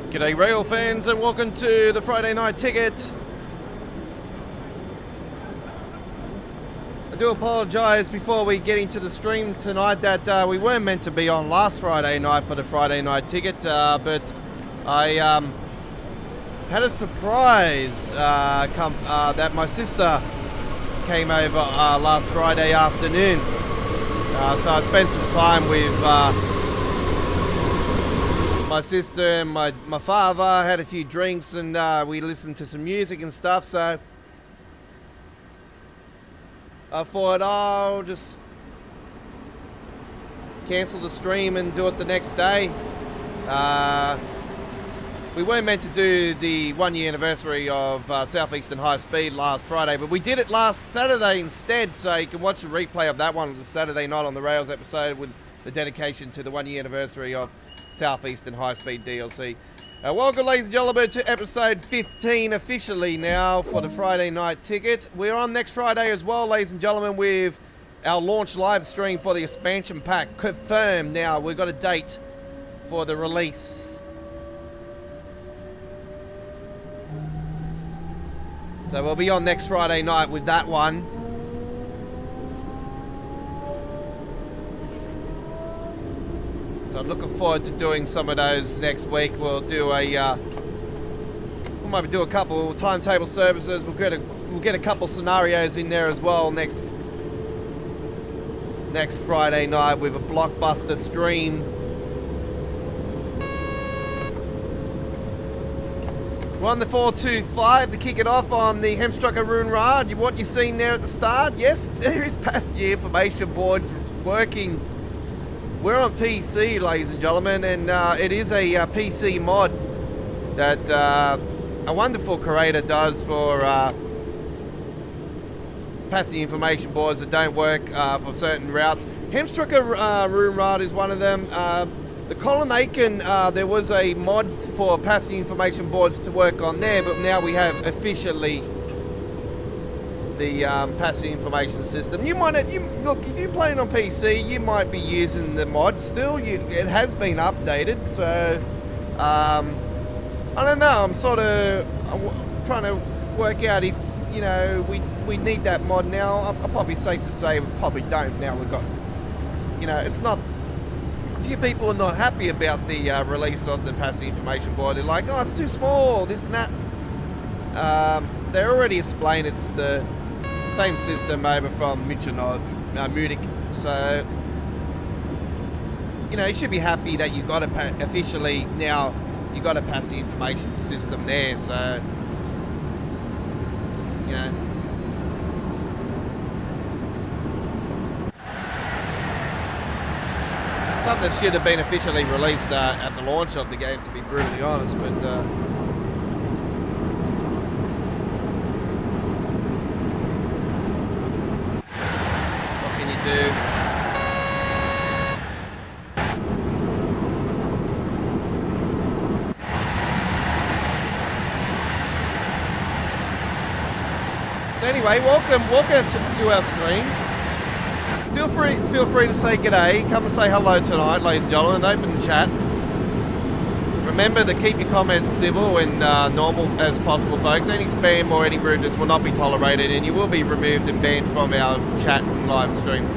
G'day rail fans and welcome to the Friday Night Ticket. I do apologise before we get into the stream tonight that we weren't meant to be on last Friday night for the Friday Night Ticket, but I had a surprise that my sister came over last Friday afternoon. So I spent some time with my sister and my father, had a few drinks, and we listened to some music and stuff, so I thought I'll just cancel the stream and do it the next day. We weren't meant to do the 1 year anniversary of Southeastern High Speed last Friday, but we did it last Saturday instead, so you can watch the replay of that one, the Saturday Night on the Rails episode with the dedication to the 1 year anniversary of Southeastern High Speed DLC. Welcome, ladies and gentlemen, to episode 15 officially now for the Friday Night Ticket. We're on next Friday as well, ladies and gentlemen, with our launch live stream for the expansion pack confirmed. Now we've got a date for the release, so we'll be on next Friday night with that one. So I'm looking forward to doing some of those next week. We'll do we might do a couple timetable services. We'll get a couple scenarios in there as well next Friday night with a blockbuster stream. We're on the 425 to kick it off on the Hemstrucker Rune Rad. What you've seen there at the start, yes, there is passenger information boards working. We're on PC, ladies and gentlemen, and it is a PC mod that a wonderful creator does for passenger information boards that don't work for certain routes. Hemstrucker Rune Rad is one of them. The Colin Aiken, there was a mod for passenger information boards to work on there, but now we have officially the passenger information system. Look, if you're playing on PC, you might be using the mod still. It has been updated, so I don't know. I'm trying to work out if we need that mod now. I'll probably safe to say we probably don't now. We've got it's not. A few people are not happy about the release of the passenger information board. They're like, oh, it's too small, this and that. They already explained it's the same system over from Munich, so you should be happy that you got officially now. You got to pass the information system there, so something that should have been officially released at the launch of the game, to be brutally honest, but do. So anyway, welcome to our stream. Feel free to say g'day. Come and say hello tonight, ladies and gentlemen. Open the chat. Remember to keep your comments civil and normal as possible, folks. Any spam or any rudeness will not be tolerated, and you will be removed and banned from our chat and live stream.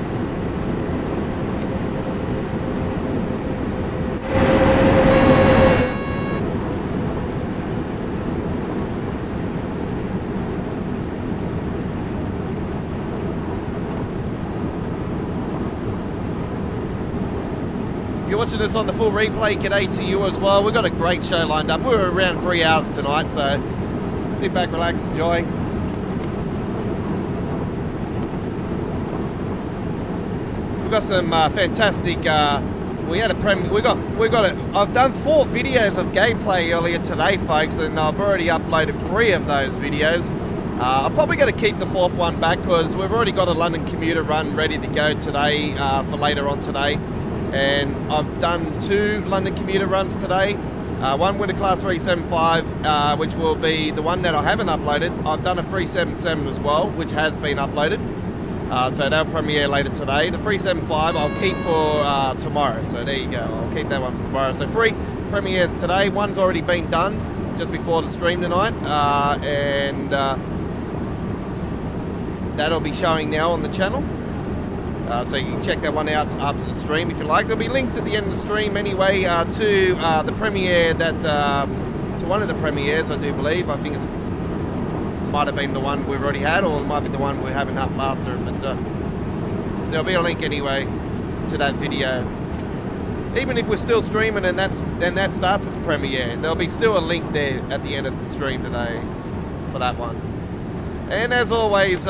If you're watching this on the full replay, g'day to you as well. We've got a great show lined up. We're around 3 hours tonight, so sit back, relax, enjoy. We've got some fantastic. We had a I've done 4 videos of gameplay earlier today, folks, and I've already uploaded 3 of those videos. I'm probably going to keep the 4th one back because we've already got a London Commuter run ready to go today for later on today. And I've done 2 London Commuter runs today. One with a Class 375, which will be the one that I haven't uploaded. I've done a 377 as well, which has been uploaded. So that'll premiere later today. The 375 I'll keep for tomorrow. So there you go. I'll keep that one for tomorrow. So 3 premieres today. One's already been done just before the stream tonight, and that'll be showing now on the channel. So you can check that one out after the stream if you like. There'll be links at the end of the stream anyway to the premiere to one of the premieres, I do believe. I think might have been the one we've already had, or it might be the one we're having up after. But there'll be a link anyway to that video. Even if we're still streaming and that starts its premiere, there'll be still a link there at the end of the stream today for that one. And as always,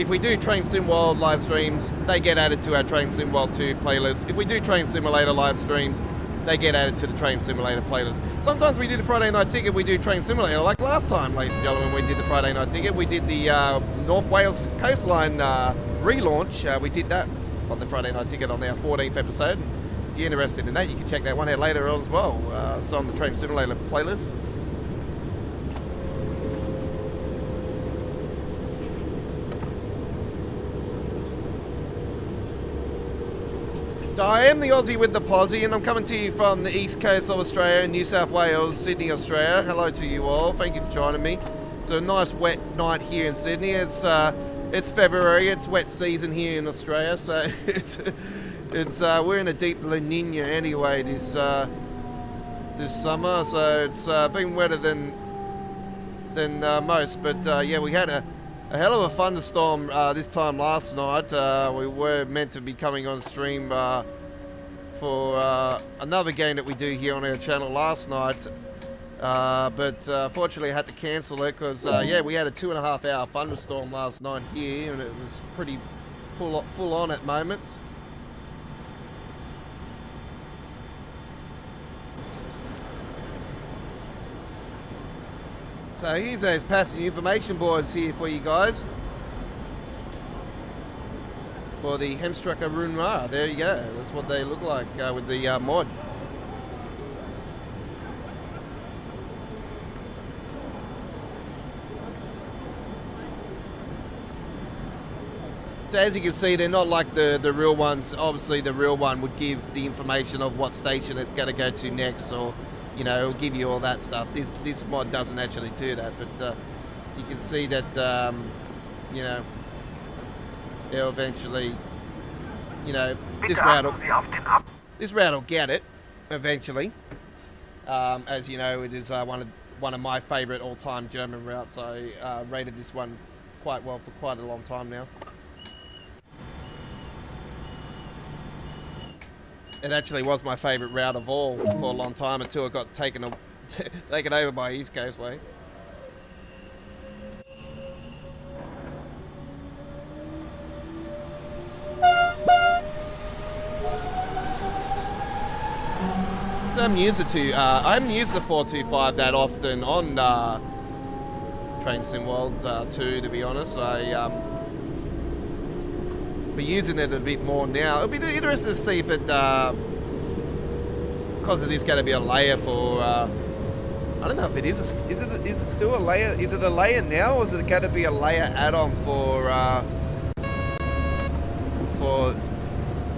if we do Train Sim World live streams, they get added to our Train Sim World 2 playlist. If we do Train Simulator live streams, they get added to the Train Simulator playlist. Sometimes we do the Friday Night Ticket, we do Train Simulator, like last time, ladies and gentlemen, we did the Friday Night Ticket. We did the North Wales Coastline relaunch. We did that on the Friday Night Ticket on our 14th episode. If you're interested in that, you can check that one out later on as well. It's on the Train Simulator playlist. So I am the Aussie with the posse, and I'm coming to you from the east coast of Australia, New South Wales, Sydney, Australia. Hello to you all. Thank you for joining me. It's a nice wet night here in Sydney. It's February. It's wet season here in Australia, so we're in a deep La Nina anyway this summer. So it's been wetter than most. But yeah, we had a hell of a thunderstorm this time last night. We were meant to be coming on stream for another game that we do here on our channel last night, but fortunately I had to cancel it because yeah, we had a 2.5 hour thunderstorm last night here, and it was pretty full on at moments. So here's those passenger information boards here for you guys. For the Hemstrucker Runra. There you go. That's what they look like with the mod. So as you can see, they're not like the real ones. Obviously the real one would give the information of what station it's going to go to next, or you know, it'll give you all that stuff. This mod doesn't actually do that, but you can see that, you know, it'll eventually, you know, this route will get it eventually. As you know, it is one of my favourite all-time German routes. I rated this one quite well for quite a long time now. It actually was my favourite route of all for a long time until it got taken over by East Coast Way. So I haven't used the 425 that often on Train Sim World 2, to be honest. Be using it a bit more now. It'll be interesting to see if it, because it is going to be a layer for, I don't know if it is. Is it still a layer? Is it a layer now, or is it going to be a layer add-on for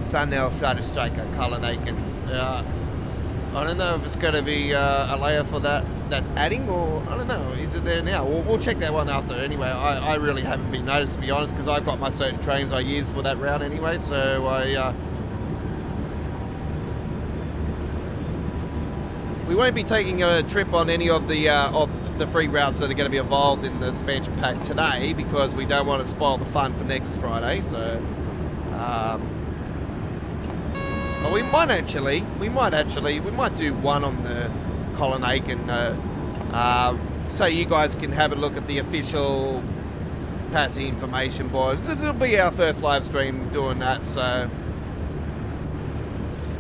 Sun Elf, Shadow Striker, Cullen-Aiken? I don't know if it's going to be a layer for that's adding, or I don't know, is it there now? We'll check that one after anyway. I really haven't been noticed, to be honest, because I've got my certain trains I use for that route anyway, so we won't be taking a trip on any of the free routes that are going to be involved in the expansion pack today, because we don't want to spoil the fun for next Friday. So but we might do one on the Cullen-Aiken, so you guys can have a look at the official passenger information boards. It'll be our first live stream doing that, so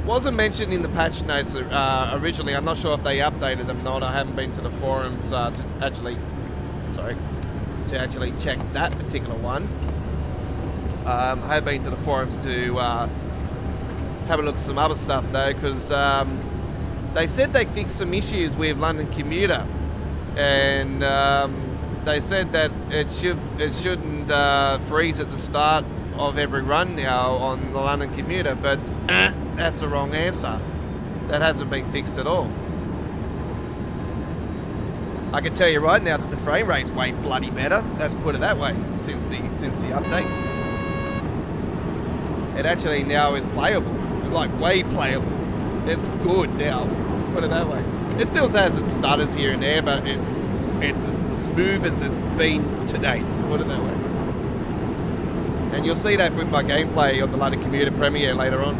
wasn't mentioned in the patch notes originally. I'm not sure if they updated them or not. I haven't been to the forums to actually check that particular one. I have been to the forums to have a look at some other stuff though, because they said they fixed some issues with London Commuter, and they said that it shouldn't freeze at the start of every run now on the London Commuter, but that's the wrong answer. That hasn't been fixed at all. I can tell you right now that the frame rate's way bloody better. Let's put it that way. Since the update, it actually now is playable, like way playable. It's good now. Put it that way. It still has its stutters here and there, but it's as smooth as it's been to date. Put it that way. And you'll see that with my gameplay on the London Commuter premiere later on.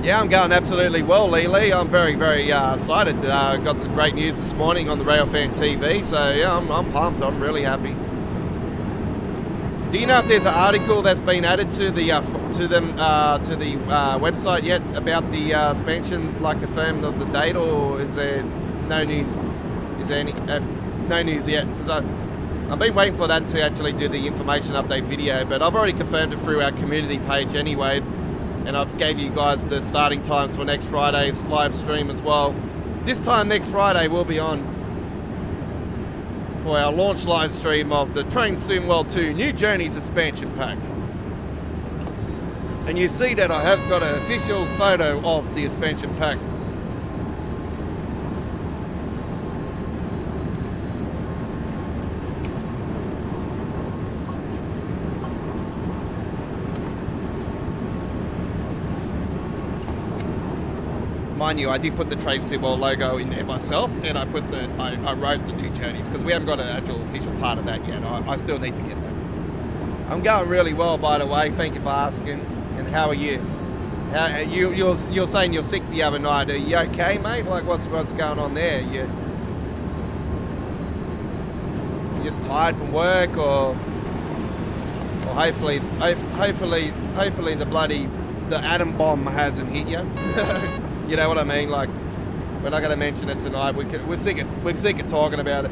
Yeah, I'm going absolutely well, Lee. I'm very, very excited. Got some great news this morning on the Railfan TV, so yeah, I'm pumped. I'm really happy. Do you know if there's an article that's been added to the website yet about the expansion, like confirmed of the date, or is there no news? Is there any no news yet? Because I've been waiting for that to actually do the information update video, but I've already confirmed it through our community page anyway. And I've gave you guys the starting times for next Friday's live stream as well. This time next Friday we'll be on for our launch live stream of the Train Sim World 2 New Journeys expansion pack. And you see that I have got an official photo of the expansion pack. Mind you, I did put the Train Sim World logo in there myself, and I wrote the New Journeys, because we haven't got an actual official part of that yet. I still need to get that. I'm going really well, by the way. Thank you for asking. And how are you? You're saying you're sick the other night. Are you okay, mate? Like, what's going on there? You just tired from work, or hopefully the atom bomb hasn't hit you. You know what I mean? Like, we're not going to mention it tonight. We're sick of talking about it.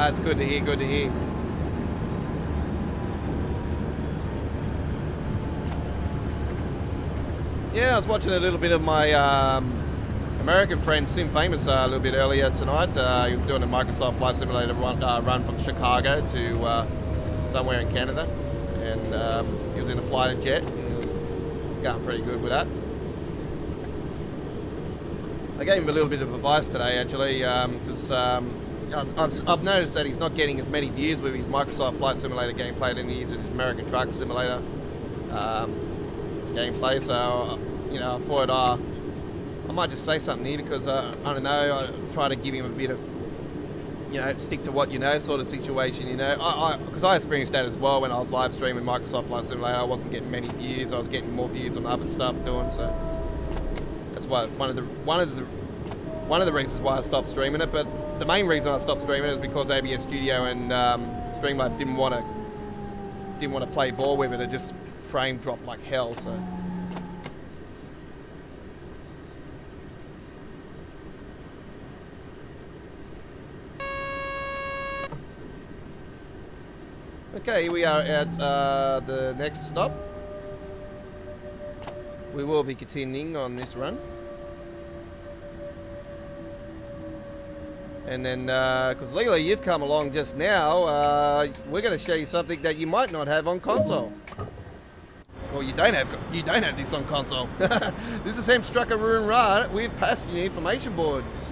It's good to hear, good to hear. Yeah, I was watching a little bit of my American friend Sim Famous a little bit earlier tonight. He was doing a Microsoft Flight Simulator run from Chicago to somewhere in Canada. And he was in a fighter jet. And he was going pretty good with that. I gave him a little bit of advice today, actually, because I've noticed that he's not getting as many views with his Microsoft Flight Simulator gameplay than he is with his American Truck Simulator gameplay. So, you know, I thought I might just say something here, because I don't know, I try to give him a bit of, you know, stick to what you know sort of situation, you know. Because I experienced that as well when I was live streaming Microsoft Flight Simulator. I wasn't getting many views. I was getting more views on other stuff doing, so that's why one of the reasons why I stopped streaming it. But the main reason I stopped streaming it is because ABS Studio and Streamlabs didn't want to play ball with it. It just frame dropped like hell. So okay, here we are at the next stop. We will be continuing on this run. And then, because Lily, you've come along just now, we're going to show you something that you might not have on console. Well, you don't have this on console. This is Hemstrucker Room Run with passenger information boards.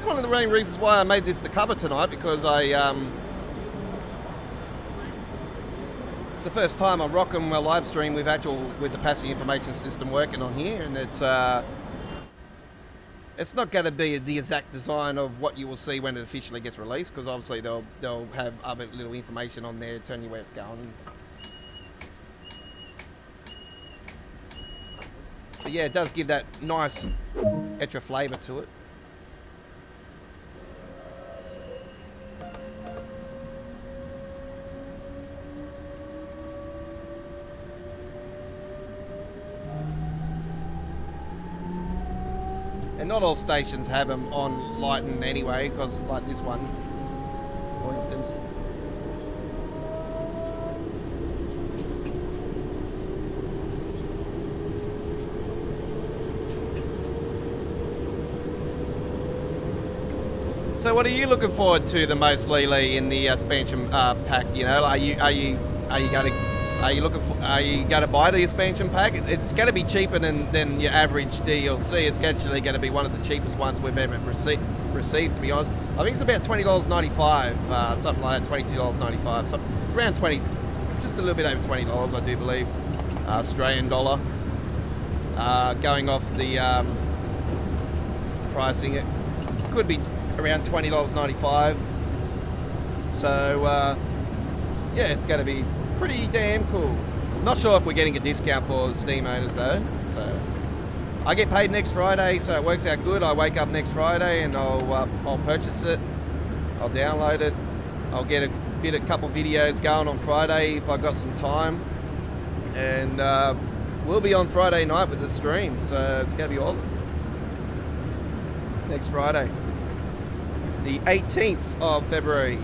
One of the main reasons why I made this the cover tonight, because I it's the first time I'm rocking my live stream with the passenger information system working on here, and it's not going to be the exact design of what you will see when it officially gets released, because obviously they'll have other little information on there telling you where it's going. But yeah, it does give that nice extra flavour to it. And not all stations have them on lighten anyway, because like this one, for instance. So what are you looking forward to the most, Lee, in the expansion pack? You know, are you going to buy the expansion pack? It's going to be cheaper than your average DLC. It's actually going to be one of the cheapest ones we've ever received, to be honest. I think it's about $20.95, something like that, $22.95. So it's around 20, just a little bit over $20, I do believe, Australian dollar. Going off the pricing, it could be around $20.95. So yeah, it's going to be pretty damn cool. Not sure if we're getting a discount for Steam owners though. So I get paid next Friday, so it works out good. I wake up next Friday and I'll purchase it. I'll download it. I'll get a couple videos going on Friday if I got some time, and we'll be on Friday night with the stream. So it's going to be awesome. Next Friday, the 18th of February,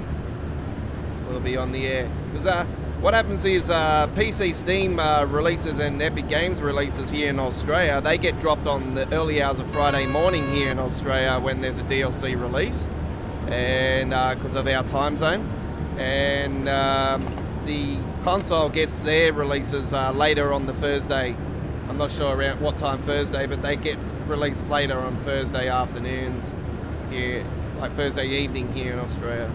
we'll be on the air. Because what happens is PC Steam releases and Epic Games releases here in Australia, they get dropped on the early hours of Friday morning here in Australia when there's a DLC release, and because of our time zone. And the console gets their releases later on the Thursday. I'm not sure around what time Thursday, but they get released later on Thursday afternoons here, like Thursday evening here in Australia.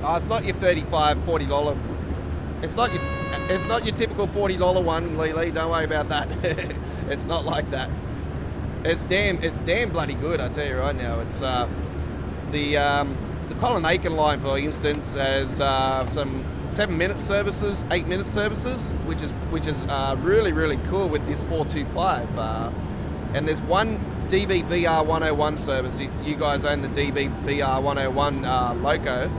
Oh, it's not your $35, $40. It's not your typical $40 one, Lee. Don't worry about that. It's not like that. It's damn bloody good, I tell you right now. It's the Colin Aiken line, for instance, has some 7-minute services, 8-minute services, which is really cool with this 425. And there's one DBBR 101 service. If you guys own the DBBR 101 loco,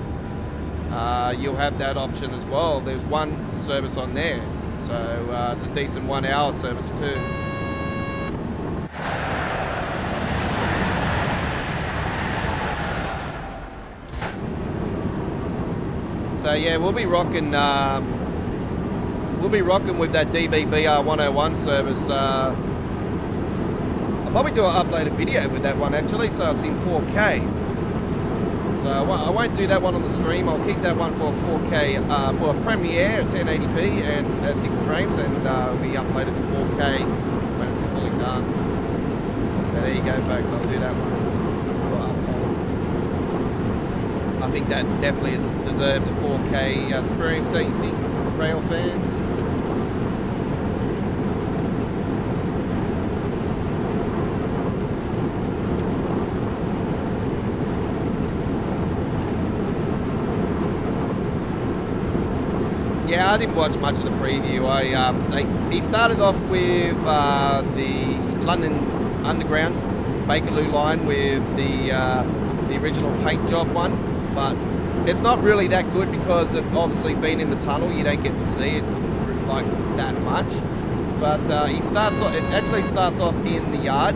you'll have that option as well. There's one service on there, so it's a decent 1 hour service too. So yeah, we'll be rocking with that DBBR 101 service. I'll probably upload a video with that one actually, so it's in 4K. So I won't do that one on the stream. I'll keep that one for 4K, for a premiere at 1080p and at 60 frames, and it'll be uploaded to 4K when it's fully done. So there you go, folks. I'll do that one. I think that definitely deserves a 4K experience, don't you think, rail fans? Yeah, I didn't watch much of the preview. He started off with the London Underground Bakerloo line with the original paint job one, but it's not really that good because of obviously being in the tunnel, you don't get to see it like that much. But it actually starts off in the yard,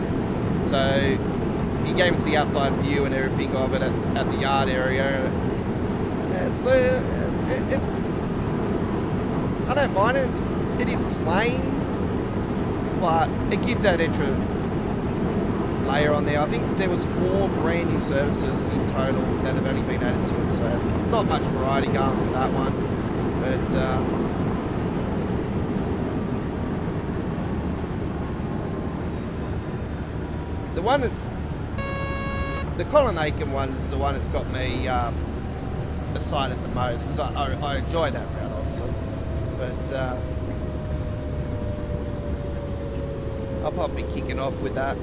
so he gave us the outside view and everything of it at the yard area. It's I don't mind it. It is plain, but it gives that extra layer on there. I think there was 4 brand new services in total that have only been added to it, so not much variety going for that one. But the one that's the Colin Aiken one is the one that's got me excited the most, because I enjoy that route, obviously. But I'll probably be kicking off with that.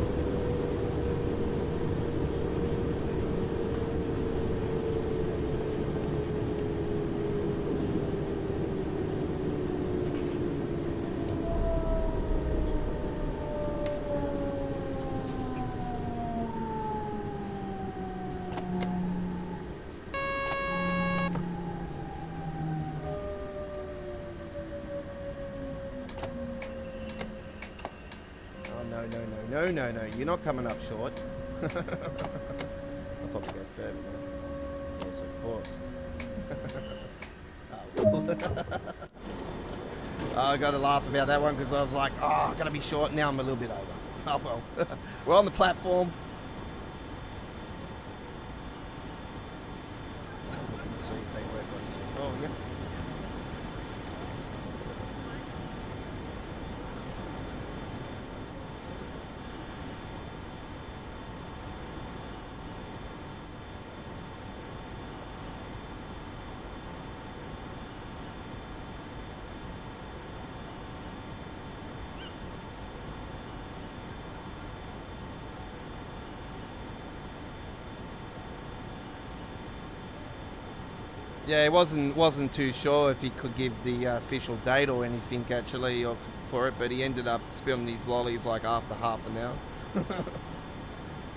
No, you're not coming up short. I'll probably go further now. Yes, of course. I got to laugh about that one because I was like, oh, I'm going to be short. Now I'm a little bit over. Oh, well. We're on the platform. Let's see if they work on it as well, yeah. Yeah, he wasn't too sure if he could give the official date or anything actually for it, but he ended up spilling these lollies like after half an hour.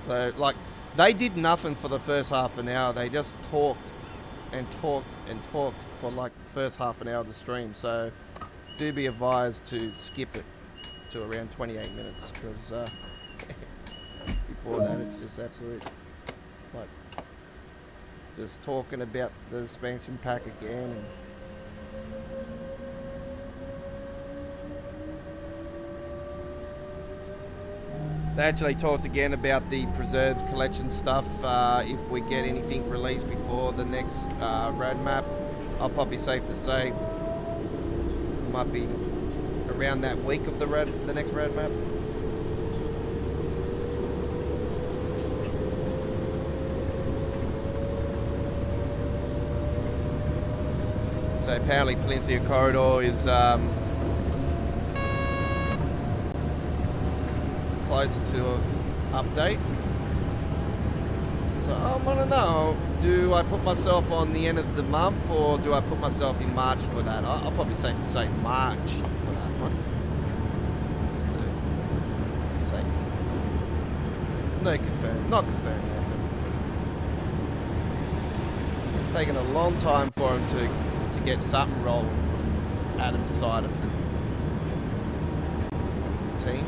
So like they did nothing for the first half an hour. They just talked and talked and talked for like the first half an hour of the stream. So do be advised to skip it to around 28 minutes because before that it's just absolute like just talking about the expansion pack again. And they actually talked again about the preserved collection stuff. If we get anything released before the next roadmap, I'll probably safe to say it might be around that week of the next roadmap. So apparently Palencia Corridor is close to an update. So I want to know, do I put myself on the end of the month or do I put myself in March for that? I'll probably safe to say March for that one. Just to be safe. No confirmed, not confirmed yet. It's taken a long time for him to get something rolling from Adam's side of the team.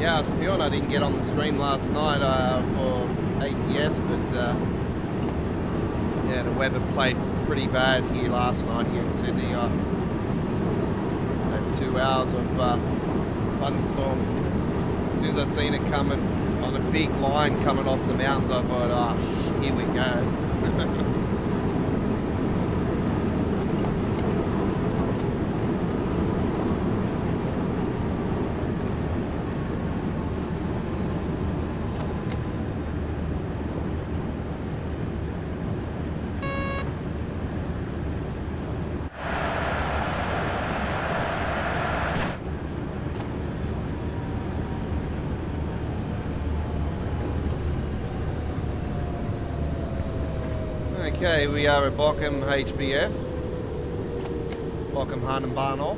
Yeah, to be honest, I didn't get on the stream last night for ATS, but yeah, the weather played pretty bad here last night here in Sydney. I had 2 hours of thunderstorm. As soon as I seen it coming on a big line coming off the mountains, I thought, oh, here we go. Okay, we are at Bochum HBF. Bochum Bahnhof.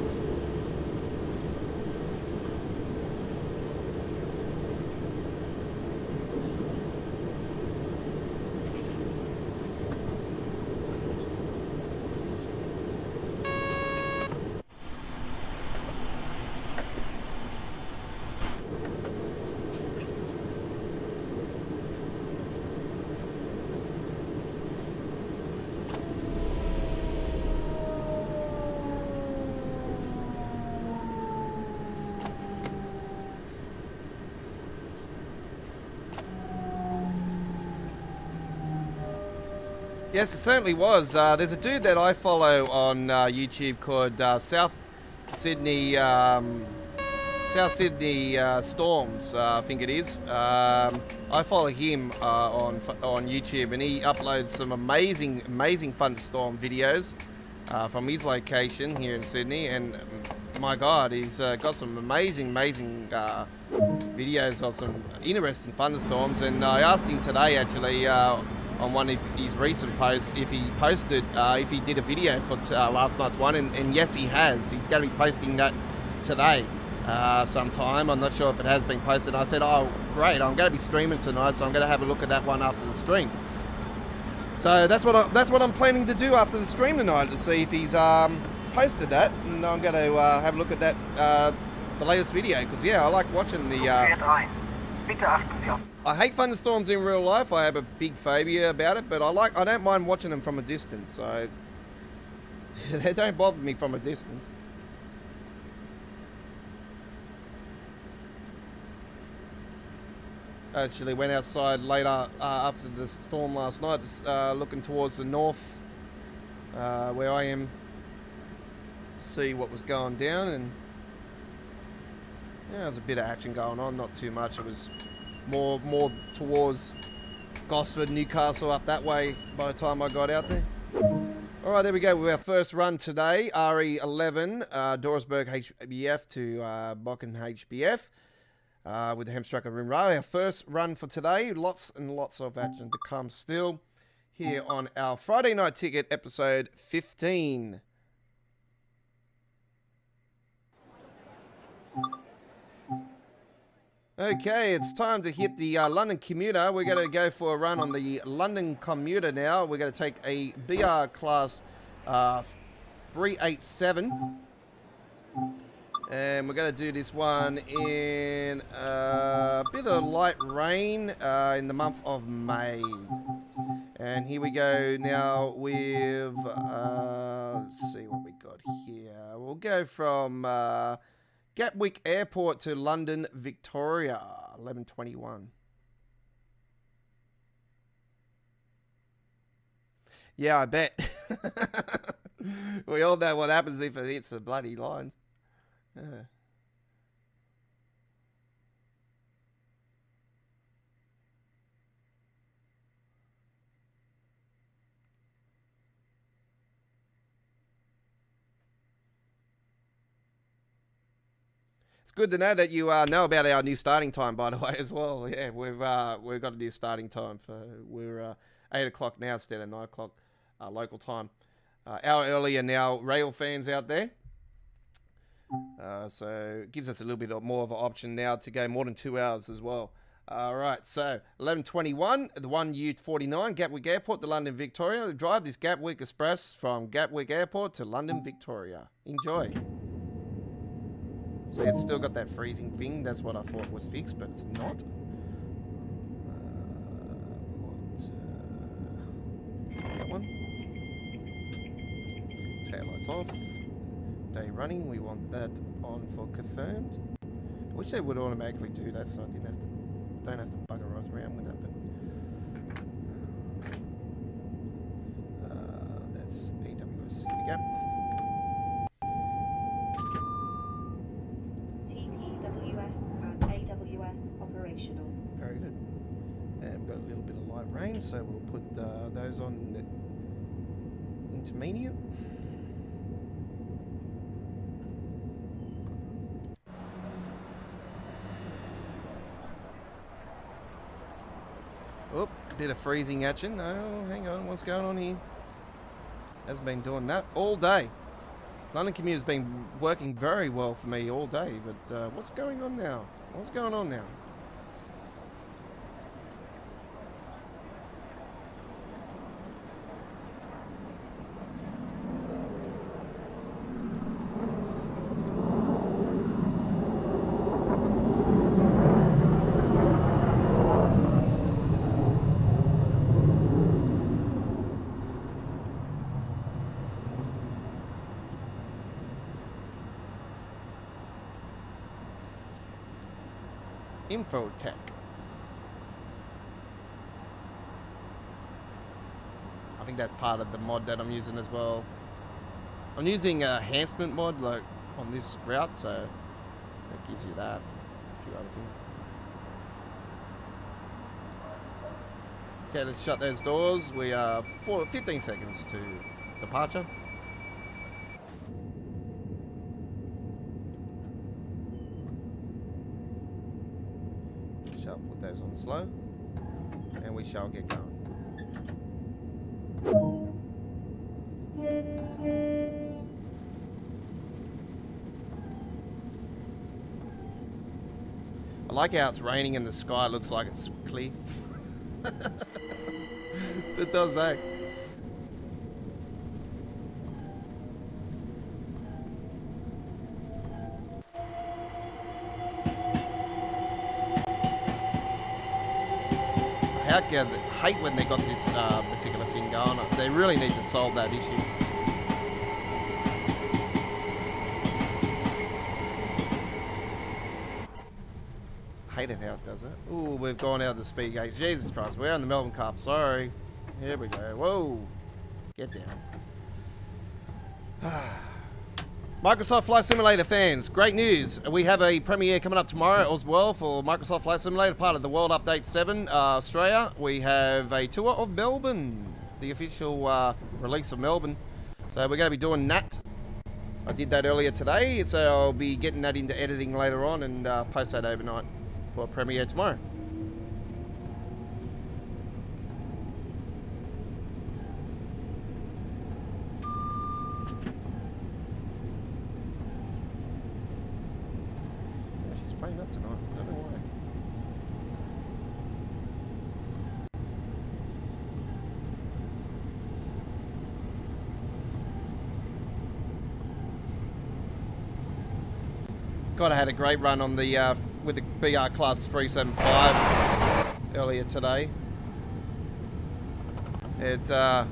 Yes, it certainly was. There's a dude that I follow on YouTube called South Sydney Storms, I think it is. I follow him on YouTube, and he uploads some amazing thunderstorm videos from his location here in Sydney. And my God, he's got some amazing videos of some interesting thunderstorms. And I asked him today, actually, on one of his recent posts, if he posted, if he did a video for last night's one, and yes, he has. He's going to be posting that today sometime. I'm not sure if it has been posted. I said, oh, great, I'm going to be streaming tonight, so I'm going to have a look at that one after the stream. So that's what I'm planning to do after the stream tonight, to see if he's posted that, and I'm going to have a look at that, the latest video, because yeah, I like watching the... I hate thunderstorms in real life. I have a big phobia about it, but I don't mind watching them from a distance. So they don't bother me from a distance. I actually went outside later after the storm last night, looking towards the north, where I am, to see what was going down, and yeah, there was a bit of action going on. Not too much. It was more towards Gosford, Newcastle, up that way by the time I got out there. Alright, there we go with our first run today. RE11, Dorisburg HBF to Bochum HBF with the Hemstrucker Rim Rail. Our first run for today. Lots and lots of action to come still here on our Friday Night Ticket, episode 15. Okay, it's time to hit the London Commuter. We're going to go for a run on the London Commuter now. We're going to take a BR Class 387. And we're going to do this one in a bit of light rain in the month of May. And here we go now with, let's see what we got here. We'll go from... Gatwick Airport to London, Victoria, 11:21. Yeah, I bet. We all know what happens if it hits the bloody lines. Yeah. Good to know that you know about our new starting time, by the way, as well. Yeah, we've got a new starting time we're 8 o'clock now instead of 9 o'clock local time. Hour earlier now, rail fans out there. So it gives us a little bit more of an option now to go more than 2 hours as well. All right, so 11:21, the 1U49, Gatwick Airport to London, Victoria. Drive this Gatwick Express from Gatwick Airport to London, Victoria. Enjoy. So it's still got that freezing thing. That's what I thought was fixed, but it's not. That one. Taillights off. Day running. We want that on for confirmed. I wish they would automatically do that, so I don't have to bugger around with that. But that's AWS. Here we go. Very good. And we've got a little bit of light rain, so we'll put those on intermediate. Oh, a bit of freezing action. Oh, hang on. What's going on here? Hasn't been doing that all day. London Commuter's been working very well for me all day, but what's going on now? What's going on now? Infotech. I think that's part of the mod that I'm using as well. I'm using a enhancement mod like on this route, so it gives you that. A few other things. Okay, let's shut those doors. We are 15 seconds to departure. Shall put those on slow, and we shall get going. I like how it's raining and the sky looks like it's clear. It does, eh? I hate when they got this particular thing going. They really need to solve that issue. Hate it how it does it. Ooh, we've gone out of the speed gauge. Jesus Christ, we're on the Melbourne Cup. Sorry. Here we go. Whoa. Get down. Microsoft Flight Simulator fans, great news. We have a premiere coming up tomorrow as well for Microsoft Flight Simulator, part of the World Update 7 Australia. We have a tour of Melbourne, the official release of Melbourne. So we're going to be doing that. I did that earlier today, so I'll be getting that into editing later on and post that overnight for a premiere tomorrow. Up tonight. Don't know why. God, I had a great run on the with the BR Class 375 earlier today. Yeah,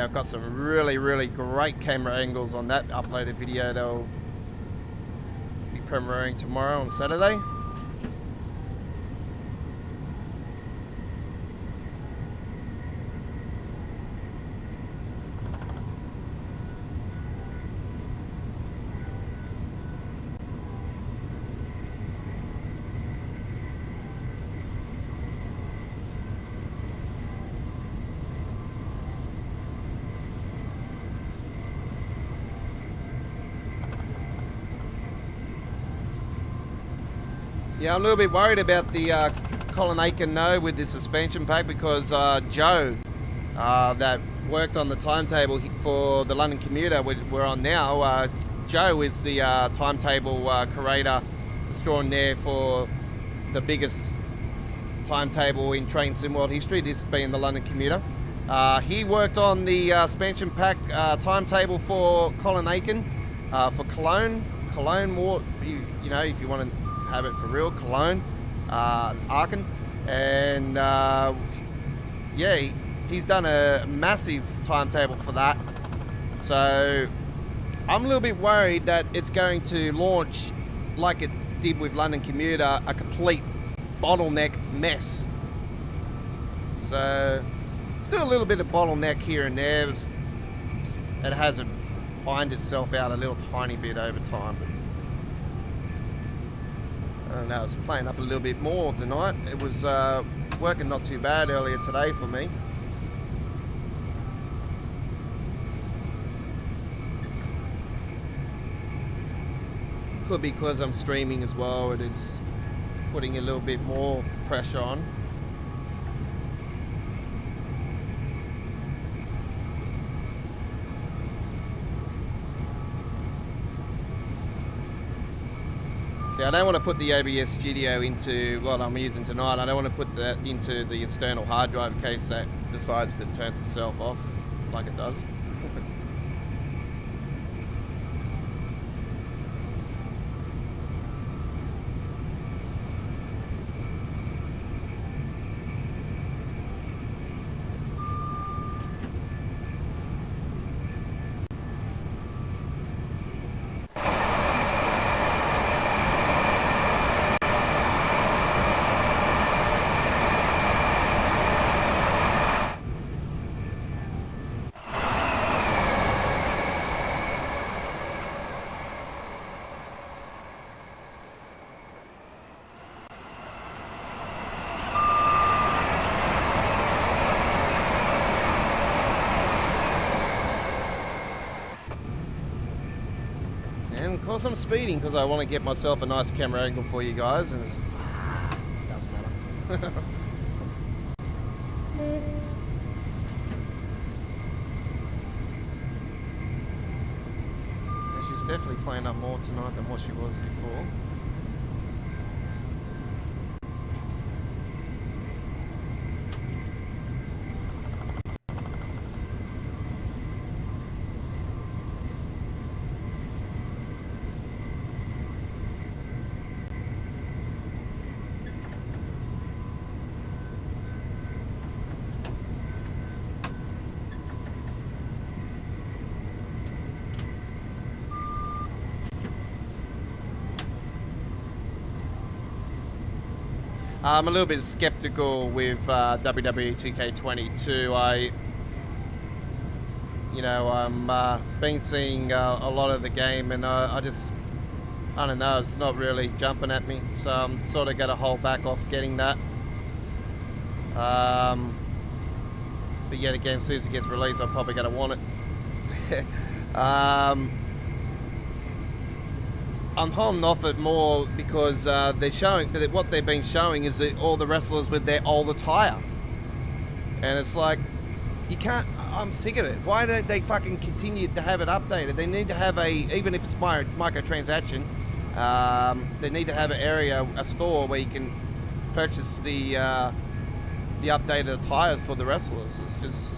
I've got some really great camera angles on that uploaded video. They'll be premiering tomorrow on Saturday. Yeah, I'm a little bit worried about the Colin Aiken no with the suspension pack because Joe, that worked on the timetable for the London Commuter we're on now, Joe is the timetable curator extraordinaire for the biggest timetable in Train Sim World history, this being the London Commuter. He worked on the suspension pack timetable for Colin Aiken for Cologne more, you know, if you want to have it for real, Cologne, Aachen, and yeah, he's done a massive timetable for that. So I'm a little bit worried that it's going to launch like it did with London Commuter, a complete bottleneck mess. So still a little bit of bottleneck here and there. It has ironed itself out a little tiny bit over time. But I don't know, it's playing up a little bit more tonight. It was working not too bad earlier today for me. Could be because I'm streaming as well. It is putting a little bit more pressure on. See, I don't want to put the OBS Studio into what I'm using tonight. I don't want to put that into the external hard drive in case that decides to turn itself off like it does. Of course I'm speeding because I want to get myself a nice camera angle for you guys, and it doesn't matter. And she's definitely playing up more tonight than what she was before. I'm a little bit skeptical with WWE 2K22. I'm been seeing a lot of the game, and I don't know, it's not really jumping at me. So I'm sort of going to hold back off getting that. But yet again, as soon as it gets released, I'm probably going to want it. I'm holding off it more because they're showing, but what they've been showing is that all the wrestlers with their older attire, and it's like, you can't. I'm sick of it. Why don't they fucking continue to have it updated? They need to have even if it's microtransaction, they need to have an area, a store where you can purchase the updated attires for the wrestlers. It's just.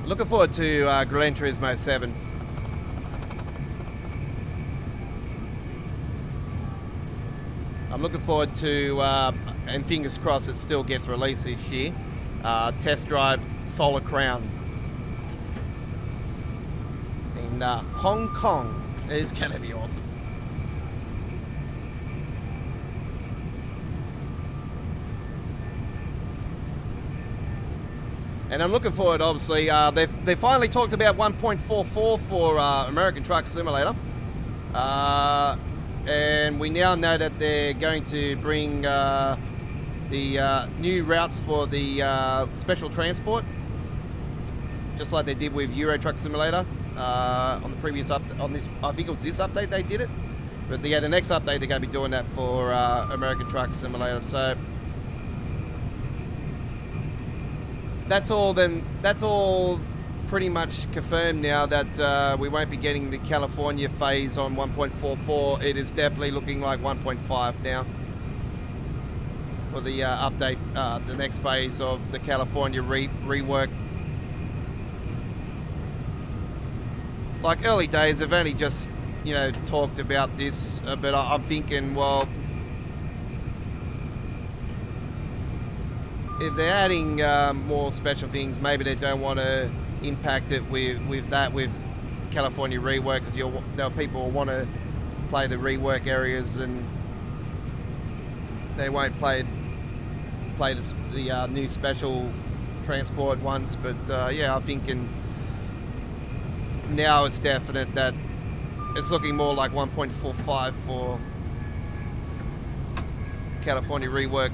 Looking forward to Gran Turismo 7. I'm looking forward to, and fingers crossed it still gets released this year, Test Drive Solar Crown in Hong Kong. It is going to be awesome. And I'm looking forward, obviously, they finally talked about 1.44 for American Truck Simulator. And we now know that they're going to bring the new routes for the special transport, just like they did with Euro Truck Simulator on the previous on this. I think it was this update they did it, but the next update they're going to be doing that for American Truck Simulator. So. That's all pretty much confirmed now that we won't be getting the California phase on 1.44. It is definitely looking like 1.5 now for the update, the next phase of the California rework. Like early days, I've only just, talked about this, but I'm thinking, well, if they're adding more special things, maybe they don't want to impact it with California rework, because people will want to play the rework areas, and they won't play the new special transport ones. But I'm thinking now it's definite that it's looking more like 1.45 for California rework.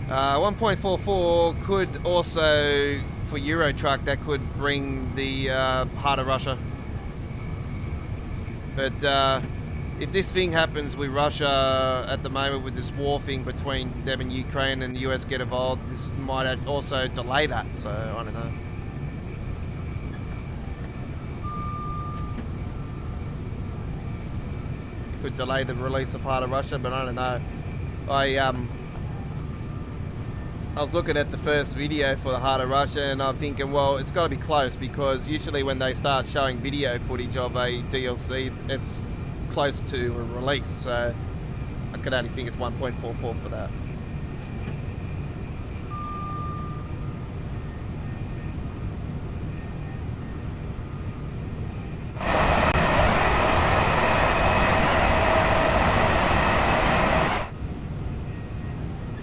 1.44 could also, for Euro Truck, that could bring the Heart of Russia. But if this thing happens with Russia at the moment with this war thing between them and Ukraine and the US get involved, this might also delay that. So I don't know. It could delay the release of Heart of Russia, but I don't know. I was looking at the first video for the Heart of Russia and I'm thinking, well, it's got to be close, because usually when they start showing video footage of a DLC, it's close to a release, so I could only think it's 1.44 for that.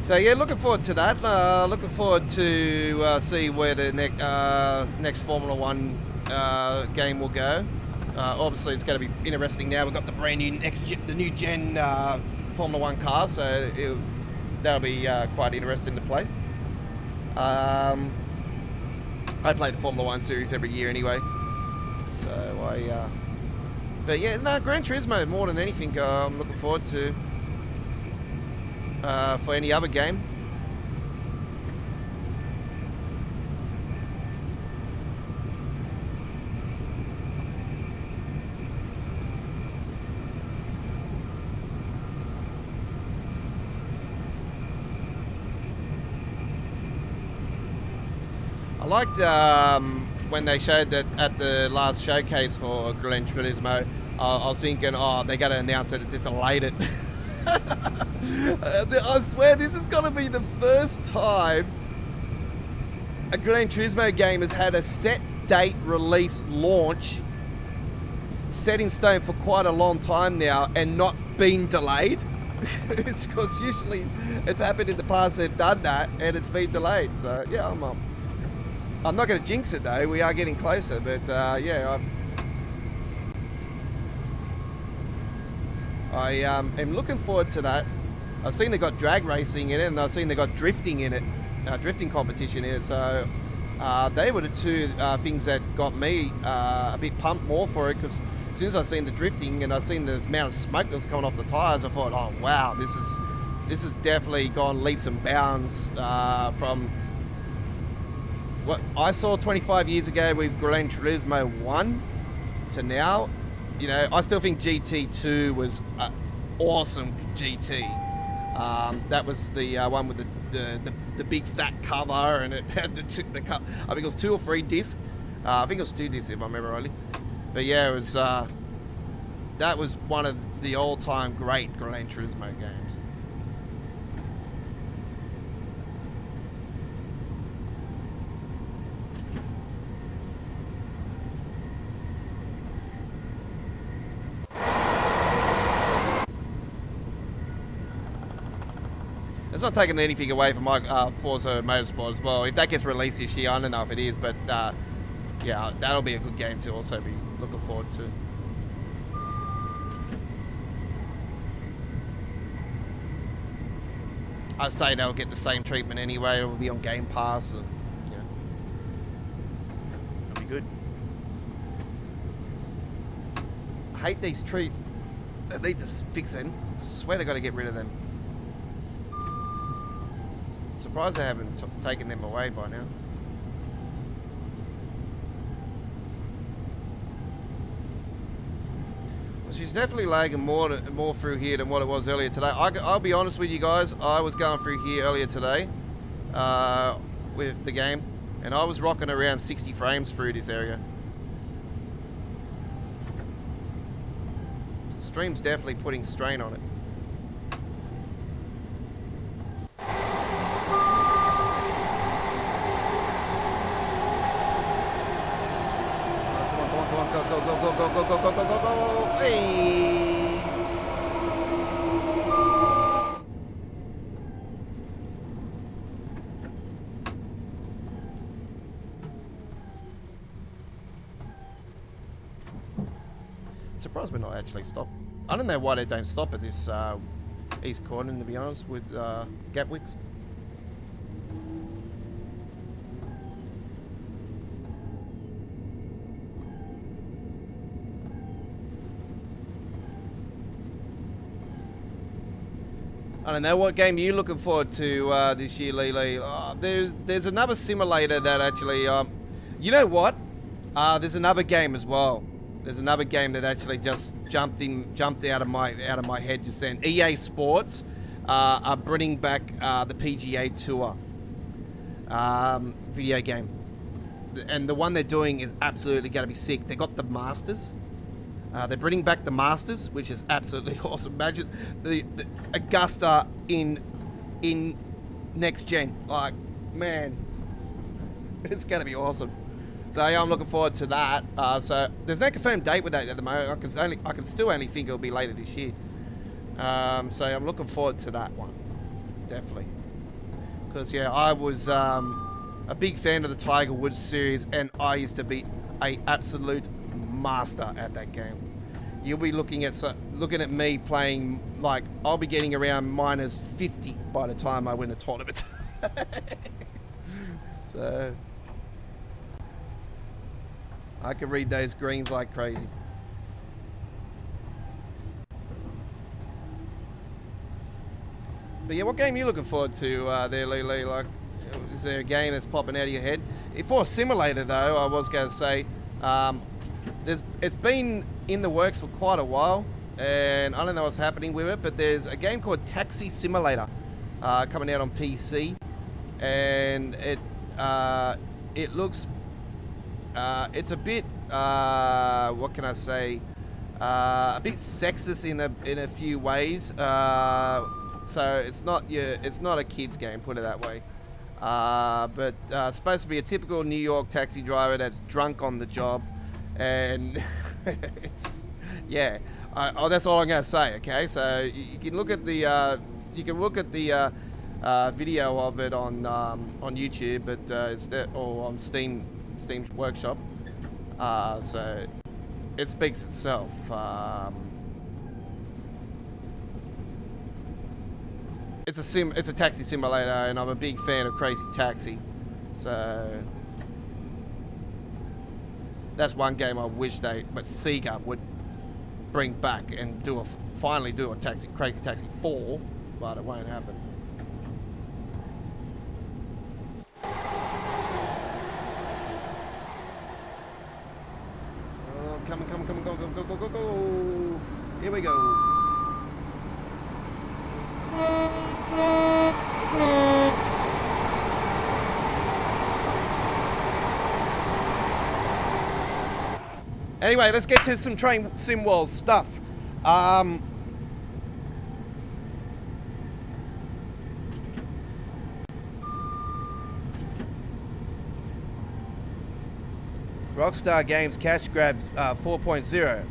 So yeah, looking forward to that. Looking forward to see where the next Formula One game will go. Obviously, it's going to be interesting now. We've got the brand new the new gen Formula One car, so that'll be quite interesting to play. I play the Formula One series every year anyway, so but yeah, no, Gran Turismo more than anything. I'm looking forward to for any other game. I liked when they showed that at the last showcase for Gran Turismo. I was thinking, oh, they got to announce that it delayed it. I swear this is going to be the first time a Gran Turismo game has had a set date release launch set in stone for quite a long time now and not been delayed. It's because usually it's happened in the past, they've done that and it's been delayed. So yeah, I'm not going to jinx it though, we are getting closer, but yeah, I am looking forward to that. I've seen they got drag racing in it, and I've seen they got drifting in it, drifting competition in it. So they were the two things that got me a bit pumped more for it, because as soon as I seen the drifting and I seen the amount of smoke that was coming off the tires, I thought, oh wow, this has definitely gone leaps and bounds from what I saw 25 years ago with Gran Turismo 1 to now. You know, I still think GT2 was an awesome GT. That was the one with the big fat cover, and it had I think it was 2 or 3 discs. I think it was 2 discs if I remember rightly. But yeah, it was that was one of the all-time great Gran Turismo games. It's not taking anything away from my Forza Motorsport as well. If that gets released this year, I don't know if it is, but yeah, that'll be a good game to also be looking forward to. I'd say they'll get the same treatment anyway. It'll be on Game Pass, and yeah, it'll be good. I hate these trees. They need to fix them. I swear they got to get rid of them. Surprised they haven't taken them away by now. Well, she's definitely lagging more through here than what it was earlier today. I'll be honest with you guys, I was going through here earlier today with the game, and I was rocking around 60 frames through this area. The stream's definitely putting strain on it. Go. Hey! Surprised we're not actually stopped. I don't know why they don't stop at this east corner, to be honest, with Gatwicks. I don't know what game you're looking forward to this year, Lee. There's another simulator that actually, you know what? There's another game as well. There's another game that actually just jumped out of my head just then. EA Sports are bringing back the PGA Tour video game, and the one they're doing is absolutely going to be sick. They got the Masters. They're bringing back the Masters, which is absolutely awesome. Imagine the Augusta in next gen. Like, man, it's going to be awesome. So yeah, I'm looking forward to that. So there's no confirmed date with that at the moment. I can still only think it'll be later this year. So I'm looking forward to that one, definitely. Because yeah, I was a big fan of the Tiger Woods series, and I used to be a absolute master at that game. You'll be looking at me playing, like, I'll be getting around minus 50 by the time I win a tournament. So I can read those greens like crazy. But yeah, what game are you looking forward to there, Lee? Like, is there a game that's popping out of your head? For a simulator, though, I was going to say, it's been in the works for quite a while, and I don't know what's happening with it, but there's a game called Taxi Simulator coming out on PC, and it looks, it's a bit, what can I say, a bit sexist in a few ways. So it's not a kid's game, put it that way. But it's supposed to be a typical New York taxi driver that's drunk on the job, and it's, yeah. That's all I'm gonna say. Okay, so you can look at the video of it on YouTube, but it's there, or on Steam Workshop. So it speaks itself. It's a taxi simulator, and I'm a big fan of Crazy Taxi, so that's one game I wish Sega would bring back and finally do a Crazy Taxi 4, but it won't happen. Oh, come on, go. Here we go. Anyway, let's get to some Train Sim World stuff. Rockstar Games Cash Grabs 4.0.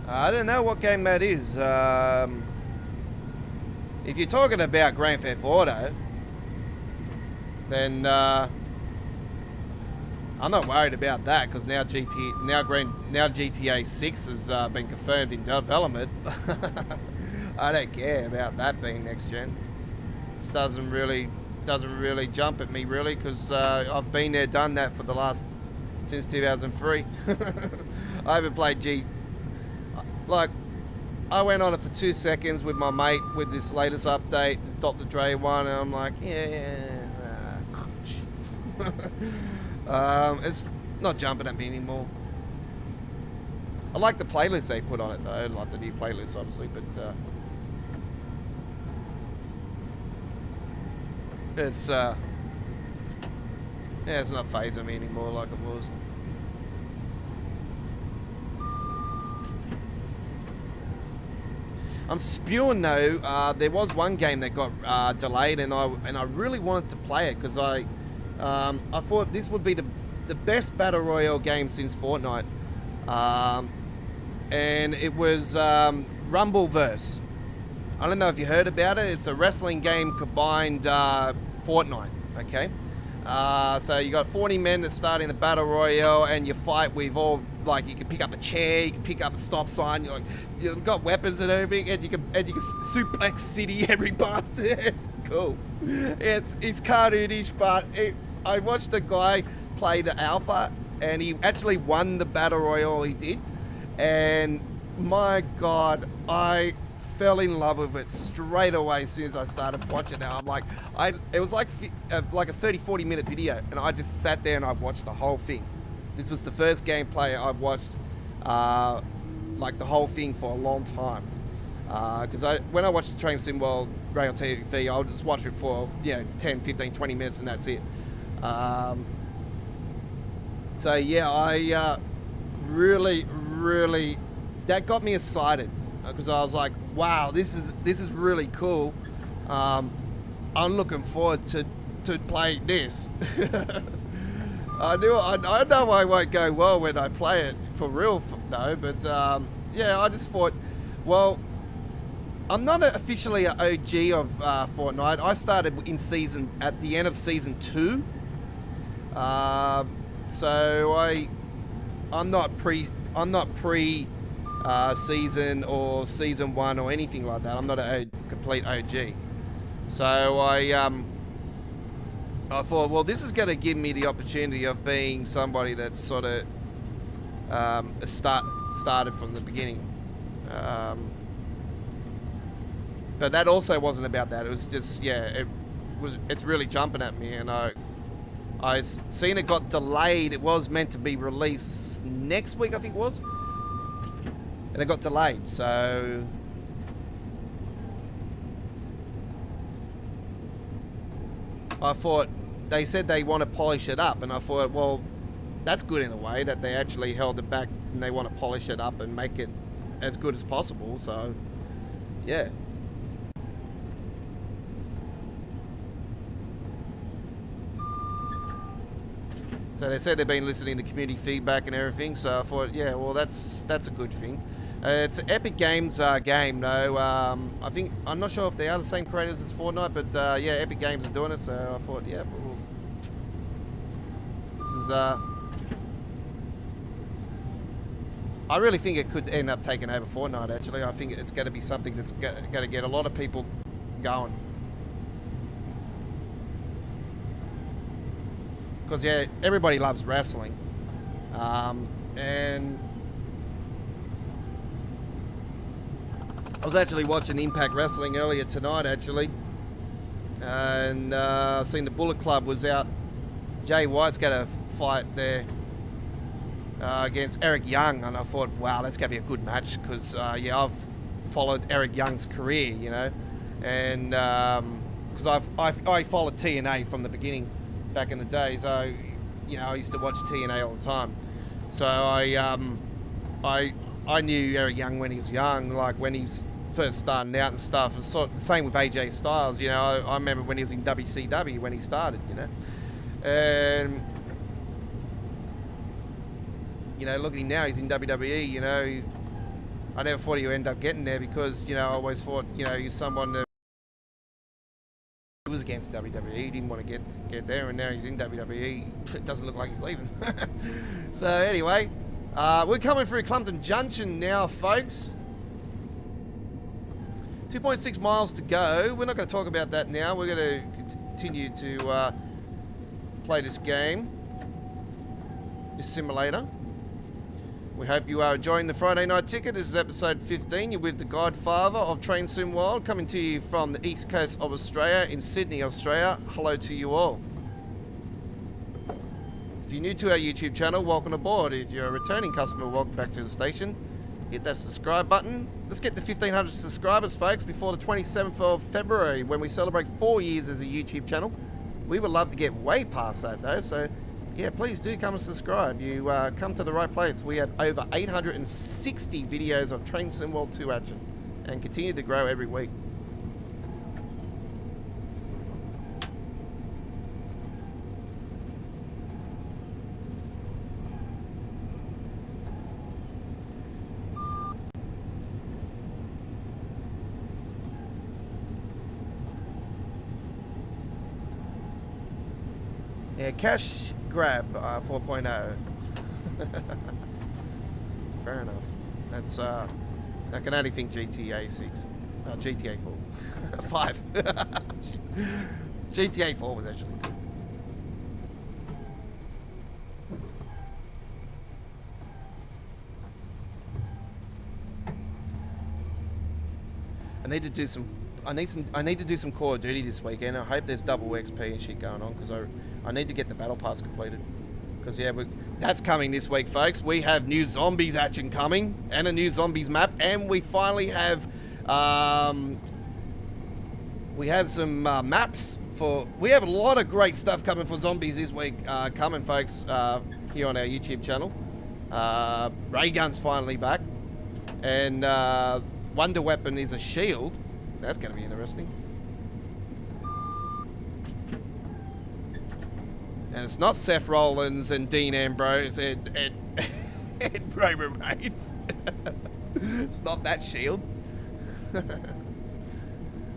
I don't know what game that is. If you're talking about Grand Theft Auto, then I'm not worried about that, because now GTA 6 has been confirmed in development. I don't care about that being next gen. It doesn't really jump at me, really, because I've been there, done that since 2003. I haven't played like, I went on it for 2 seconds with my mate with this latest update, this Dr. Dre one, and I'm like, it's not jumping at me anymore. I like the playlist they put on it, though. I like the new playlist, obviously, but it's not phasing me anymore like it was. I'm spewing though. There was one game that got delayed, and I really wanted to play it, because I thought this would be the best battle royale game since Fortnite, and it was Rumbleverse. I don't know if you heard about it. It's a wrestling game combined Fortnite. Okay, so you got 40 men that start in the battle royale, and you fight with all, like, you can pick up a chair, you can pick up a stop sign, you've got weapons and everything, and you can suplex city every bastard. It's cool. It's cartoonish, but I watched a guy play the alpha, and he actually won the battle royale he did, and my God, I fell in love with it straight away as soon as I started watching it. I'm like, it was like a 30-40 minute video, and I just sat there and I watched the whole thing. This was the first gameplay I've watched like the whole thing for a long time. Because when I watch the Train Sim World Rail TV, I'll just watch it for 10, 15, 20 minutes and that's it. So yeah, I really that got me excited because I was like, wow, this is really cool. I'm looking forward to playing this. I know I won't go well when I play it for real though, but yeah, I just thought, well, I'm not officially an OG of Fortnite. I started at the end of season 2. So I'm not pre season or season 1 or anything like that. I'm not a complete OG. So I thought, well, this is going to give me the opportunity of being somebody that's sort of started from the beginning. But that also wasn't about that. It was just, it's really jumping at me, and I seen it got delayed. It was meant to be released next week, I think it was, and it got delayed. So I thought, they said they want to polish it up, and I thought, well, that's good in a way that they actually held it back and they want to polish it up and make it as good as possible. So yeah. So they said they've been listening to community feedback and everything, so I thought, yeah, well, that's a good thing. It's an Epic Games game, though. I'm not sure if they are the same creators as Fortnite, but yeah, Epic Games are doing it, so I thought, yeah, well, this is... I really think it could end up taking over Fortnite, actually. I think it's going to be something that's going to get a lot of people going. Because, yeah, everybody loves wrestling. And I was actually watching Impact Wrestling earlier tonight, actually. And seen the Bullet Club was out. Jay White's got a fight there against Eric Young. And I thought, wow, that's going to be a good match. Because, yeah, I've followed Eric Young's career, you know. And because I followed TNA from the beginning. Back in the day, so I used to watch TNA all the time. So I knew Eric Young when he was young, like when he was first starting out and stuff. It's sort of the same with AJ Styles. I remember when he was in WCW when he started. And look at him now. He's in WWE. I never thought he would end up getting there because I always thought he's someone that was against WWE. He didn't want to get there, and now he's in WWE. It doesn't look like he's leaving. So anyway, we're coming through Clumpton Junction now, folks. 2.6 miles to go. We're not going to talk about that now. We're going to continue to play this game, this simulator. We hope you are enjoying the Friday Night Ticket. This is episode 15. You're with the Godfather of Train Sim World, coming to you from the east coast of Australia, in Sydney, Australia. Hello to you all. If you're new to our YouTube channel, welcome aboard. If you're a returning customer, welcome back to the station. Hit that subscribe button. Let's get to 1,500 subscribers, folks, before the 27th of February, when we celebrate 4 years as a YouTube channel. We would love to get way past that, though, so yeah, please do come and subscribe. You come to the right place. We have over 860 videos of Train Sim World 2 action and continue to grow every week. Yeah, cash grab 4.0. Fair enough. That's I can only think GTA 6. GTA 4. 5. GTA 4 was actually good. I need to do some. I need to do some Call of Duty this weekend. I hope there's double XP and shit going on because I need to get the battle pass completed. Because yeah, that's coming this week, folks. We have new zombies action coming and a new zombies map, and we finally have some maps for. We have a lot of great stuff coming for zombies this week. Coming, folks, here on our YouTube channel. Ray gun's finally back, and Wonder Weapon is a shield. That's going to be interesting. And it's not Seth Rollins and Dean Ambrose and Roman Reigns. It's not that shield.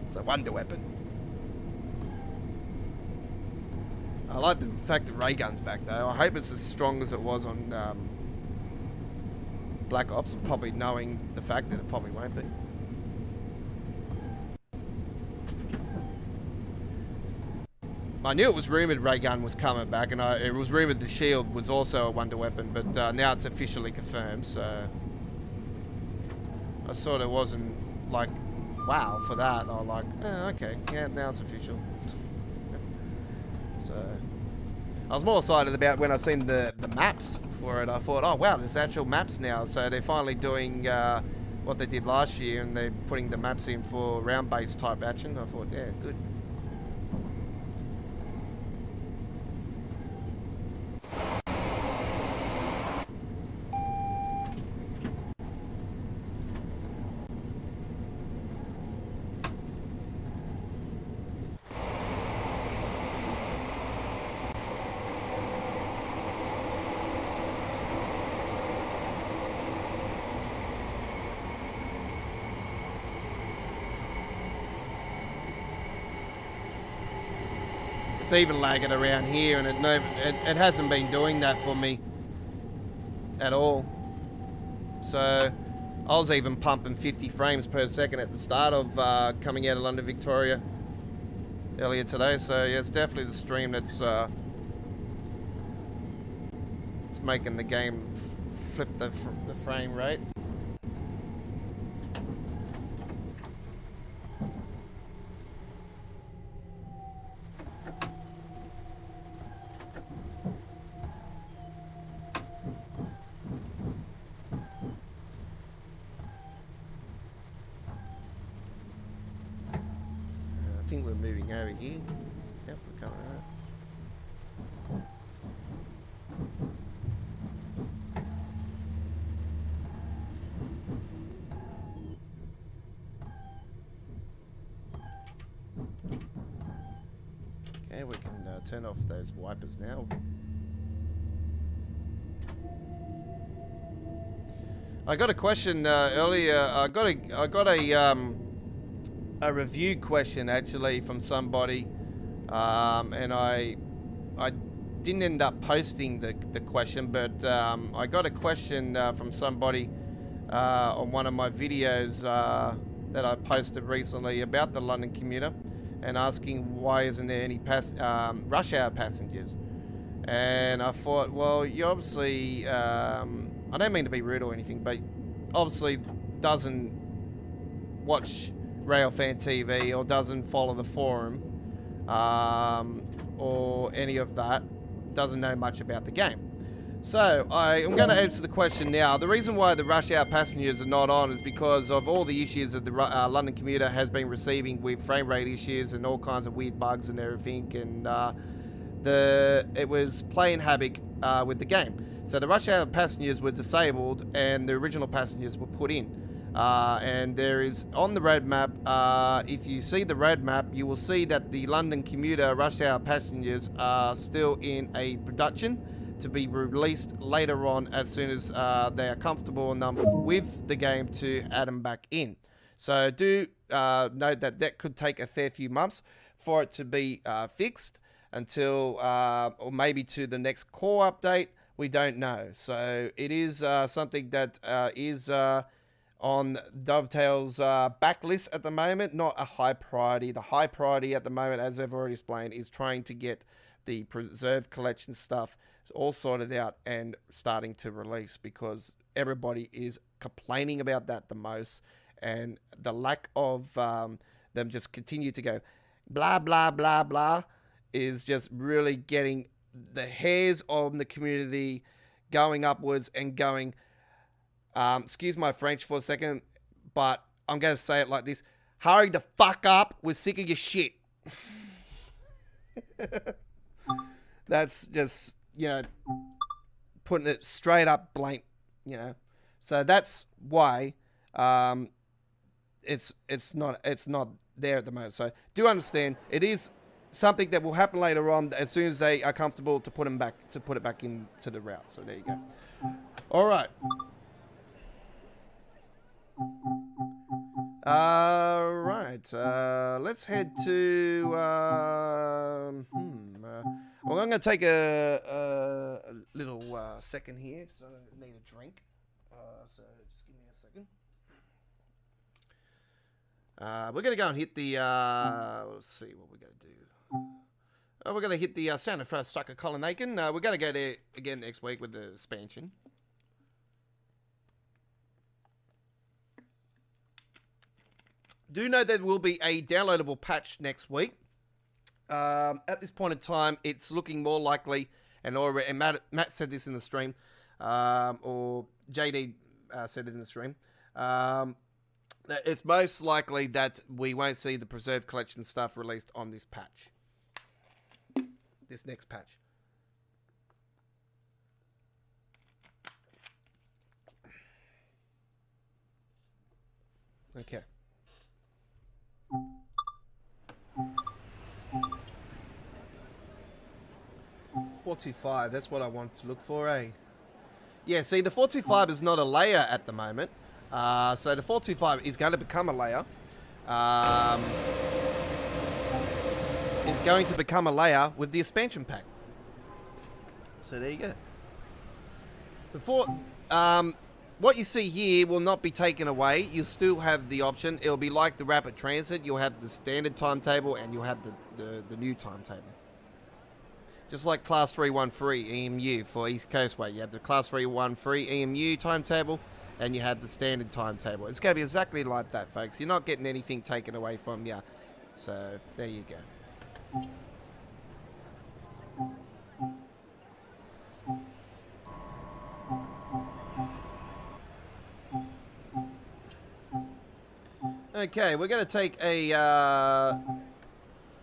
It's a Wonder Weapon. I like the fact that Ray Gun's back though. I hope it's as strong as it was on Black Ops, probably knowing the fact that it probably won't be. I knew it was rumoured Ray Gun was coming back, and it was rumoured the shield was also a Wonder Weapon, but now it's officially confirmed, so I sort of wasn't like, wow, for that. I was like, oh, okay, yeah, now it's official. So I was more excited about when I seen the maps for it. I thought, oh wow, there's actual maps now, so they're finally doing what they did last year, and they're putting the maps in for round-based type action. I thought, yeah, good. It's even lagging around here, and it hasn't been doing that for me at all. So I was even pumping 50 frames per second at the start of coming out of London, Victoria earlier today. So yeah, it's definitely the stream that's it's making the game flip the frame rate. I think we're moving over here. Yep, we're coming out. Okay, we can turn off those wipers now. I got a question earlier. I got a review question actually from somebody, and I didn't end up posting the question, but I got a question from somebody on one of my videos that I posted recently about the London Commuter, and asking why isn't there any rush hour passengers. And I thought, well, you obviously, I don't mean to be rude or anything, but obviously doesn't watch Railfan TV or doesn't follow the forum or any of that, doesn't know much about the game. So I'm going to answer the question now. The reason why the rush hour passengers are not on is because of all the issues that the London Commuter has been receiving with frame rate issues and all kinds of weird bugs and everything, and it was playing havoc with the game. So the rush hour passengers were disabled and the original passengers were put in. And there is on the roadmap, if you see the roadmap, you will see that the London Commuter rush hour passengers are still in a production to be released later on as soon as they are comfortable enough with the game to add them back in. So do note that that could take a fair few months for it to be fixed until, or maybe to the next core update. We don't know. So it is something that is on Dovetail's backlist at the moment, not a high priority. The high priority at the moment, as I've already explained, is trying to get the preserved collection stuff all sorted out and starting to release, because everybody is complaining about that the most, and the lack of them just continue to go blah blah blah blah is just really getting the hairs of the community going upwards and going. Excuse my French for a second, but I'm going to say it like this: hurry the fuck up. We're sick of your shit. That's just, putting it straight up blank, So that's why it's not there at the moment. So do understand it is something that will happen later on as soon as they are comfortable to put it back into the route. So there you go. All right. Let's head to. I'm going to take a little second here because I need a drink. So just give me a second. We're going to go and hit the. Let's see what we're going to do. We're going to hit the Santa Fe Stucker Colin Aiken. We're going to go there again next week with the expansion. Do know there will be a downloadable patch next week. At this point in time, it's looking more likely, and Matt said this in the stream, or JD said it in the stream. It's most likely that we won't see the Preserve Collection stuff released on this patch. This next patch. Okay. 425, that's what I want to look for, eh? Yeah, see, the 425 is not a layer at the moment. So the 425 is going to become a layer. Is going to become a layer with the expansion pack. So there you go. Before, what you see here will not be taken away. You still have the option. It'll be like the rapid transit. You'll have the standard timetable and you'll have the new timetable. Just like Class 313 EMU for East Coastway. You have the Class 313 EMU timetable and you have the standard timetable. It's going to be exactly like that, folks. You're not getting anything taken away from you. So there you go. Okay, we're going to take a,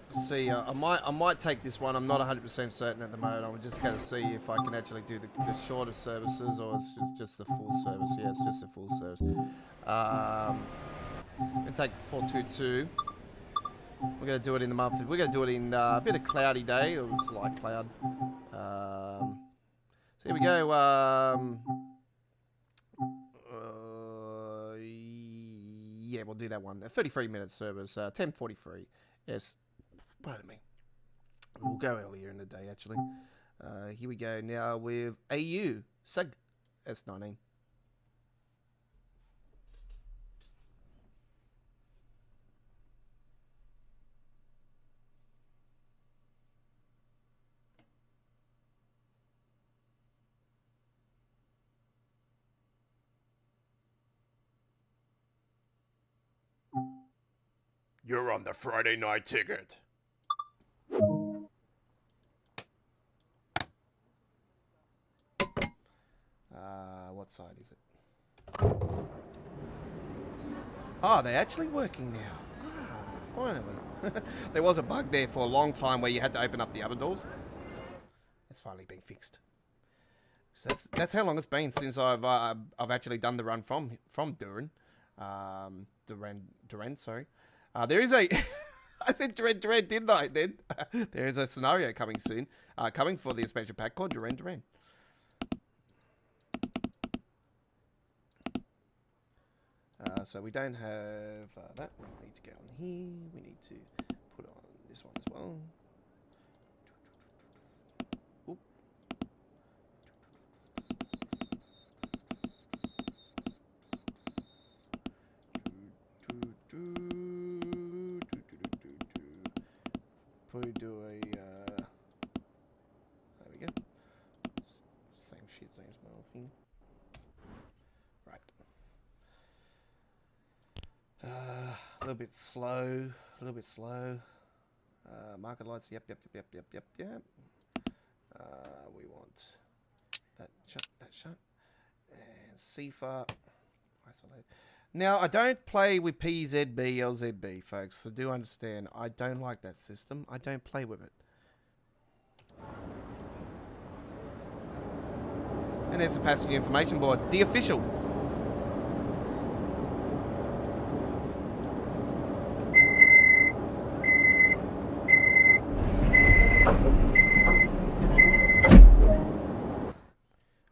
let's see, I might take this one. I'm not 100% certain at the moment. I'm just going to see if I can actually do the shorter services or it's just the full service. Yeah, it's just the full service. I'm going to take 422. We're going to do it in the month. We're going to do it in a bit of cloudy day. Or it's light cloud. So here we go. Yeah, we'll do that one. A 33-minute service, 10:43. Yes, pardon me. We'll go earlier in the day, actually. Here we go now with AU SUG S19. You're on the Friday night ticket. What side is it? Oh, they're actually working now. Finally. There was a bug there for a long time where you had to open up the other doors. It's finally been fixed. So that's how long it's been since I've actually done the run from Duran. Duran, sorry. There is a... I said Duran, didn't I, then? There is a scenario coming soon. Coming for the expansion pack called Duran. So we don't have that. We need to go on here. We need to put on this one as well. Oop. Probably do a there we go. Same shit, same smell thing. Right. A little bit slow. Market lights. Yep. We want that shut. And CFAR. Isolate. Now, I don't play with PZB, LZB, folks. So do understand. I don't like that system. I don't play with it. And there's the passenger information board. The official.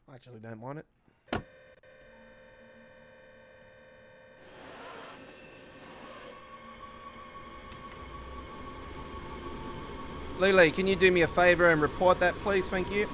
I actually don't mind it. Lily, can you do me a favor and report that, please? Thank you.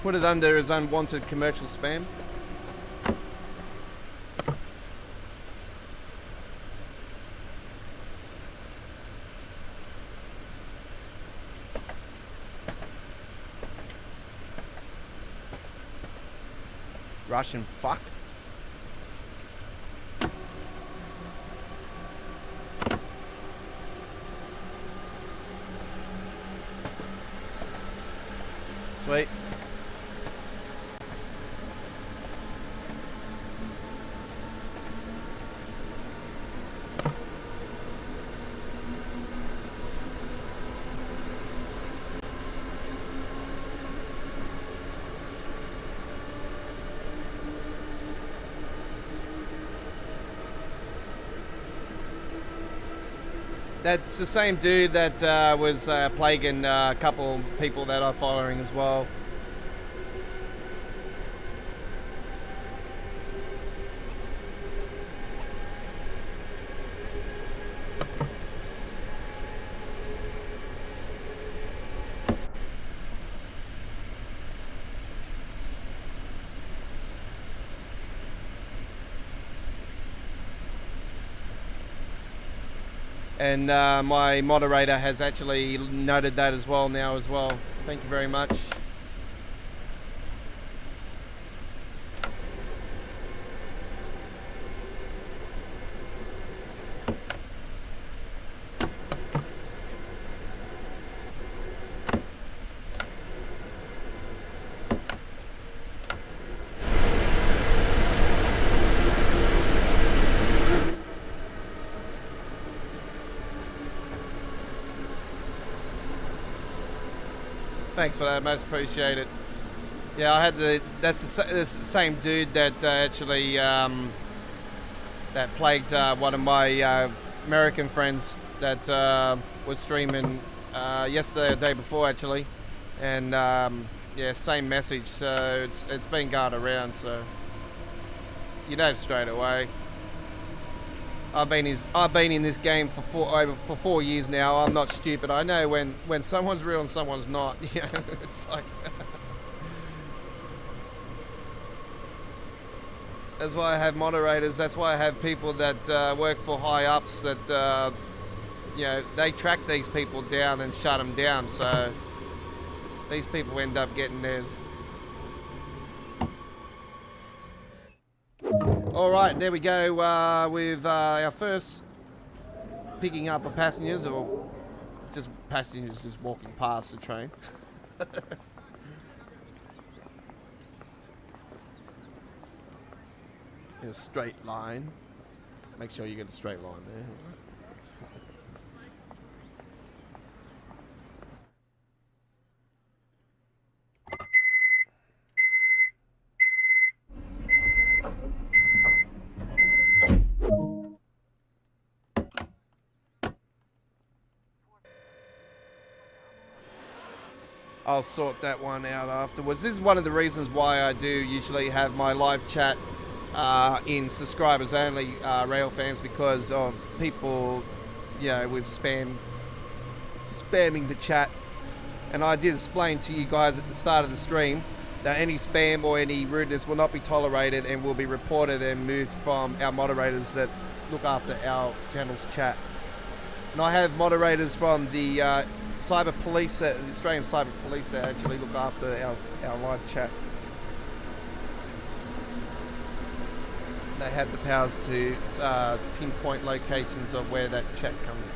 Put it under as unwanted commercial spam. Russian fuck. Sweet. That's the same dude that was plaguing a couple people that I'm following as well. And my moderator has actually noted that as well now as well. Thank you very much. Thanks for that, most appreciated. Yeah, I had to. That's the same dude that actually that plagued one of my American friends that was streaming yesterday or the day before actually, and yeah, same message. So it's been going around. So you know straight away. I've been in this game for 4 years now. I'm not stupid. I know when someone's real and someone's not. You know, it's like that's why I have moderators. That's why I have people that work for high ups that you know, they track these people down and shut them down. So these people end up getting theirs. All right, there we go with our first picking up of passengers, or just passengers just walking past the train. In a straight line. Make sure you get a straight line there. I'll sort that one out afterwards. This is one of the reasons why I do usually have my live chat in subscribers only rail fans, because of people, you know, with spamming the chat. And I did explain to you guys at the start of the stream that any spam or any rudeness will not be tolerated and will be reported and moved from our moderators that look after our channel's chat. And I have moderators from the cyber police, the Australian cyber police, that actually look after our live chat. They have the powers to pinpoint locations of where that chat comes from.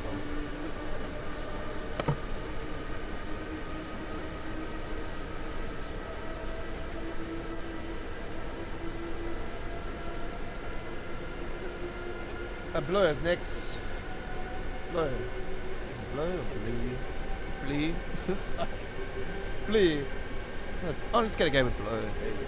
Blue is next. Blue. Is it blue or blue? Blue. Blue. I'm just gonna go with blue. There you go.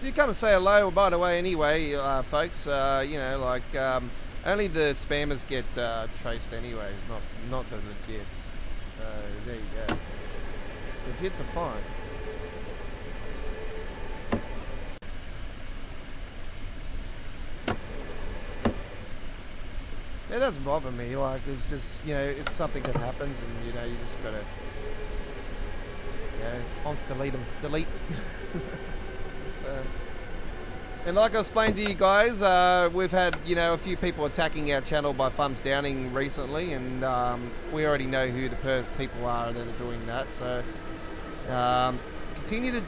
Do come and say hello, by the way, anyway, folks. You know, like, only the spammers get traced anyway, not the legits. So, there you go. Legits are fine. It doesn't bother me, like, it's just, you know, it's something that happens and, you know, you just gotta, you know, delete them. Delete. And like I explained to you guys, we've had, you know, a few people attacking our channel by thumbs downing recently, and we already know who the people are that are doing that. So continue to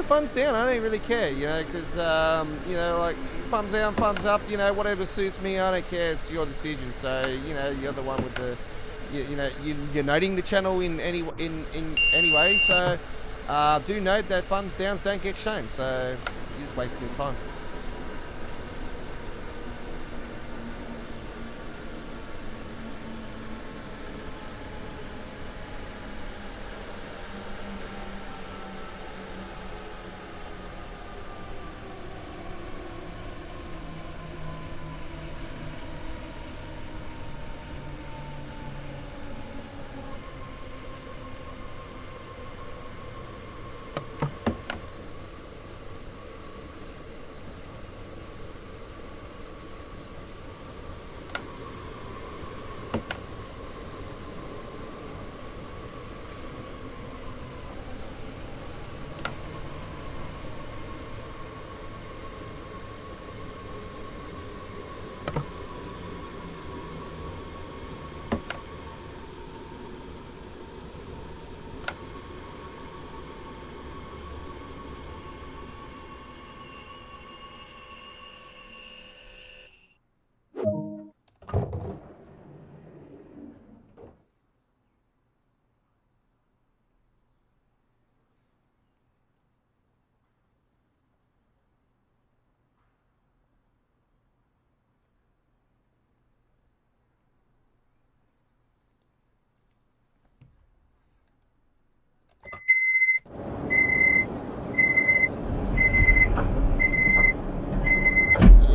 thumbs down. I don't really care, you know, because you know, like, thumbs down, thumbs up, you know, whatever suits me. I don't care. It's your decision. So, you know, you're the one with the, you know, you're noting the channel in any way. So do note that thumbs downs don't get shown. So you're just wasting your time.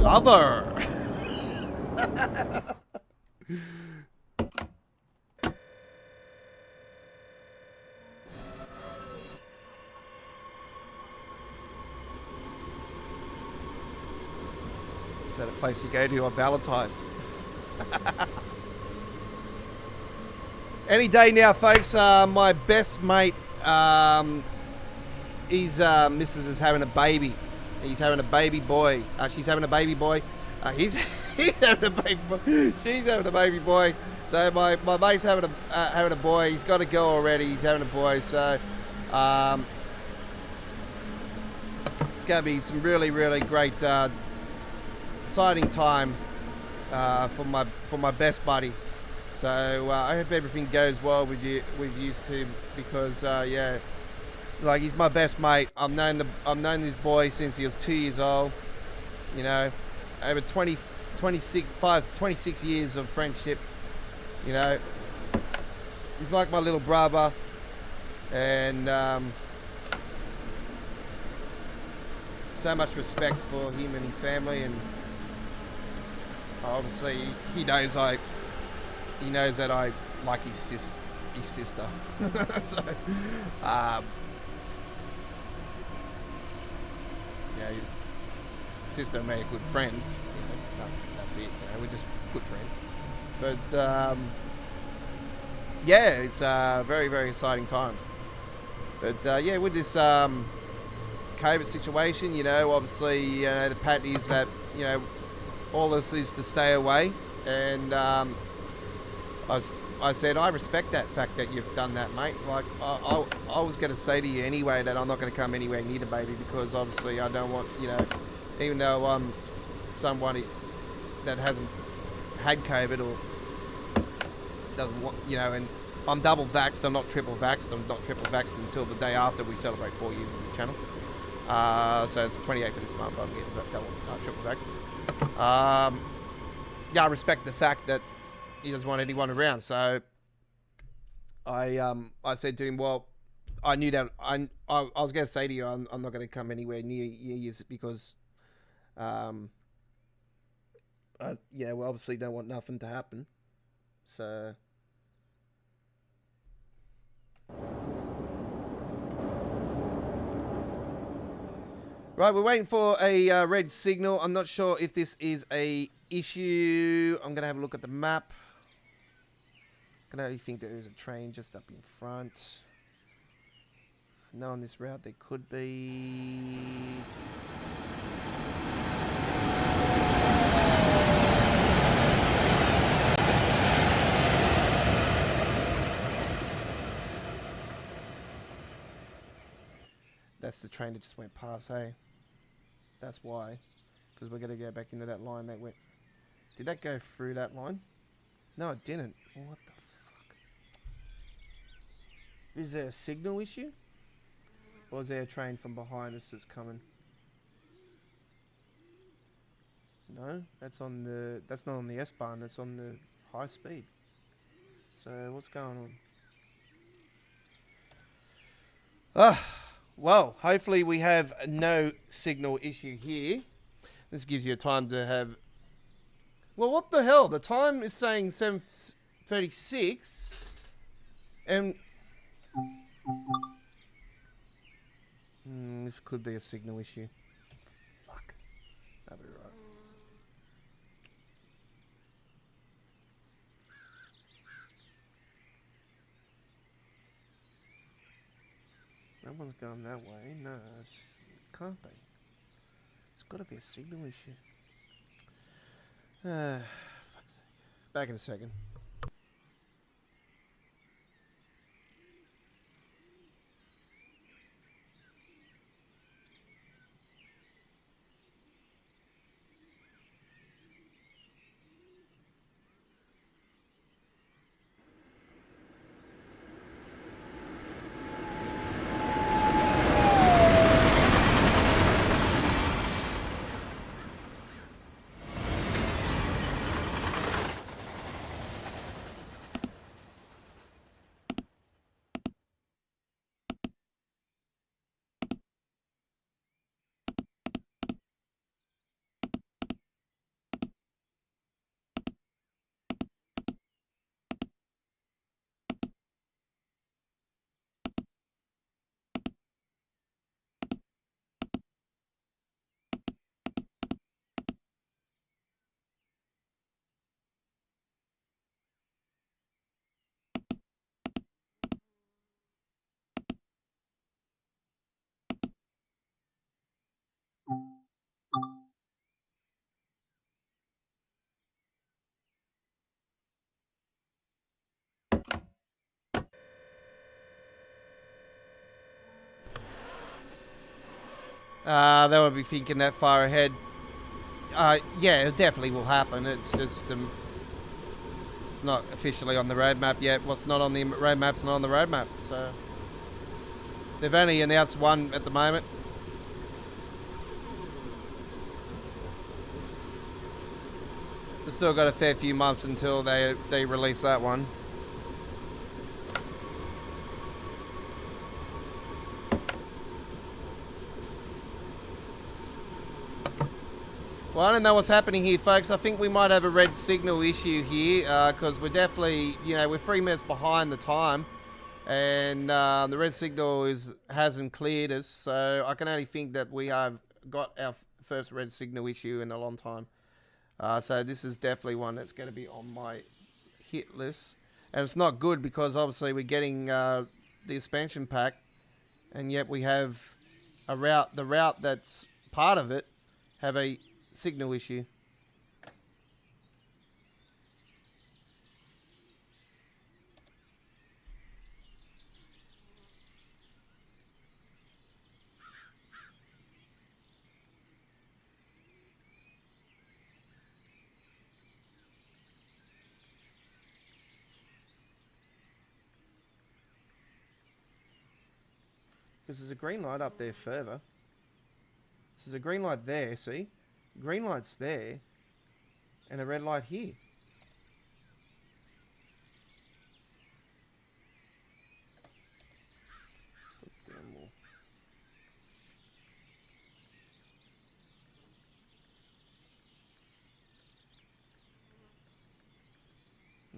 Lover. Is that a place you go to on Valentine's? Any day now, folks. My best mate, his missus is having a baby. He's having a baby boy. She's having a baby boy. He's having a baby boy. She's having a baby boy. So my mate's having a boy. He's got a girl already. He's having a boy. So it's going to be some really, really great, exciting time for my best buddy. So I hope everything goes well with you two, because yeah. Like, he's my best mate. I've known this boy since he was 2 years old. You know, over 26 years of friendship. You know, he's like my little brother, and so much respect for him and his family. And obviously, he knows that I like his his sister. So, yeah, his sister and me are good friends. You know, that's it. You know, we're just good friends. But yeah, it's very, very exciting times. But yeah, with this COVID situation, you know, obviously the pat is that, you know, all this is to stay away. And I said, I respect that fact that you've done that, mate. Like, I was going to say to you anyway that I'm not going to come anywhere near the baby because obviously I don't want, you know, even though I'm somebody that hasn't had COVID or doesn't want, you know, and I'm double vaxxed, I'm not triple vaxxed. I'm not triple vaxxed until the day after we celebrate 4 years as a channel. So it's the 28th of this month, I'm getting triple vaxxed. Yeah, I respect the fact that he doesn't want anyone around. So I said to him, well, I knew that I was going to say to you, I'm not going to come anywhere near you because, yeah, we obviously don't want nothing to happen. So. Right, we're waiting for a red signal. I'm not sure if this is a issue. I'm going to have a look at the map. I can only think there is a train just up in front. No, on this route there could be. That's the train that just went past, hey? That's why. Because we're going to go back into that line that went... Did that go through that line? No, it didn't. What the fuck? Is there a signal issue? Or is there a train from behind us that's coming? No, that's on the... That's not on the S-Bahn, that's on the high speed. So, what's going on? Ah, well, hopefully we have no signal issue here. This gives you time to have... Well, what the hell? The time is saying 7:36, and this could be a signal issue. Fuck. That'll be right. That one's going that way. No, it can't be. It's got to be a signal issue. Fuck's sake. Back in a second. They would be thinking that far ahead. Yeah, it definitely will happen. It's just it's not officially on the roadmap yet. What's not on the roadmap's not on the roadmap. So they've only announced one at the moment. We've still got a fair few months until they release that one. Well, I don't know what's happening here, folks. I think we might have a red signal issue here because we're definitely, we're 3 minutes behind the time. And the red signal hasn't cleared us. So I can only think that we have got our first red signal issue in a long time. So this is definitely one that's going to be on my hit list. And it's not good because obviously we're getting the expansion pack. And yet we have the route that's part of it, have a signal issue. Because there's a green light up there further. There's a green light there, see? Green light's there. And a red light here.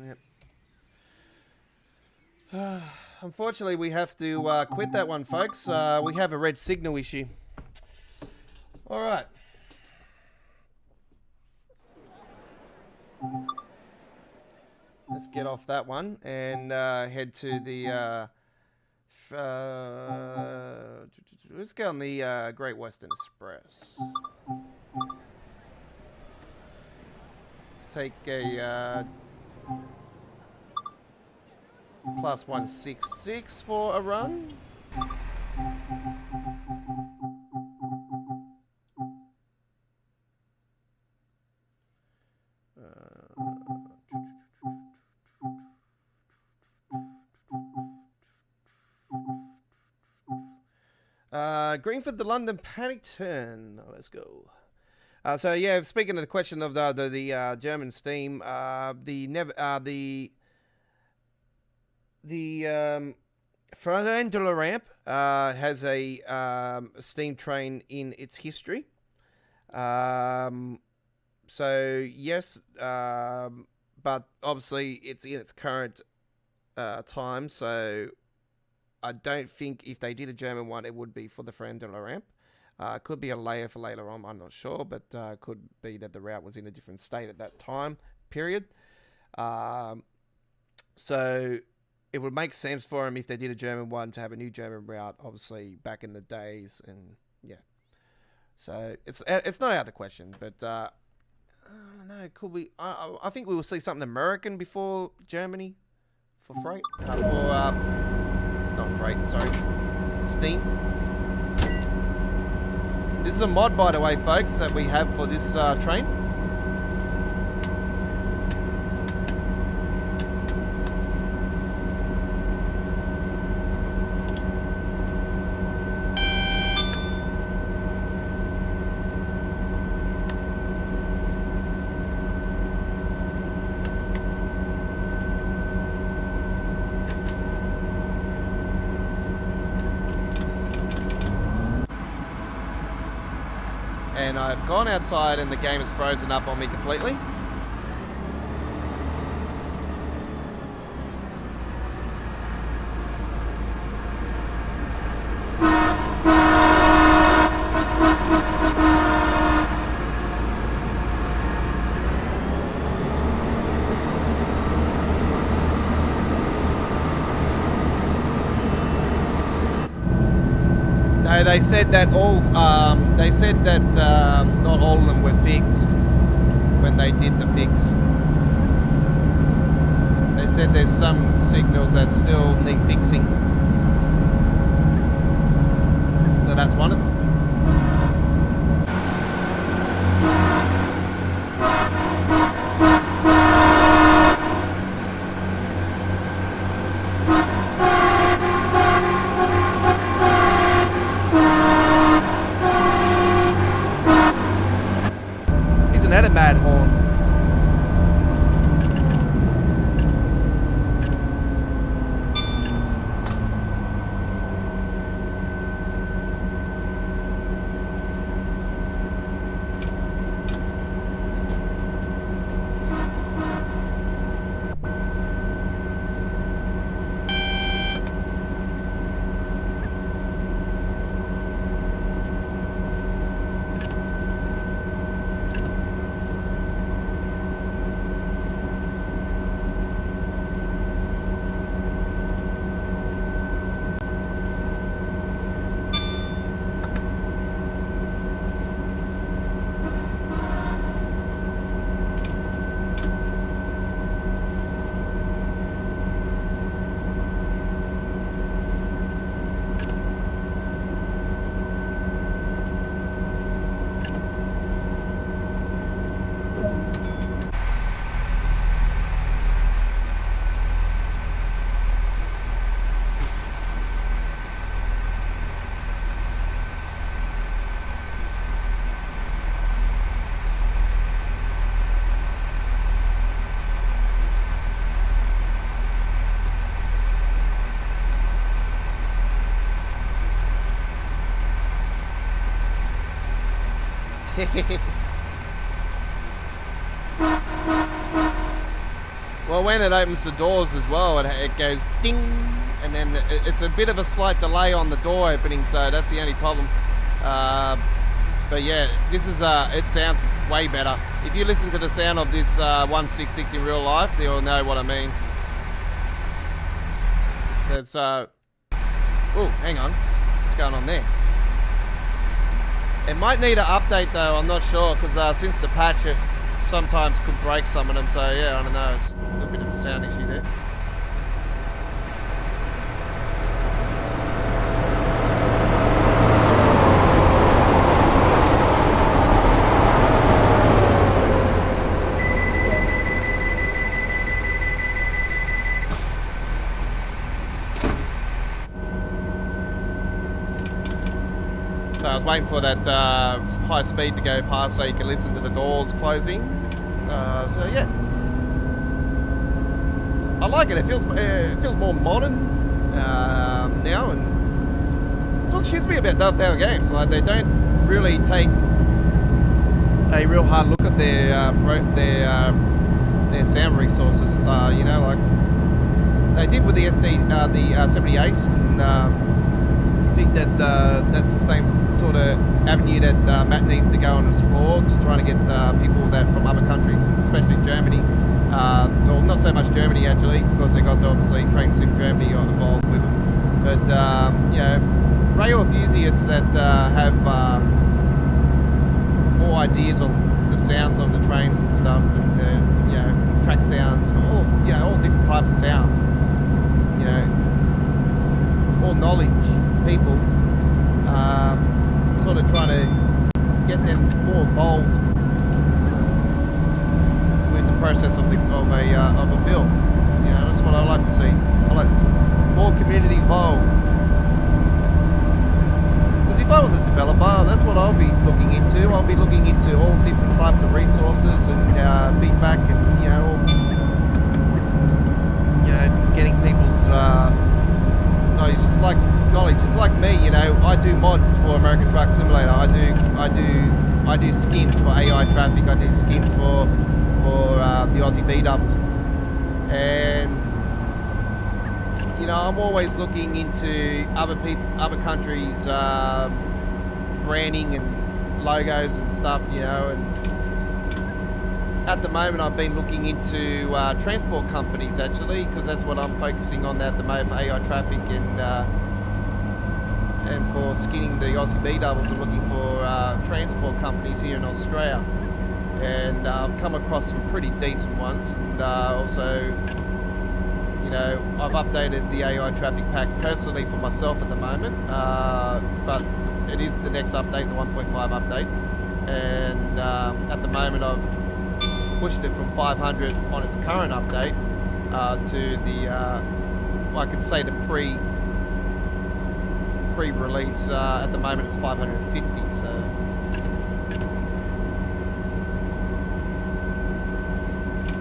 Yep. Unfortunately, we have to quit that one, folks. We have a red signal issue. All right. Let's get off that one and head to the... let's go on the Great Western Express. Let's take a... plus 166 for a run. Greenford, the London Panic Turn. Let's go. So yeah, speaking of the question of the German steam, the Ferrandula ramp has a steam train in its history. So yes, but obviously it's in its current time. So I don't think if they did a German one, it would be for the Ferrandula ramp. Could be a layer for later on, I'm not sure, but could be that the route was in a different state at that time period. So it would make sense for them if they did a German one to have a new German route, obviously back in the days, and yeah. So it's not out of the question, but I don't know. Could we? I think we will see something American before Germany for freight. It's not freight, sorry, steam. This is a mod, by the way, folks, that we have for this train. And I've gone outside and the game has frozen up on me completely. They said that not all of them were fixed when they did the fix. They said there's some signals that still need fixing. So that's one of them. Isn't that a mad horn? Well, when it opens the doors as well, it goes ding, and then it's a bit of a slight delay on the door opening, so that's the only problem. But yeah, this is it sounds way better. If you listen to the sound of this 166 in real life, you'll know what I mean. So it's oh, hang on, what's going on there? It might need an update though, I'm not sure, because since the patch it sometimes could break some of them, so yeah, I don't know, it's a little bit of a sound issue there. So I was waiting for that high speed to go past so you can listen to the doors closing. So yeah, I like it. It feels more modern now, and it's what shoots me about Dovetail games. Like they don't really take a real hard look at their sound resources. You know, like they did with the the 78, and I think that that's the same sort of avenue that Matt needs to go and explore, to try to get people that from other countries, especially Germany. Well, not so much Germany actually, because they got obviously Train Sim Germany involved with them. But you know, rail enthusiasts that have more ideas on the sounds on the trains and stuff, and the, you know, track sounds and all, you know, all different types of sounds. You know, more knowledge people, sort of trying to get them more involved with the process of a bill. You know, that's what I like to see. I like more community involved. Because if I was a developer, that's what I'll be looking into. I'll be looking into all different types of resources and feedback, and you know, getting people's knowledge. It's like me, you know, I do mods for American Truck Simulator. I do skins for AI Traffic. I do skins for the Aussie B doubles, and you know, I'm always looking into other countries' branding and logos and stuff, you know. And at the moment, I've been looking into transport companies actually, because that's what I'm focusing on at the moment for AI Traffic, and for skinning the Aussie B doubles. I'm looking for transport companies here in Australia, and I've come across some pretty decent ones. And also, you know, I've updated the AI Traffic pack personally for myself at the moment, but it is the next update, the 1.5 update, and at the moment I've pushed it from 500 on its current update to the I could say the pre-release. At the moment it's 550, so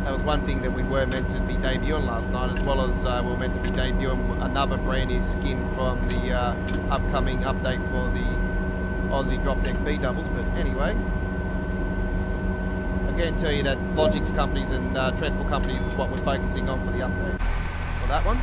that was one thing that we were meant to be debuting last night, as well as we were meant to be debuting another brand new skin from the upcoming update for the Aussie drop deck B doubles. But anyway, I can tell you that logistics companies and transport companies is what we're focusing on for the update for that one.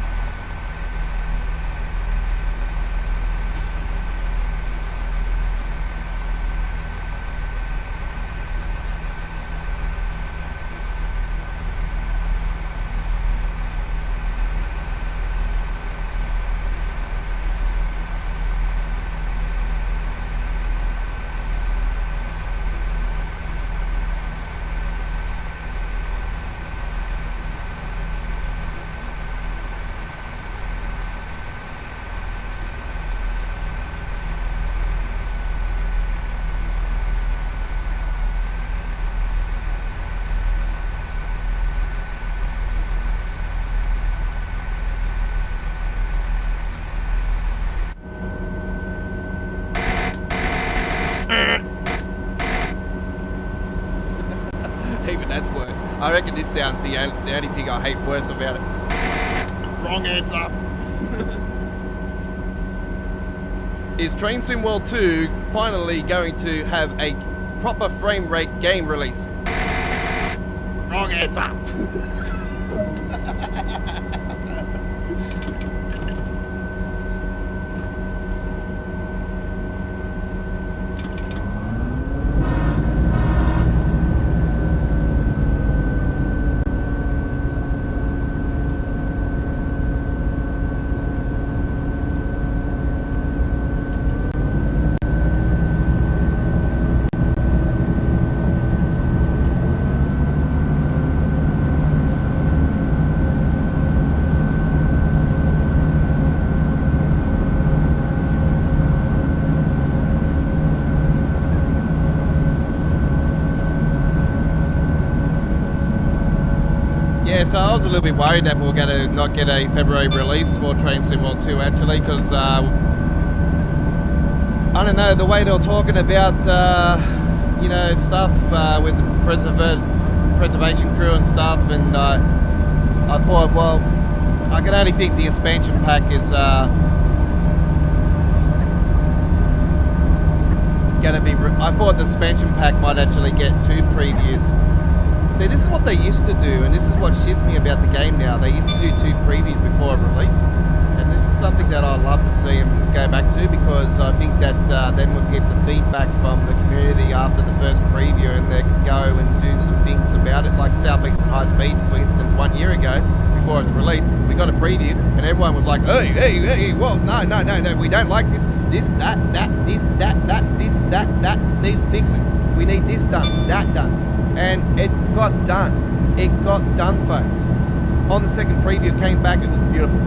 Even that's worse. I reckon this sounds the only thing I hate worse about it. Wrong answer. Is Train Sim World 2 finally going to have a proper frame rate game release. Wrong answer. Yeah, so I was a little bit worried that we're going to not get a February release for Train Sim World 2 actually, because I don't know, the way they were talking about you know, stuff with the preservation crew and stuff, and I thought, well, I can only think the expansion pack is gonna be. I thought the expansion pack might actually get 2 previews. See, this is what they used to do, and this is what shits me about the game now. They used to do 2 previews before a release, and this is something that I'd love to see them go back to, because I think that then we'll get the feedback from the community after the first preview, and they can go and do some things about it, like Southeastern High Speed, for instance. 1 year ago, before it's released, we got a preview, and everyone was like, hey, well, no, we don't like this, that needs fixing. We need this done, that done. And it got done. It got done, folks. On the second preview, it came back, it was beautiful.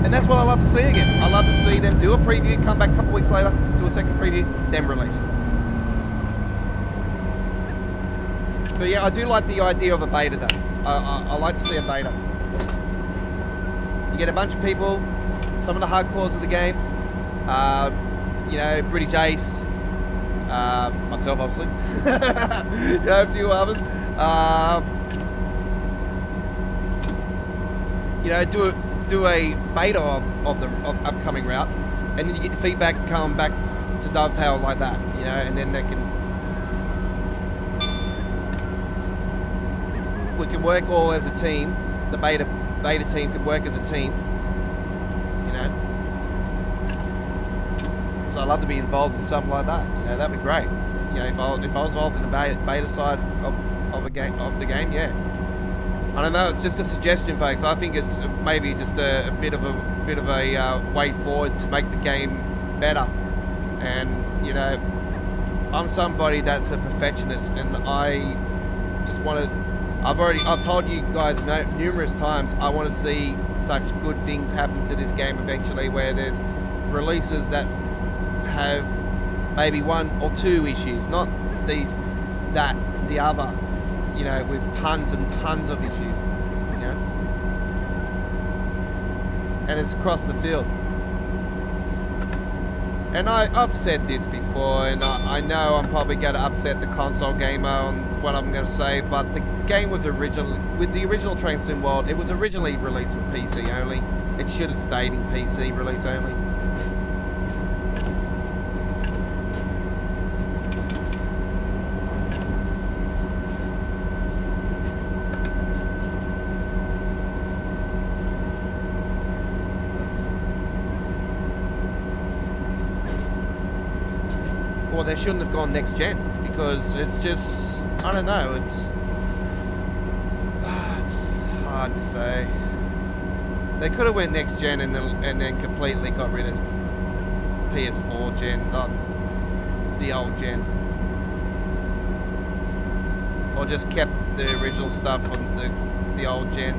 And that's what I love to see again. I love to see them do a preview, come back a couple weeks later, do a second preview, then release. But yeah, I do like the idea of a beta though. I like to see a beta. You get a bunch of people, some of the hardcores of the game, you know, British Ace, myself obviously, you know, a few others, you know, do a beta of the upcoming route, and then you get the feedback coming back to Dovetail like that, you know, and then we can work all as a team. The beta team could work as a team, you know. So I'd love to be involved in something like that. You know, that'd be great. You know, if I was involved in the beta side of the game, yeah. I don't know. It's just a suggestion, folks. I think it's maybe just a bit of a way forward to make the game better. And you know, I'm somebody that's a perfectionist, and I just want to. I've told you guys numerous times, I want to see such good things happen to this game eventually, where there's releases that have maybe 1 or 2 issues, not the other, you know, with tons and tons of issues, you know, and it's across the field. And I've said this before, and I know I'm probably going to upset the console gamer on what I'm going to say, but the game was with the original Train Sim World, it was originally released for PC only. It should have stayed in PC release only. Or they shouldn't have gone next gen, because it's just, I don't know, it's hard to say. They could have went next gen and then completely got rid of PS4 gen, not the old gen, or just kept the original stuff on the old gen.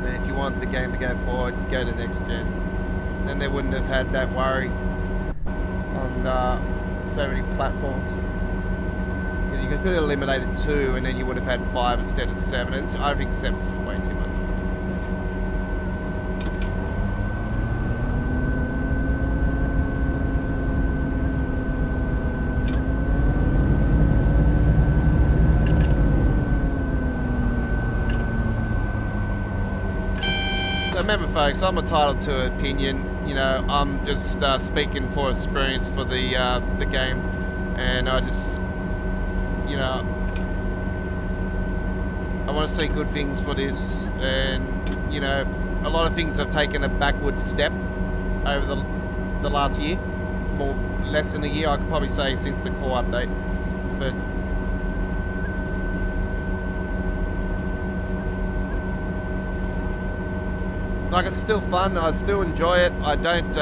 If you want the game to go forward, go to next gen. Then they wouldn't have had that worry on so many platforms. You could have eliminated 2, and then you would have had 5 instead of 7. And I think 7's just way too much. So remember, folks, I'm entitled to an opinion. You know, I'm just speaking for experience for the game, and I just, you know, I want to see good things for this, and you know, a lot of things have taken a backward step over the last year, more less than a year, I could probably say, since the core update, but. Like, it's still fun. I still enjoy it. I don't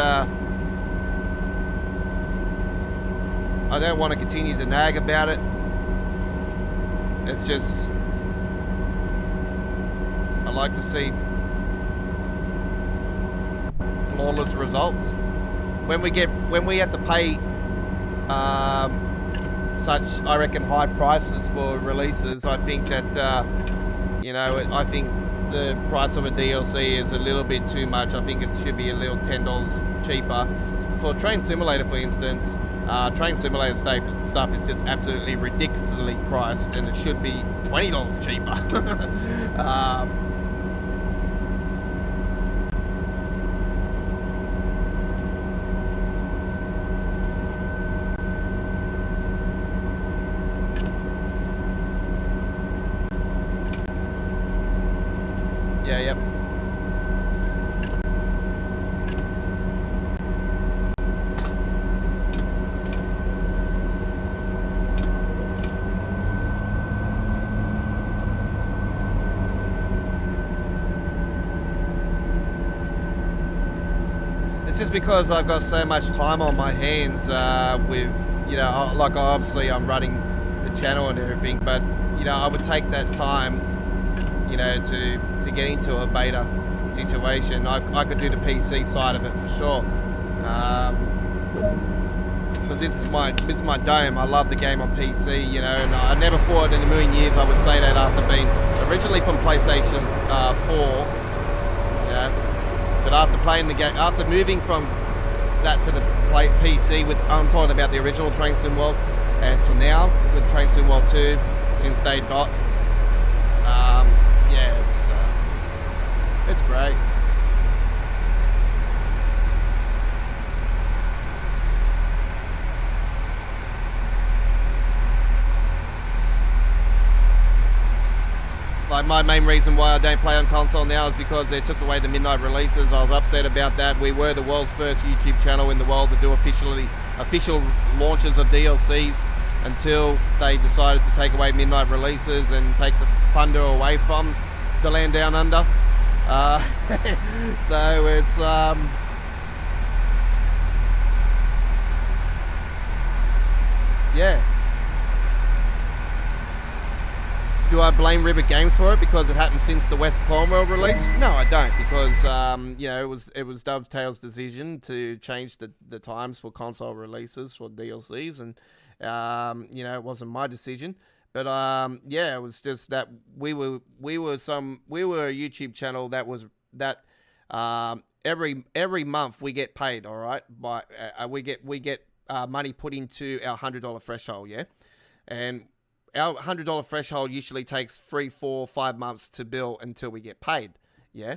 want to continue to nag about it. It's just, I like to see flawless results. When we have to pay such, I reckon, high prices for releases, I think that you know, I think the price of a DLC is a little bit too much. I think it should be a little $10 cheaper. For Train Simulator, for instance, Train Simulator stuff is just absolutely ridiculously priced, and it should be $20 cheaper. Yep. It's just because I've got so much time on my hands with, you know, like obviously I'm running the channel and everything, but, you know, I would take that time, you know, to get into a beta situation. I could do the PC side of it for sure, because this is my dome. I love the game on PC, you know, and I never thought in a million years I would say that after being originally from PlayStation 4, you know, but after playing the game, after moving from that to the PC with, I'm talking about the original Train Sim World, and to now with Train Sim World 2 since day dot. Yeah, it's great. Like, my main reason why I don't play on console now is because they took away the midnight releases. I was upset about that. We were the world's first YouTube channel in the world to do official launches of DLCs until they decided to take away midnight releases and take the thunder away from the land down under. So it's yeah. Do I blame Ribbit Games for it because it happened since the West Cornwall release? No, I don't, because you know, it was Dovetail's decision to change the times for console releases for DLCs, and you know, it wasn't my decision. But yeah, it was just that we were a YouTube channel that every month we get paid, all right, by we get money put into our $100 threshold, yeah, and our $100 threshold usually takes 3, 4, 5 months to build until we get paid. Yeah,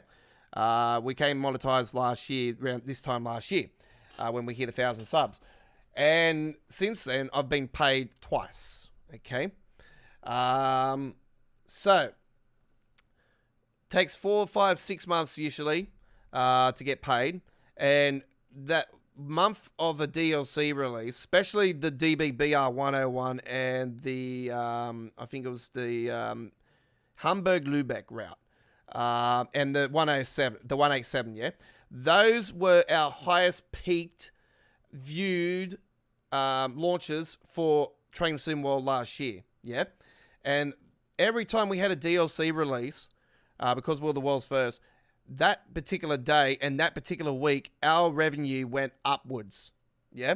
we came monetized last year, around this time last year, when we hit 1,000 subs, and since then I've been paid twice. Okay, so takes 4, 5, 6 months usually to get paid, and that month of a DLC release, especially the DBBR 101 and the I think it was the Hamburg-Lübeck route, and the 187, yeah, those were our highest peaked viewed launches for Train Sim World last year, yeah, and every time we had a DLC release, because we're the world's first, that particular day and that particular week, our revenue went upwards. Yeah.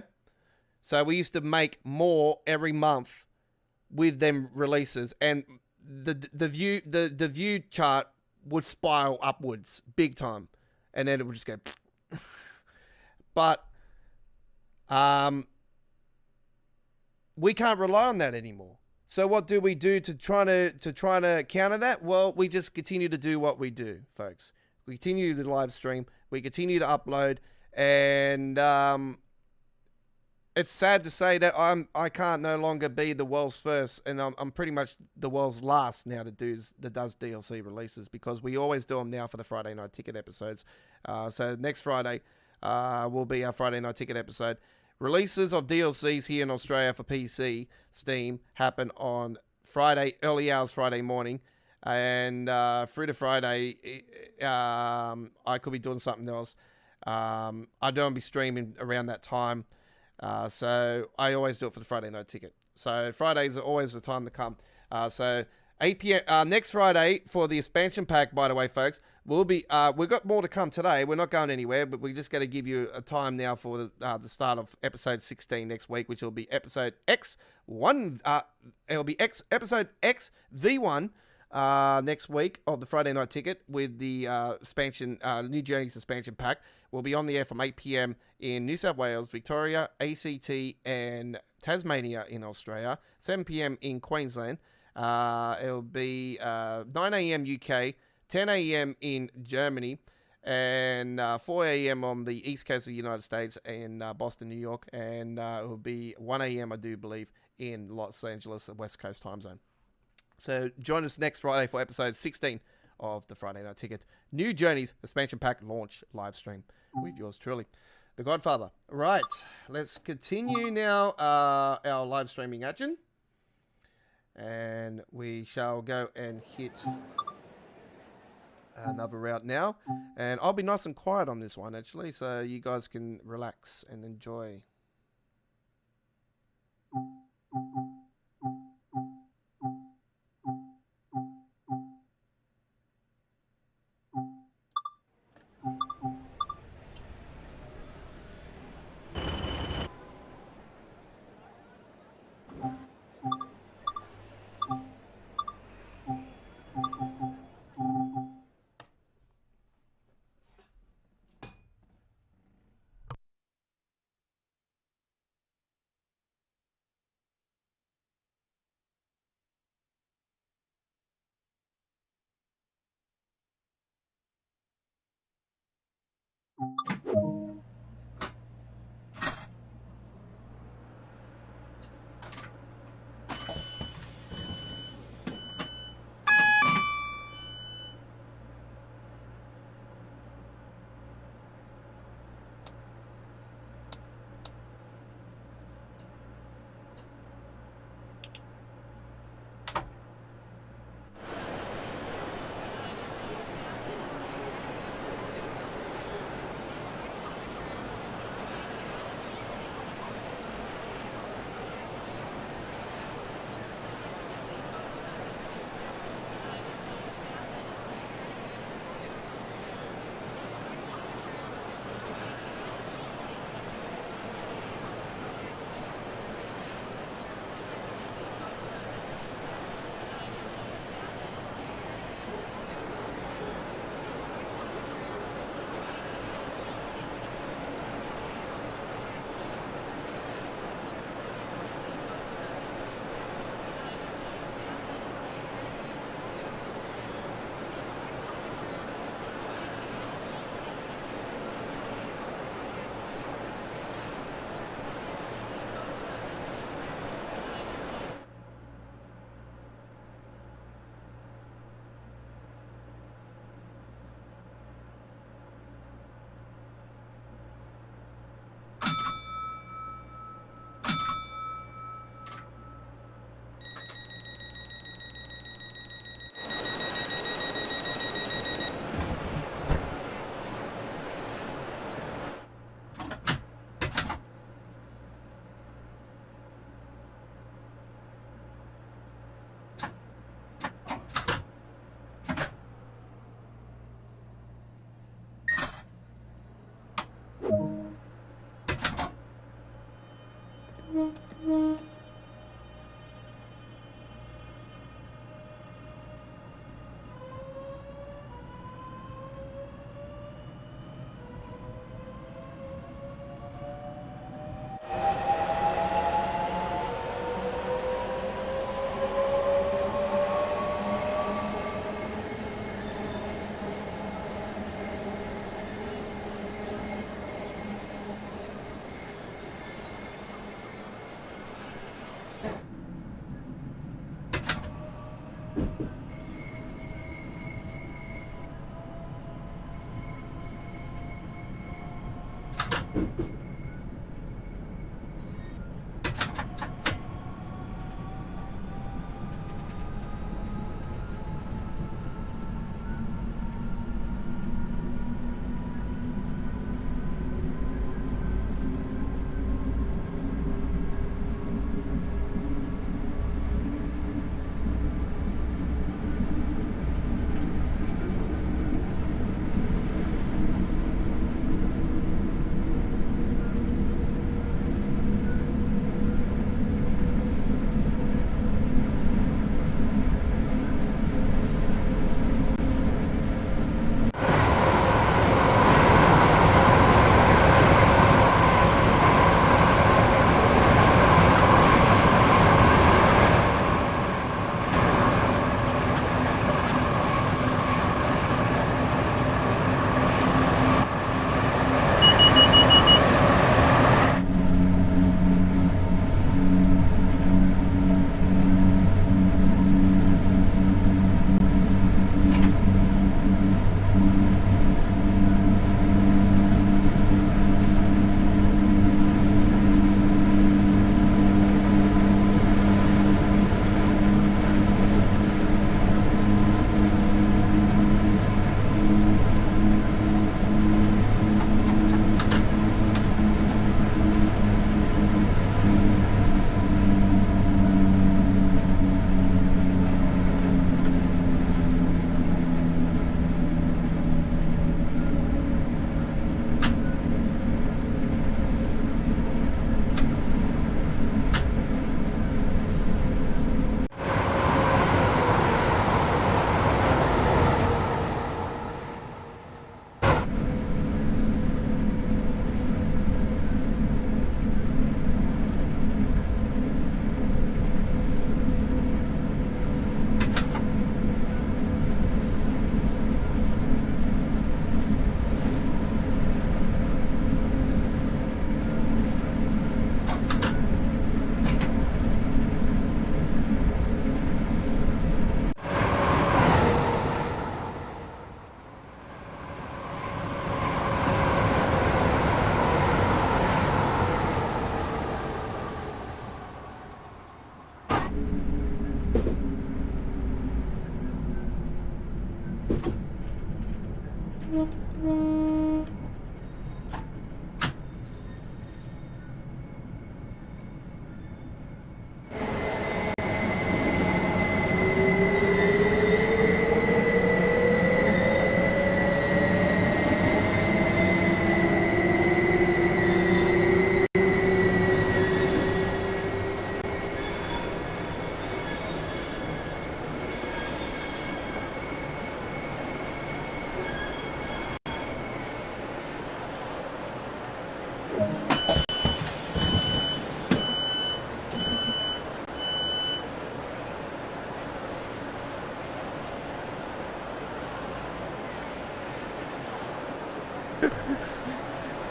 So we used to make more every month with them releases, and the view chart would spiral upwards big time, and then it would just go. But we can't rely on that anymore. So what do we do to try to counter that? Well, we just continue to do what we do, folks. we continue to live stream, we continue to upload, and it's sad to say that I can't no longer be the world's first, and I'm pretty much the world's last now that does DLC releases, because we always do them now for the Friday Night Ticket episodes. So next Friday will be our Friday Night Ticket episode. Releases of DLCs here in Australia for PC, Steam, happen on Friday, early hours Friday morning. And through to Friday, I could be doing something else. I don't be streaming around that time. So I always do it for the Friday Night Ticket. So Fridays are always the time to come. So 8 p.m. Next Friday for the expansion pack, by the way, folks, we'll be we've got more to come today. We're not going anywhere, but we just got to give you a time now for the start of episode 16 next week, which will be episode X1. It'll be episode XV1 next week of the Friday Night Ticket with the expansion, New Journeys expansion pack. We'll be on the air from 8 p.m. in New South Wales, Victoria, ACT, and Tasmania in Australia. 7 p.m. in Queensland. It'll be 9 a.m. UK, 10 a.m. in Germany, and 4 a.m. on the east coast of the United States in Boston, New York, and it will be 1 a.m. I do believe in Los Angeles, the West Coast time zone. So join us next Friday for episode 16 of the Friday Night Ticket New Journeys expansion pack launch live stream with yours truly, The Godfather. Right, let's continue now our live streaming action. And we shall go and hit another route now. And I'll be nice and quiet on this one, actually, so you guys can relax and enjoy.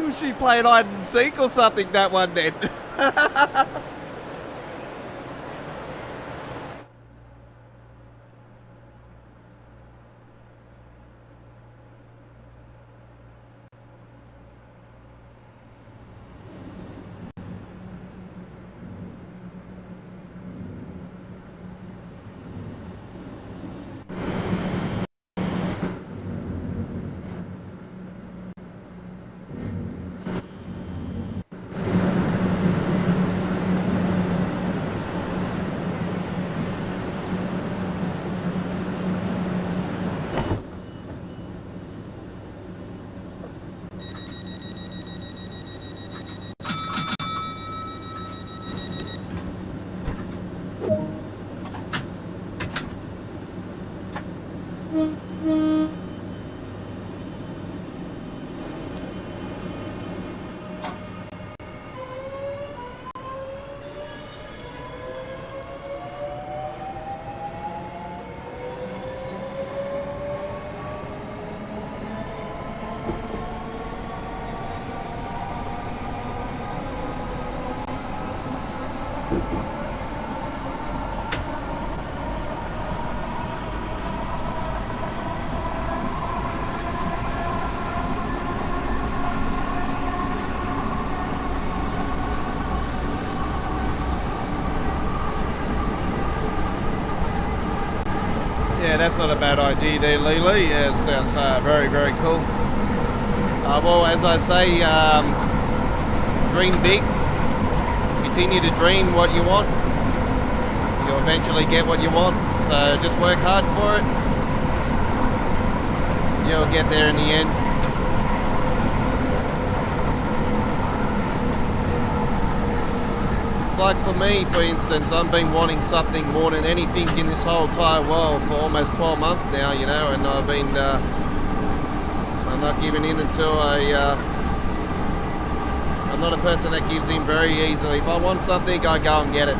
Was she playing hide and seek or something, that one then? Yeah, that's not a bad idea there, Lily. Yeah, it sounds very, very cool. Well, as I say, dream big. Continue to dream what you want. You'll eventually get what you want. So just work hard for it. You'll get there in the end. It's like for me, for instance, I've been wanting something more than anything in this whole entire world for almost 12 months now, you know, and I've been, I'm not giving in until I'm not a person that gives in very easily. If I want something, I go and get it.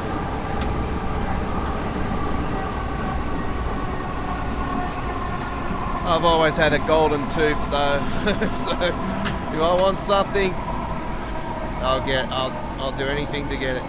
I've always had a golden tooth though, so if I want something, I'll do anything to get it.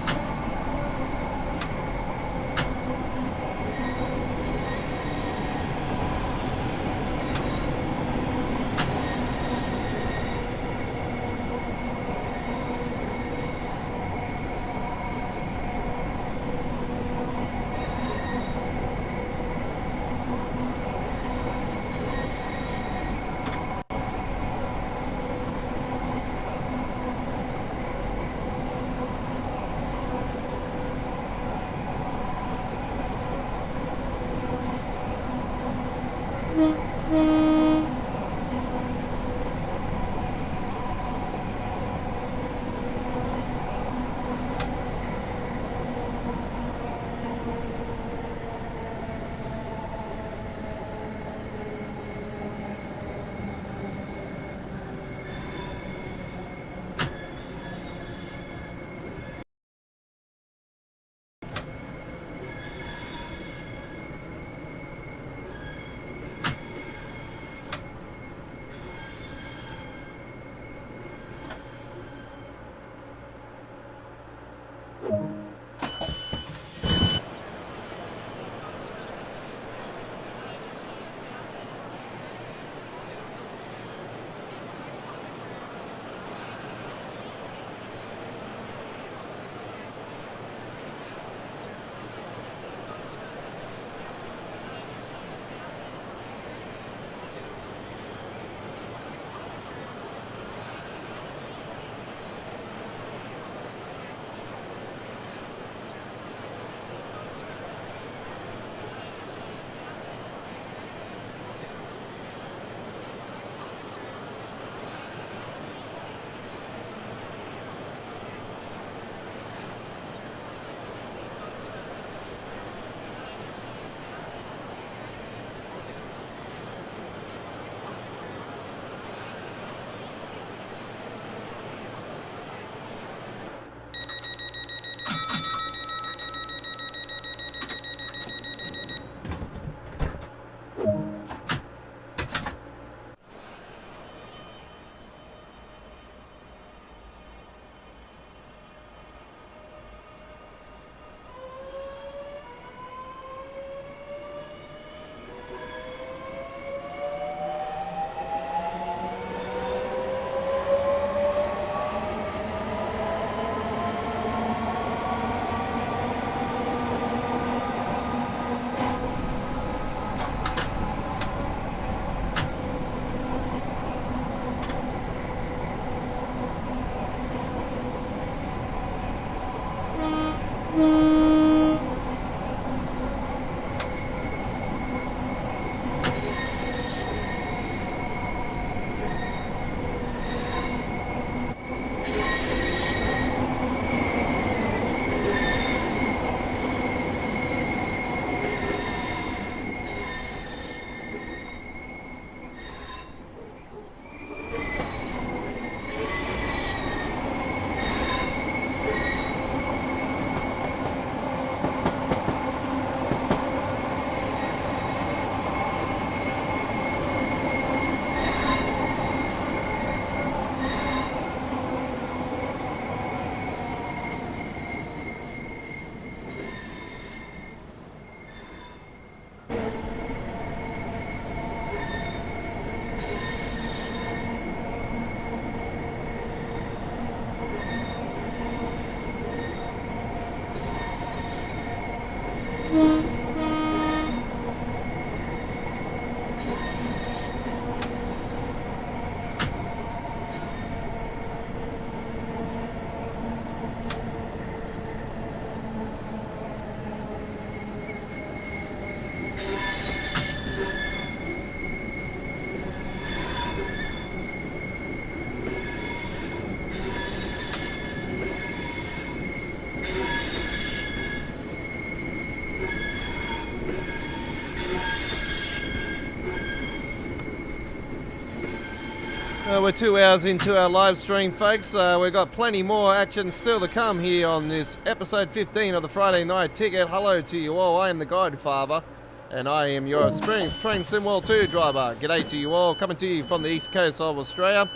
We're 2 hours into our live stream, folks. We've got plenty more action still to come here on this episode 15 of the Friday Night Ticket. Hello to you all. I am the Godfather, and I am your experienced train Simworld 2 driver. G'day to you all. Coming to you from the east coast of Australia,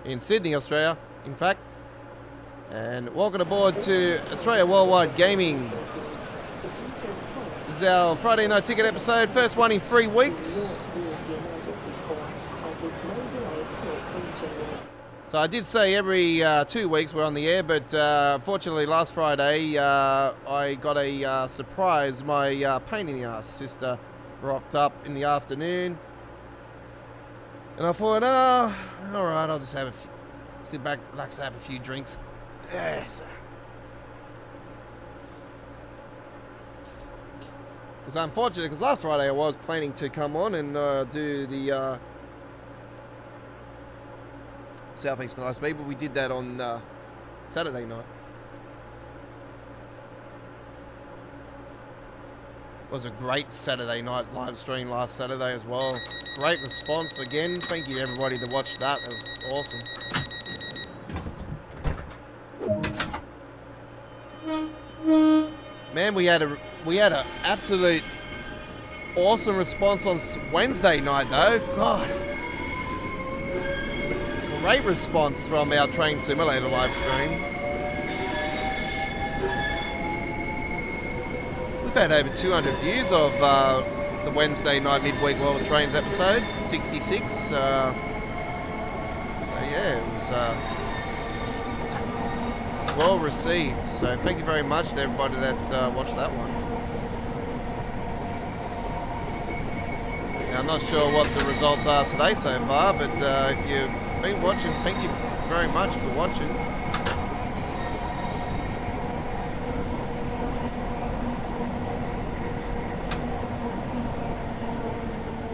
in Sydney, Australia, in fact. And welcome aboard to Australia Worldwide Gaming. This is our Friday Night Ticket episode, first one in 3 weeks. So I did say every 2 weeks we're on the air, but fortunately last Friday I got a surprise. My pain in the ass sister rocked up in the afternoon, and I thought, all right, I'll just sit back, relax, have a few drinks. Yes. It was unfortunate because last Friday I was planning to come on and do the Southeast Night Speed, but we did that on Saturday night. It was a great Saturday night live stream last Saturday as well. Great response again. Thank you to everybody that watched that. That was awesome. Man, we had a absolute awesome response on Wednesday night though. God. Great response from our Train Simulator live stream. We've had over 200 views of the Wednesday night midweek World of Trains episode, 66. So yeah, it was well received. So thank you very much to everybody that watched that one. Now, I'm not sure what the results are today so far, but if you've been watching, thank you very much for watching.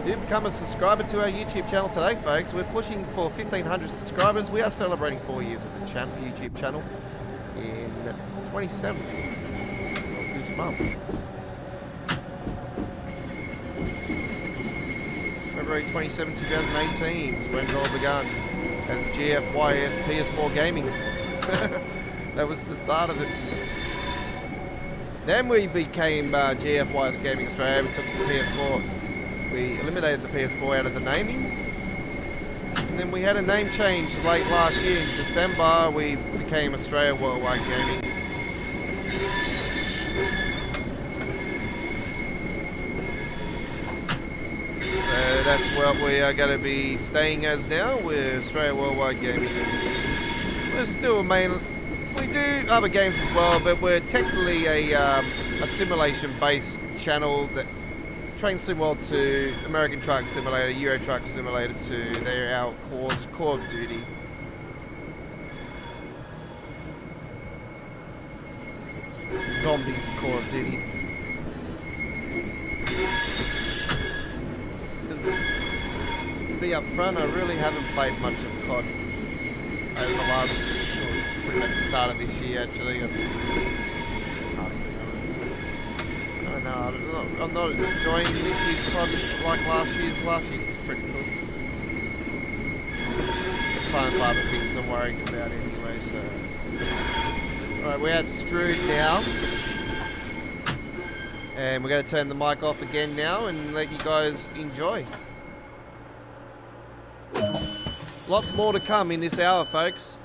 Do become a subscriber to our YouTube channel today, folks. We're pushing for 1,500 subscribers. We are celebrating 4 years as a YouTube channel in 27th of this month. February 27, 2018 is when it all began as GFYS PS4 Gaming. That was the start of it. Then we became GFYS Gaming Australia. We took the PS4. We eliminated the PS4 out of the naming. And then we had a name change late last year in December. We became Australia Worldwide Gaming. So that's what we are going to be staying as now. We're Australia Worldwide Gaming. We're still we do other games as well, but we're technically a simulation-based channel that Train Simworld to American Truck Simulator, Euro Truck Simulator to they're our core of duty. Zombies core of duty. To be up front, I really haven't played much of COD over the last, pretty much the start of this year actually. I'm not enjoying this year's COD like last year's. Last year's was pretty cool. Fun for other things I'm worrying about anyway, so. Alright, we're at Strood now. And we're going to turn the mic off again now and let you guys enjoy. Lots more to come in this hour, folks.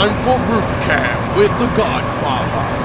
Time for Roof Cam with the Godfather.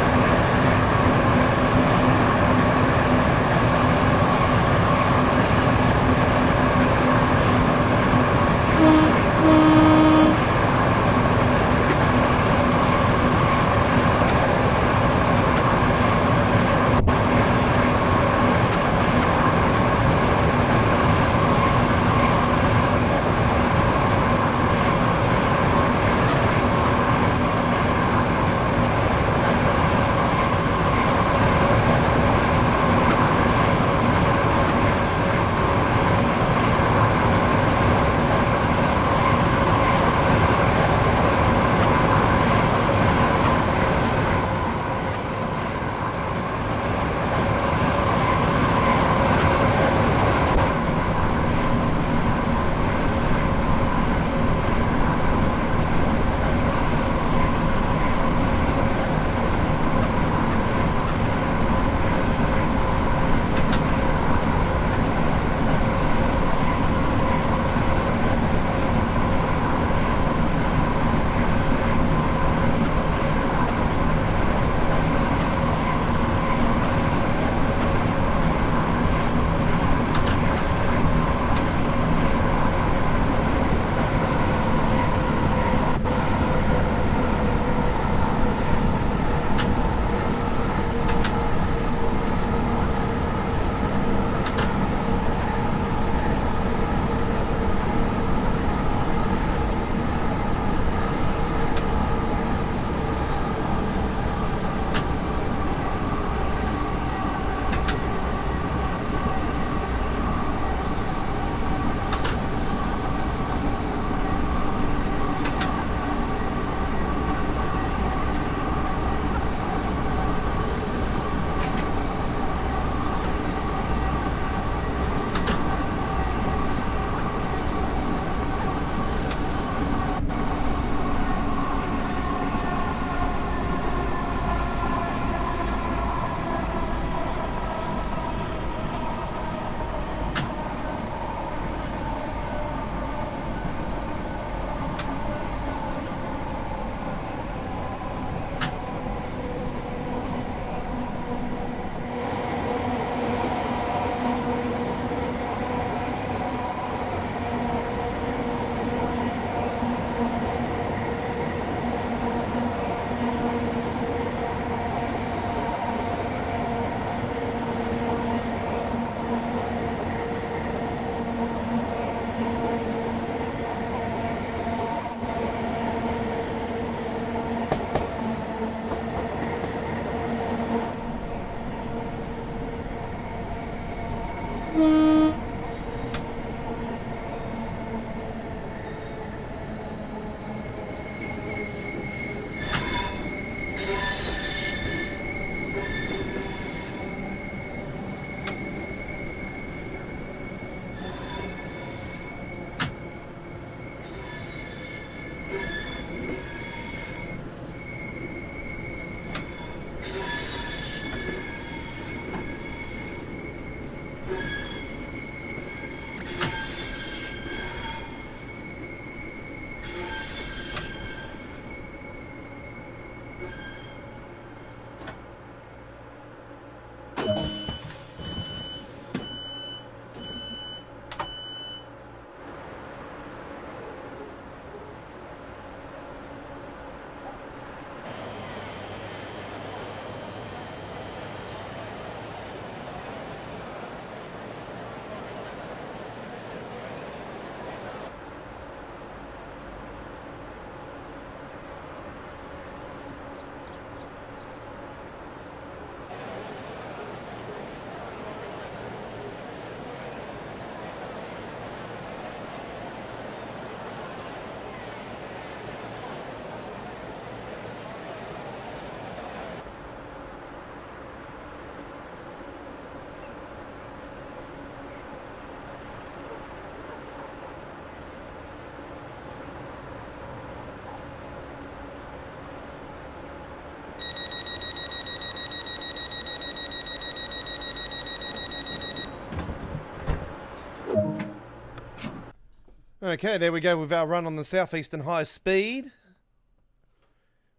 Okay, there we go with our run on the Southeastern High Speed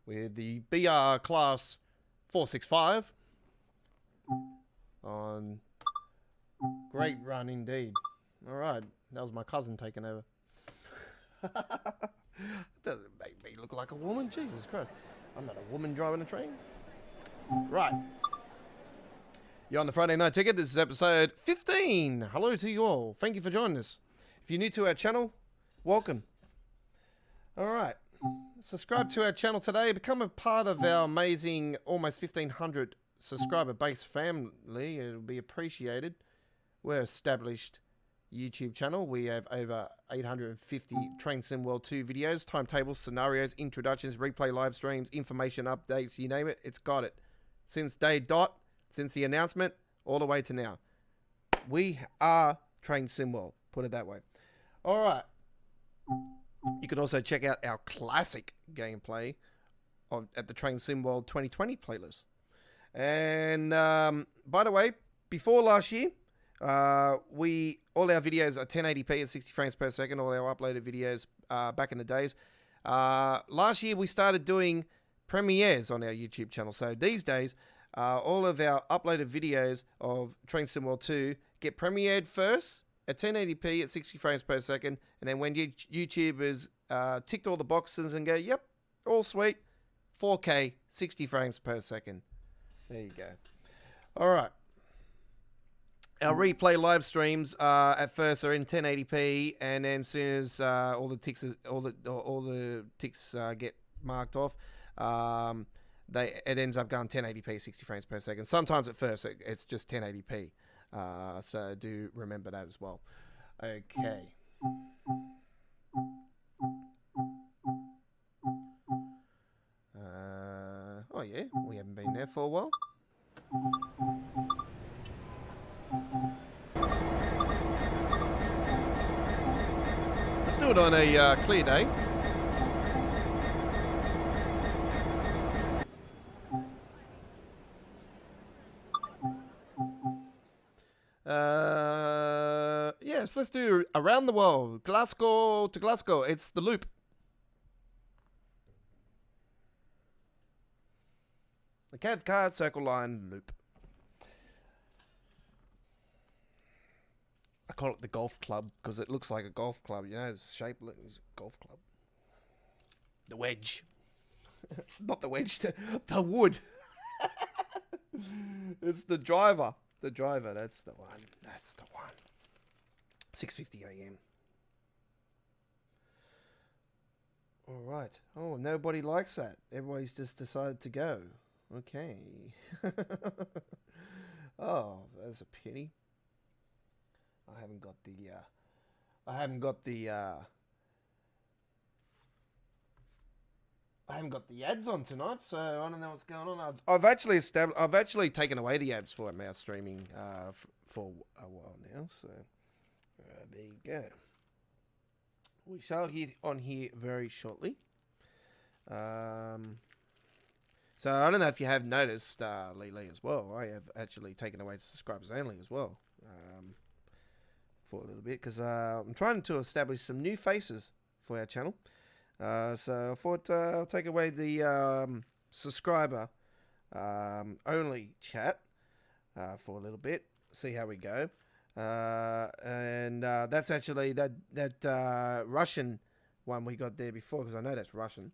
with the BR Class 465 on great run indeed. All right, that was my cousin taking over. Doesn't make me look like a woman, Jesus Christ. I'm not a woman driving a train. Right. You're on the Friday Night Ticket. This is episode 15. Hello to you all. Thank you for joining us. If you're new to our channel, welcome. All right. Subscribe to our channel today. Become a part of our amazing almost 1,500 subscriber base family. It'll be appreciated. We're established YouTube channel. We have over 850 Train Sim World 2 videos, timetables, scenarios, introductions, replay live streams, information updates, you name it, it's got it. Since day dot, since the announcement, all the way to now. We are Train Sim World, put it that way. All right. You can also check out our classic gameplay at the Train Sim World 2020 playlist. And by the way, before last year, all our videos are 1080p at 60 frames per second. All our uploaded videos back in the days. Last year we started doing premieres on our YouTube channel. So these days, all of our uploaded videos of Train Sim World 2 get premiered first at 1080p at 60 frames per second, and then when YouTubers ticked all the boxes and go, yep, all sweet, 4K, 60 frames per second. There you go. All right. Our replay live streams at first are in 1080p, and then as soon as all the ticks get marked off, it ends up going 1080p, 60 frames per second. Sometimes at first it's just 1080p. So do remember that as well. Okay. Oh yeah, we haven't been there for a while. Let's do it on a clear day. Yes, let's do around the world. Glasgow to Glasgow. It's the loop. The Cathcart Circle Line loop. I call it the golf club because it looks like a golf club. You know, it's shaped like a golf club. The wedge. Not the wedge, the wood. It's the driver. The driver, that's the one. That's the one. 6:50 a.m. All right. Oh, nobody likes that. Everybody's just decided to go. Okay. Oh, that's a pity. I haven't got the I haven't got the ads on tonight, so I don't know what's going on. I've actually taken away the ads for mouse streaming for a while now, so there you go. We shall get on here very shortly. So I don't know if you have noticed, Lee as well. I have actually taken away subscribers only as well for a little bit because I'm trying to establish some new faces for our channel. So I thought I'll take away the subscriber only chat for a little bit, see how we go. And that's actually that Russian one we got there before, because I know that's Russian.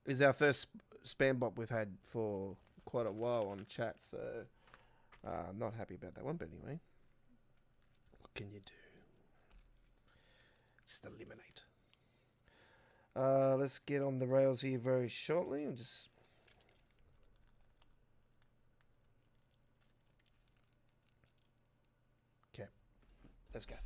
Is our first spam bot we've had for quite a while on chat, so I'm not happy about that one, but anyway, what can you do? Just eliminate. Let's get on the rails here very shortly and just... Okay, let's go.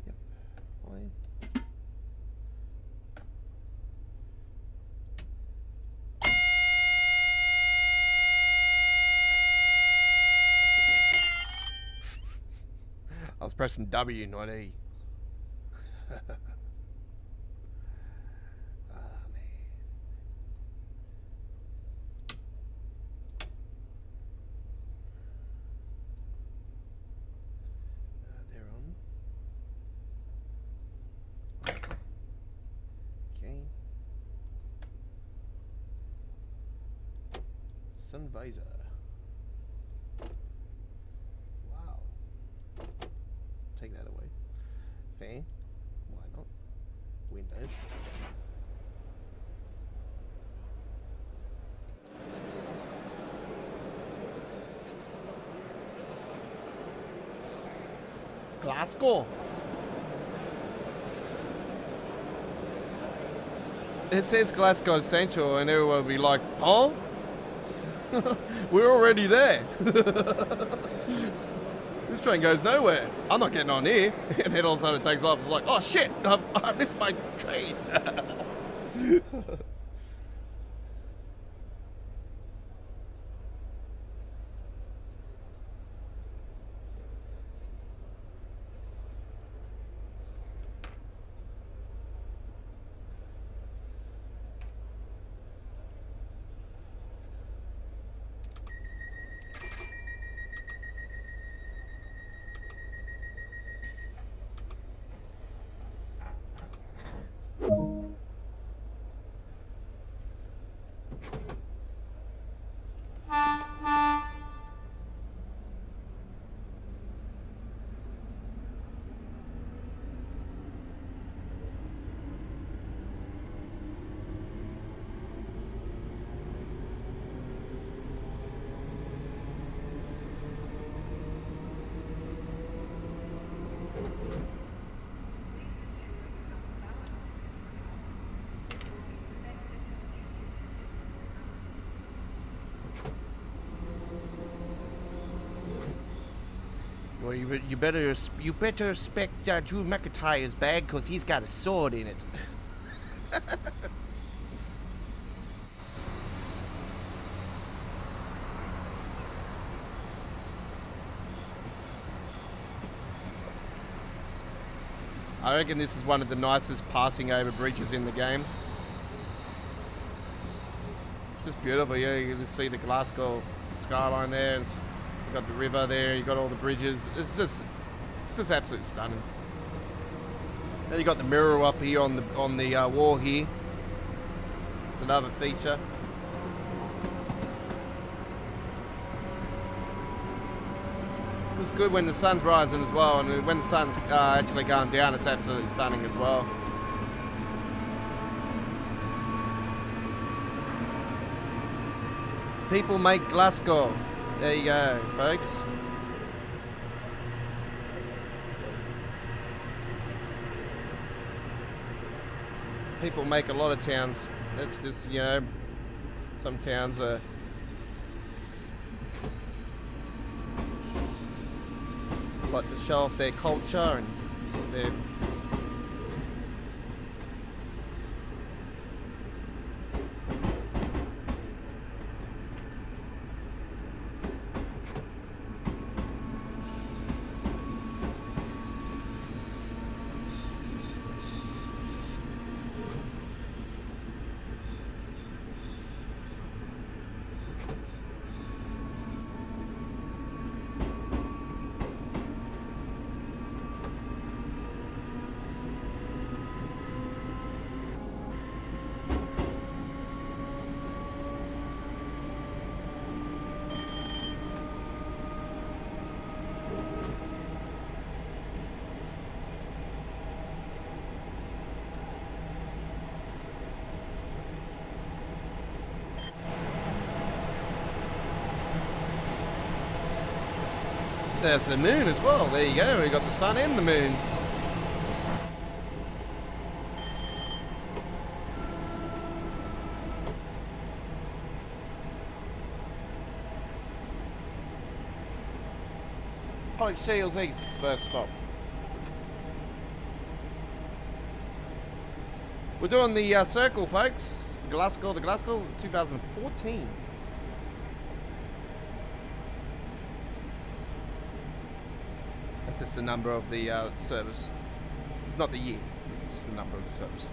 Yep, fine. I was pressing W, not E. They're on. Okay. Sun visor. Wow. Take that away. Fan. Why not? Windows. Glasgow. It says Glasgow Central and everyone will be like, oh? We're already there. This train goes nowhere. I'm not getting on here. And then all of a sudden it takes off. It's like, oh shit, I missed my train. Well, you better respect Drew McIntyre's bag, because he's got a sword in it. I reckon this is one of the nicest passing over bridges in the game. It's just beautiful. Yeah, you can just see the Glasgow skyline there. You've got the river there, you've got all the bridges. It's just absolutely stunning. Then you got the mirror up here on the wall here. It's another feature. It's good when the sun's rising as well, and when the sun's actually going down, it's absolutely stunning as well. People make Glasgow. There you go, folks. people make a lot of towns. That's just, you know, some towns are... like to show off their culture and their... There's the moon as well. There you go. We got the sun and the moon. Pollock Shields East first stop. We're doing the circle, folks. Glasgow, the Glasgow 2014. That's just the number of the service. It's not the year, it's just the number of the service.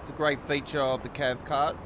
It's a great feature of the Cav cart.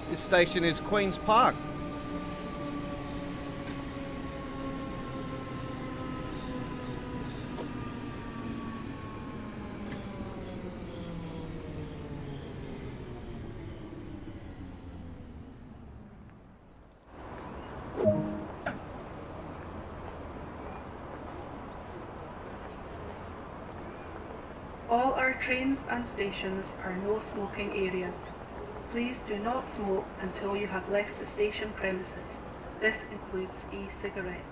This station is Queen's Park. All trains and stations are no smoking areas. Please do not smoke until you have left the station premises. This includes e-cigarettes.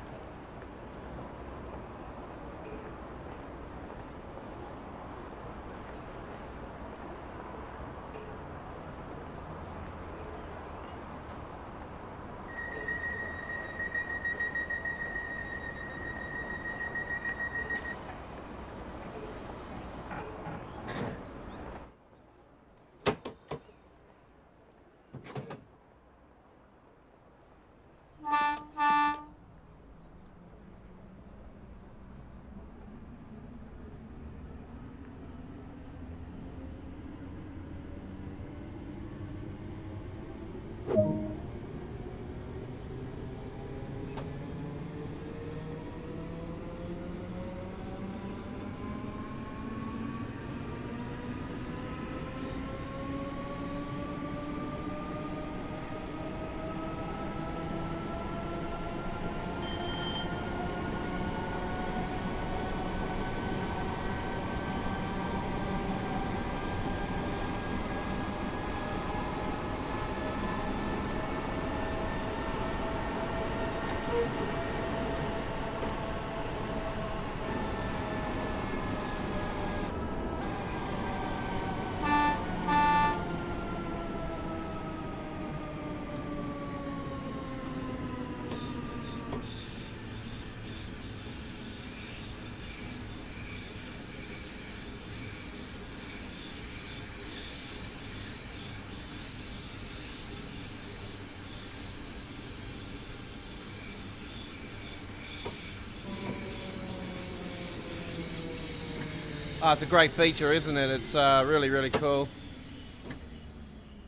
Oh, it's a great feature, isn't it? It's really, really cool.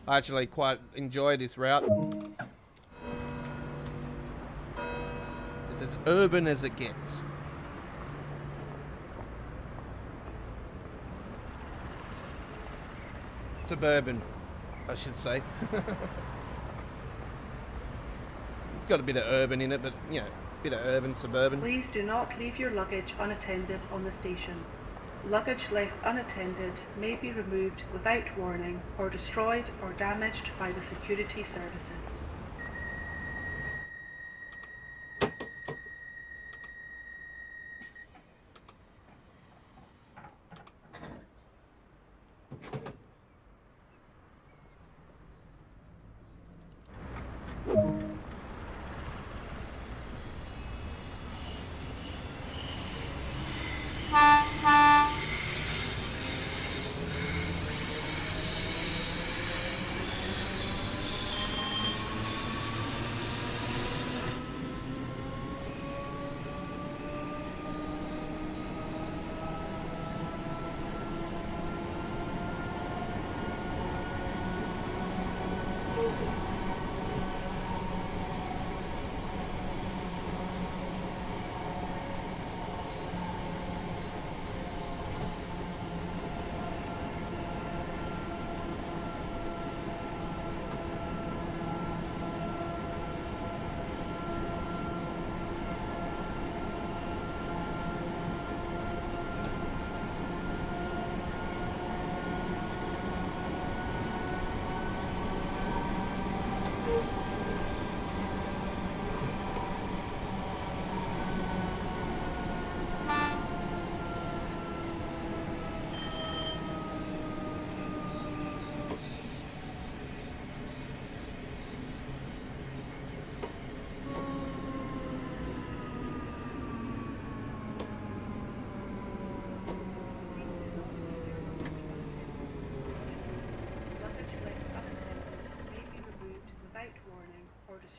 I actually quite enjoy this route. It's as urban as it gets. Suburban, I should say. It's got a bit of urban in it, but, you know, a bit of urban, suburban. Please do not leave your luggage unattended on the station. Luggage left unattended may be removed without warning or destroyed or damaged by the security services.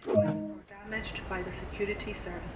Destroyed or damaged by the security services.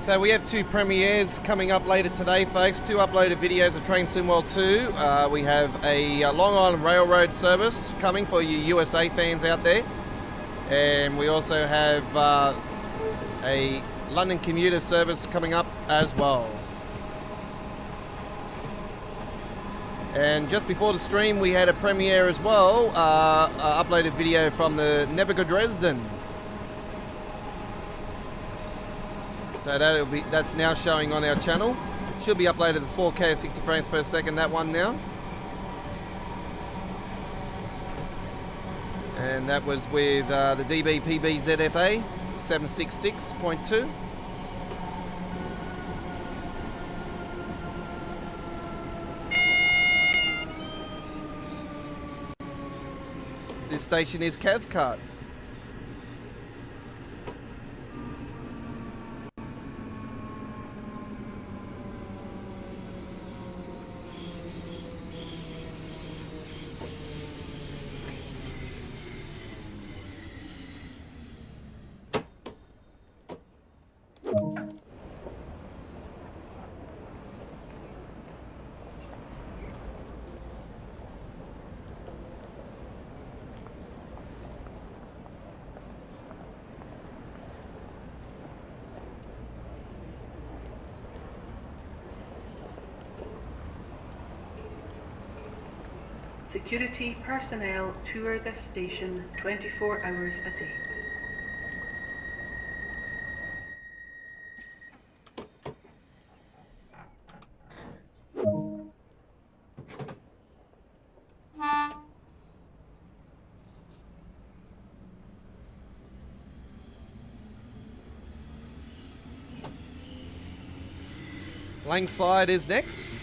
So we have 2 premieres coming up later today, folks. 2 uploaded videos of Train Sim World 2. We have a Long Island Railroad service coming for you USA fans out there. And we also have a London Commuter service coming up as well. And just before the stream, we had a premiere as well, uploaded video from the Never Go Dresden. So that's now showing on our channel. Should be uploaded at 4K at 60 frames per second, that one now. And that was with the DB-PB ZFA 766.2. This station is Cathcart. Security personnel tour this station 24 hours a day. Langslide is next.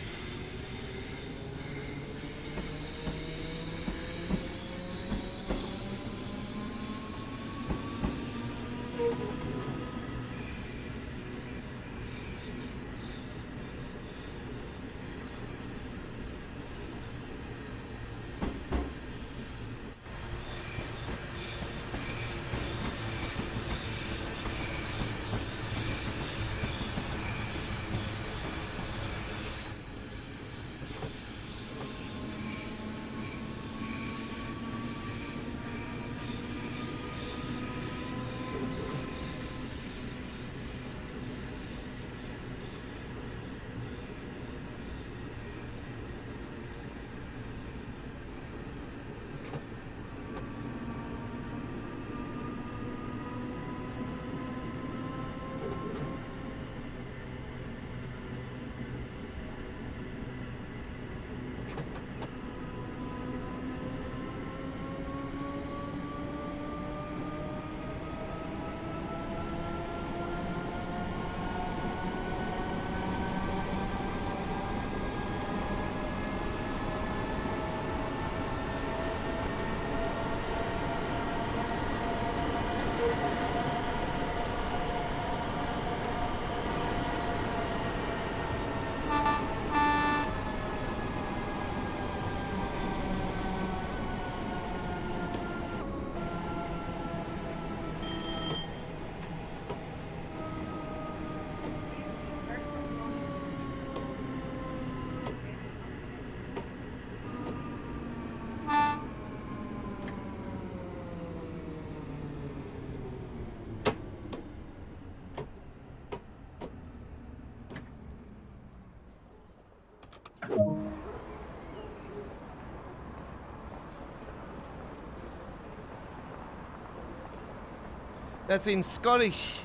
That's in Scottish.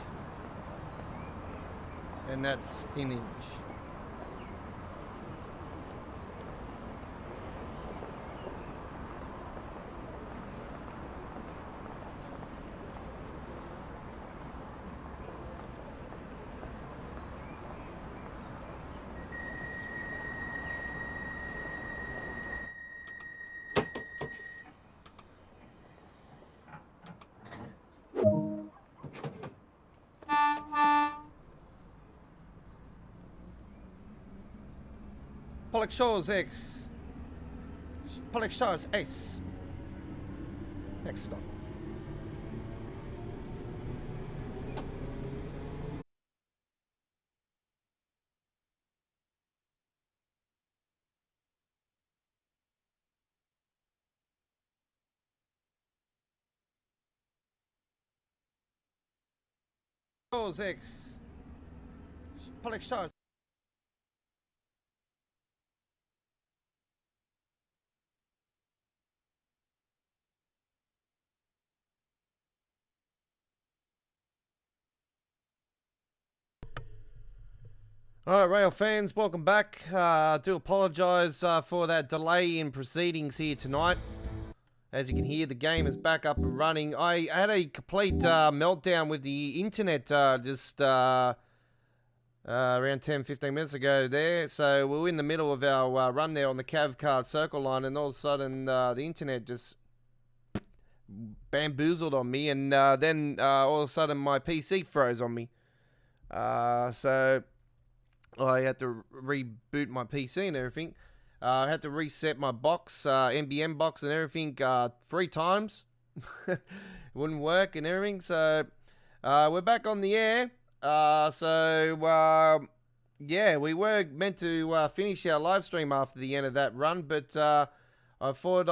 And that's in English. Pollock Shores X. Pollock Shores Ace. Next stop. Six. Polish stars. Alright, rail fans, welcome back. I do apologise for that delay in proceedings here tonight. As you can hear, the game is back up and running. I had a complete meltdown with the internet just around 10-15 minutes ago there. So we were in the middle of our run there on the Cav Card Circle line, and all of a sudden the internet just bamboozled on me, and then all of a sudden my PC froze on me. So I had to reboot my PC and everything. I had to reset my box, NBN box and everything 3 times. It wouldn't work and everything. So we're back on the air. Yeah, we were meant to finish our live stream after the end of that run, but I thought,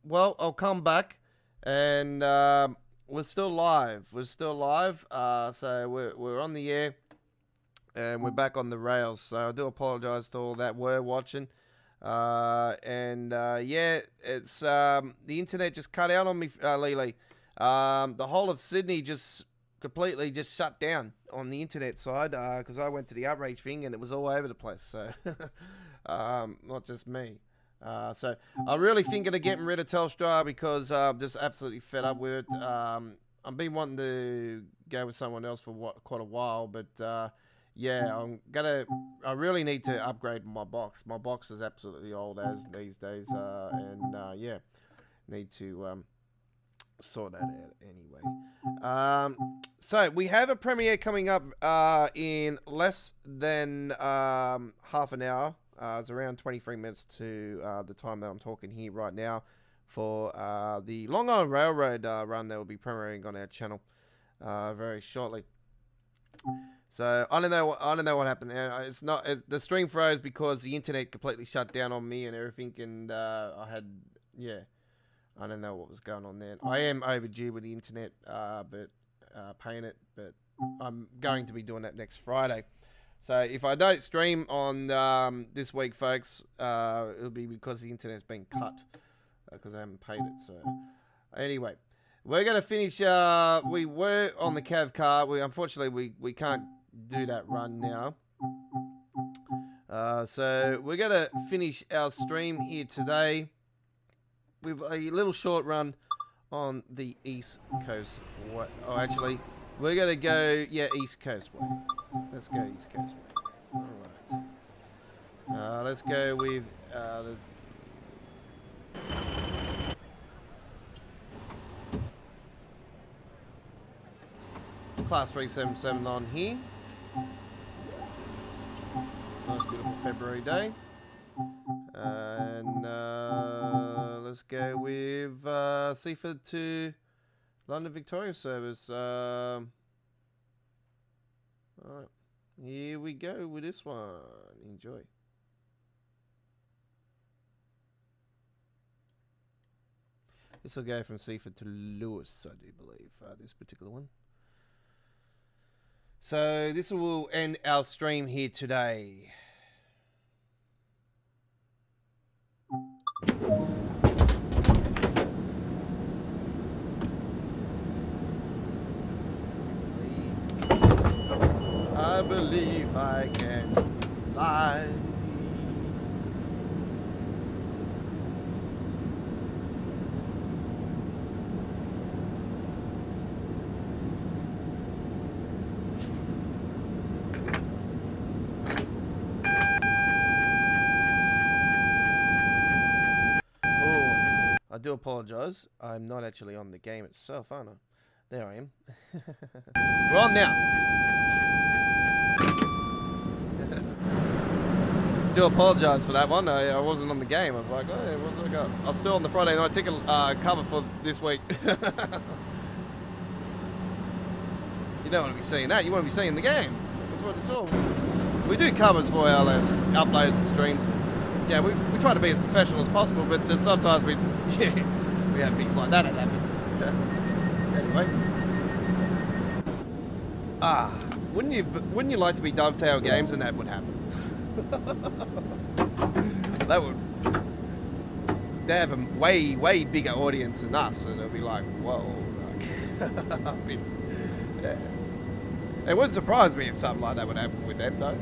well, I'll come back, and we're still live. We're still live. So we're on the air. And we're back on the rails, so I do apologise to all that were watching. Yeah, it's the internet just cut out on me, Lily. The whole of Sydney just completely just shut down on the internet side because I went to the outrage thing and it was all over the place. So, not just me. So I'm really thinking of getting rid of Telstra because I'm just absolutely fed up with it. I've been wanting to go with someone else for quite a while, but yeah, I really need to upgrade my box. My box is absolutely old as these days, yeah, need to sort that out anyway. So we have a premiere coming up in less than half an hour. It's around 23 minutes to the time that I'm talking here right now for the Long Island Railroad run that will be premiering on our channel very shortly. So I don't know what happened there. The stream froze because the internet completely shut down on me and everything, and I don't know what was going on there. I am overdue with the internet, but paying it, but I'm going to be doing that next Friday. So if I don't stream on this week, folks, it'll be because the internet's been cut because I haven't paid it. So anyway. We're going to finish, we were on the Cav car. Unfortunately, we can't do that run now. So we're going to finish our stream here today with a little short run on the East Coast way. Oh, actually, we're going to go, East Coast way. Let's go East Coast way. Alright. Let's go with the... Class 377 on here. Nice beautiful February day. And let's go with Seaford to London Victoria service. Alright, here we go with this one. Enjoy. This will go from Seaford to Lewis, I do believe, this particular one. So this will end our stream here today. I believe I can fly. I do apologise. I'm not actually on the game itself, aren't I? There I am. We're on now. Do apologise for that one. I wasn't on the game. I was like, oh, what's I got? I'm still on the Friday night ticket cover for this week. You don't want to be seeing that. You want to be seeing the game. That's what it's all. We do covers for our uploads and streams. Yeah, we try to be as professional as possible, but sometimes we have things like that happen. Anyway. Wouldn't you like to be Dovetail Games and that would happen? That would. They have a way bigger audience than us, and it'll be like, whoa. Like, yeah. It wouldn't surprise me if something like that would happen with them, though.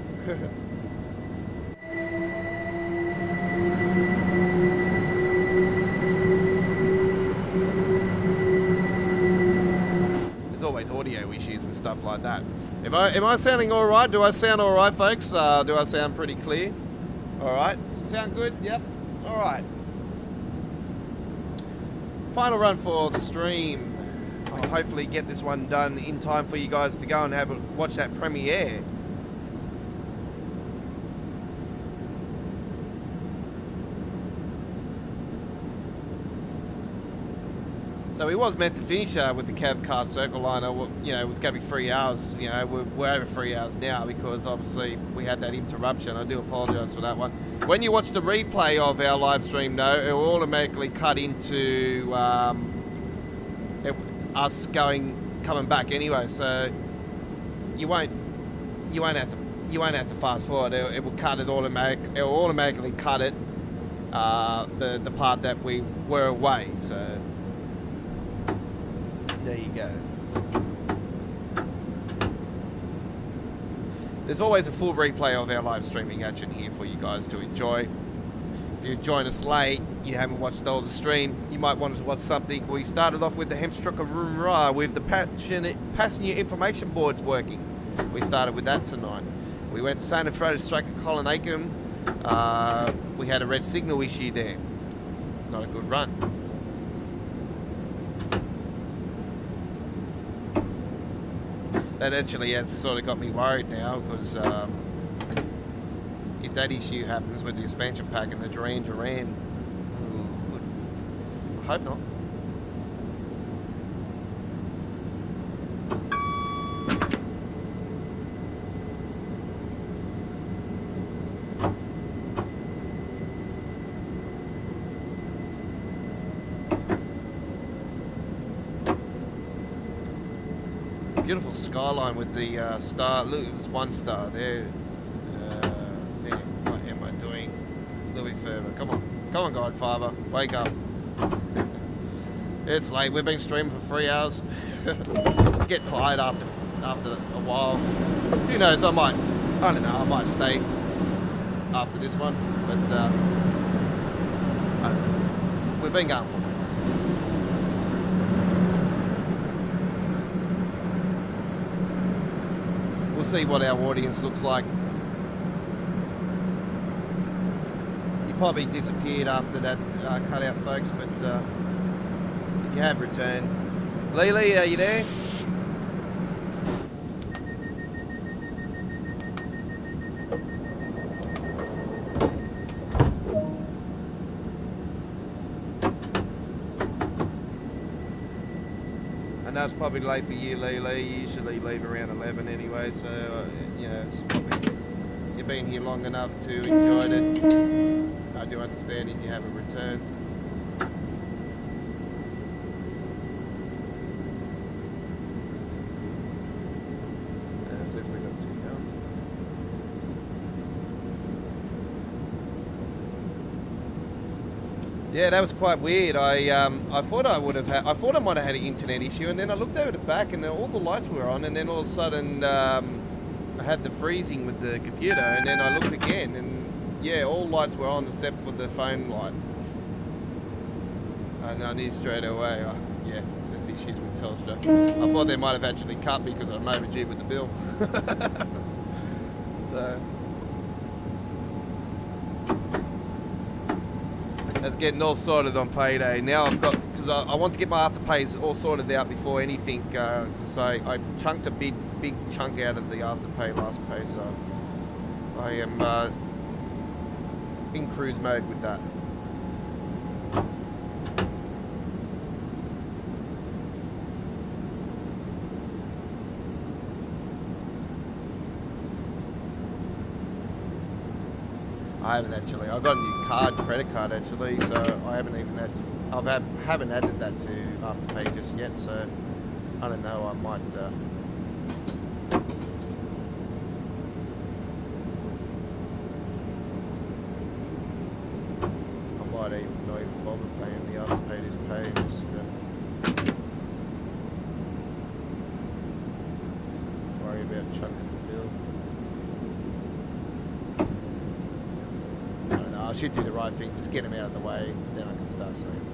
There's always audio issues and stuff like that. Am I sounding all right? Do I sound all right, folks? Do I sound pretty clear? All right. Sound good? Yep. All right. Final run for the stream. I'll hopefully get this one done in time for you guys to go and watch that premiere. So he was meant to finish with the Cav Car Circle Liner. You know, it was going to be 3 hours. You know, we're over 3 hours now because obviously we had that interruption. I do apologise for that one. When you watch the replay of our live stream, though, it will automatically cut into us coming back anyway. So you won't have to fast forward. It will cut it automatic. It will automatically cut it the part that we were away. So. There you go. There's always a full replay of our live streaming action here for you guys to enjoy. If you join us late, you haven't watched all the stream, you might want to watch something. We started off with the Hemstrucker Room with the passenger information boards working. We started with that tonight. We went to Santa Freda Striker Colin Acom. We had a red signal issue there. Not a good run. That actually has sort of got me worried now because if that issue happens with the expansion pack and the Duran, I hope not. Beautiful skyline with the star. Look, there's one star there. There. What am I doing? A little bit further. Come on, Godfather, wake up. It's late. We've been streaming for 3 hours. Get tired after a while. Who knows? I don't know. I might stay after this one, but I don't know. We've been going for a while. We'll see what our audience looks like. You probably disappeared after that cutout, folks, but if you have returned. Lily, are you there? I know it's probably late for you, Lily. You usually leave around 11 anyway, so you know, it's probably, you've been here long enough to enjoy it. I do understand if you haven't returned. It says we've got 2 guns. Yeah, that was quite weird. I thought I might have had an internet issue, and then I looked over the back, and all the lights were on, and then all of a sudden I had the freezing with the computer, and then I looked again, and yeah, all lights were on except for the phone light. And I knew straight away. Yeah, there's issues with Telstra. I thought they might have actually cut me because I'm overdue with the bill. So. That's getting all sorted on payday. Now I've got, because I want to get my afterpays all sorted out before anything, because I chunked a big chunk out of the afterpay last pay, so I am in cruise mode with that. I haven't actually. I've got a new credit card actually, so I haven't even haven't added that to Afterpay just yet. So I don't know. I might I might even not even bother paying the afterpay this pay. Just worry about chucking the bill. I don't know. I should do the right thing. Just get him out of the way. Then I can start saying.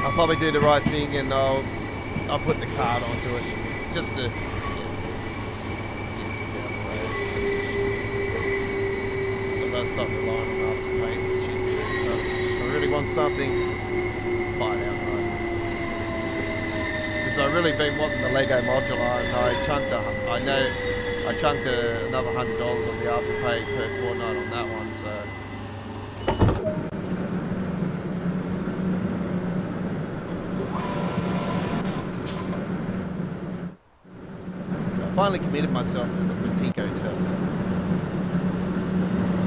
I'll probably do the right thing and I'll put the card onto it just to I'll stop relying on afterpays and shit and stuff. If I really want something, buy it outright. Because I've really been wanting the Lego modular and I chunked another $100 on the afterpay per fortnight on that one, so. Finally committed myself to the boutique hotel.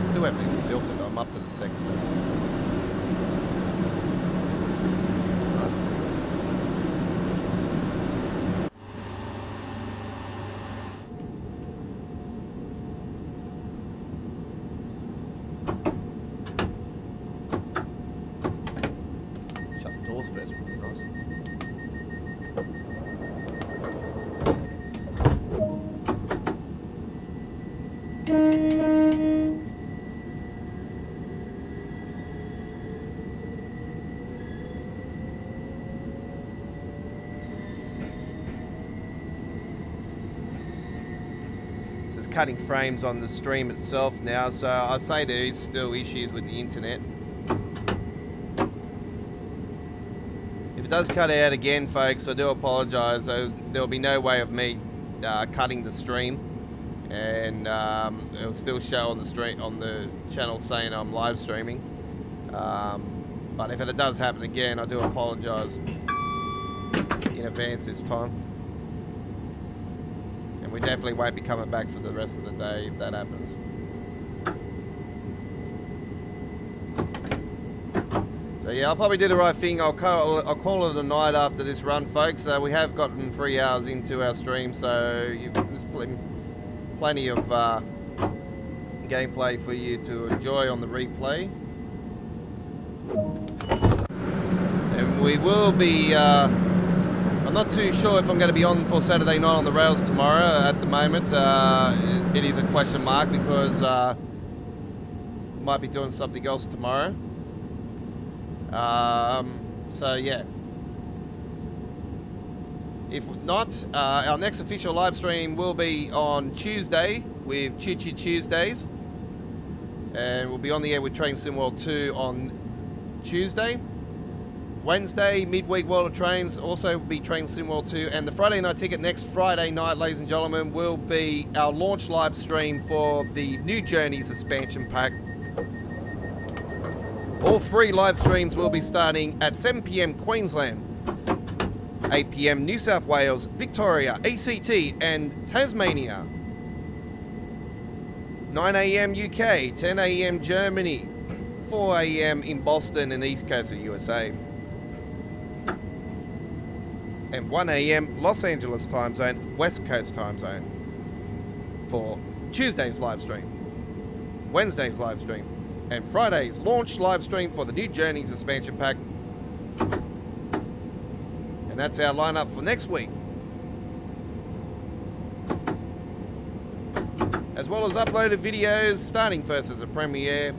Still haven't even built it. I'm up to the second level. Shut the doors first would be nice. This is cutting frames on the stream itself now, so I say there is still issues with the internet. If it does cut out again, folks, I do apologise. There'll be no way of me cutting the stream, and it'll still show on the stream on the channel saying I'm live streaming. But if it does happen again, I do apologise in advance this time. And we definitely won't be coming back for the rest of the day if that happens. So yeah, I'll probably do the right thing. I'll call it a night after this run, folks. We have gotten 3 hours into our stream, so there's plenty of gameplay for you to enjoy on the replay. And we will be... I'm not too sure if I'm going to be on for Saturday Night on the Rails tomorrow. At the moment, it is a question mark because might be doing something else tomorrow. So yeah. If not, our next official live stream will be on Tuesday with Choo Choo Tuesdays. And we'll be on the air with Train Sim World 2 on Tuesday. Wednesday, midweek World of Trains, also be Train Sim World 2. And the Friday night ticket next Friday night, ladies and gentlemen, will be our launch live stream for the New Journeys expansion pack. All 3 live streams will be starting at 7 PM Queensland, 8 PM New South Wales, Victoria, ACT and Tasmania, 9 AM UK, 10 AM Germany, 4 AM in Boston and the East Coast of USA, and 1 AM Los Angeles time zone, West Coast time zone for Tuesday's live stream, Wednesday's live stream, and Friday's launch live stream for the New Journeys expansion pack. And that's our lineup for next week. As well as uploaded videos, starting first as a premiere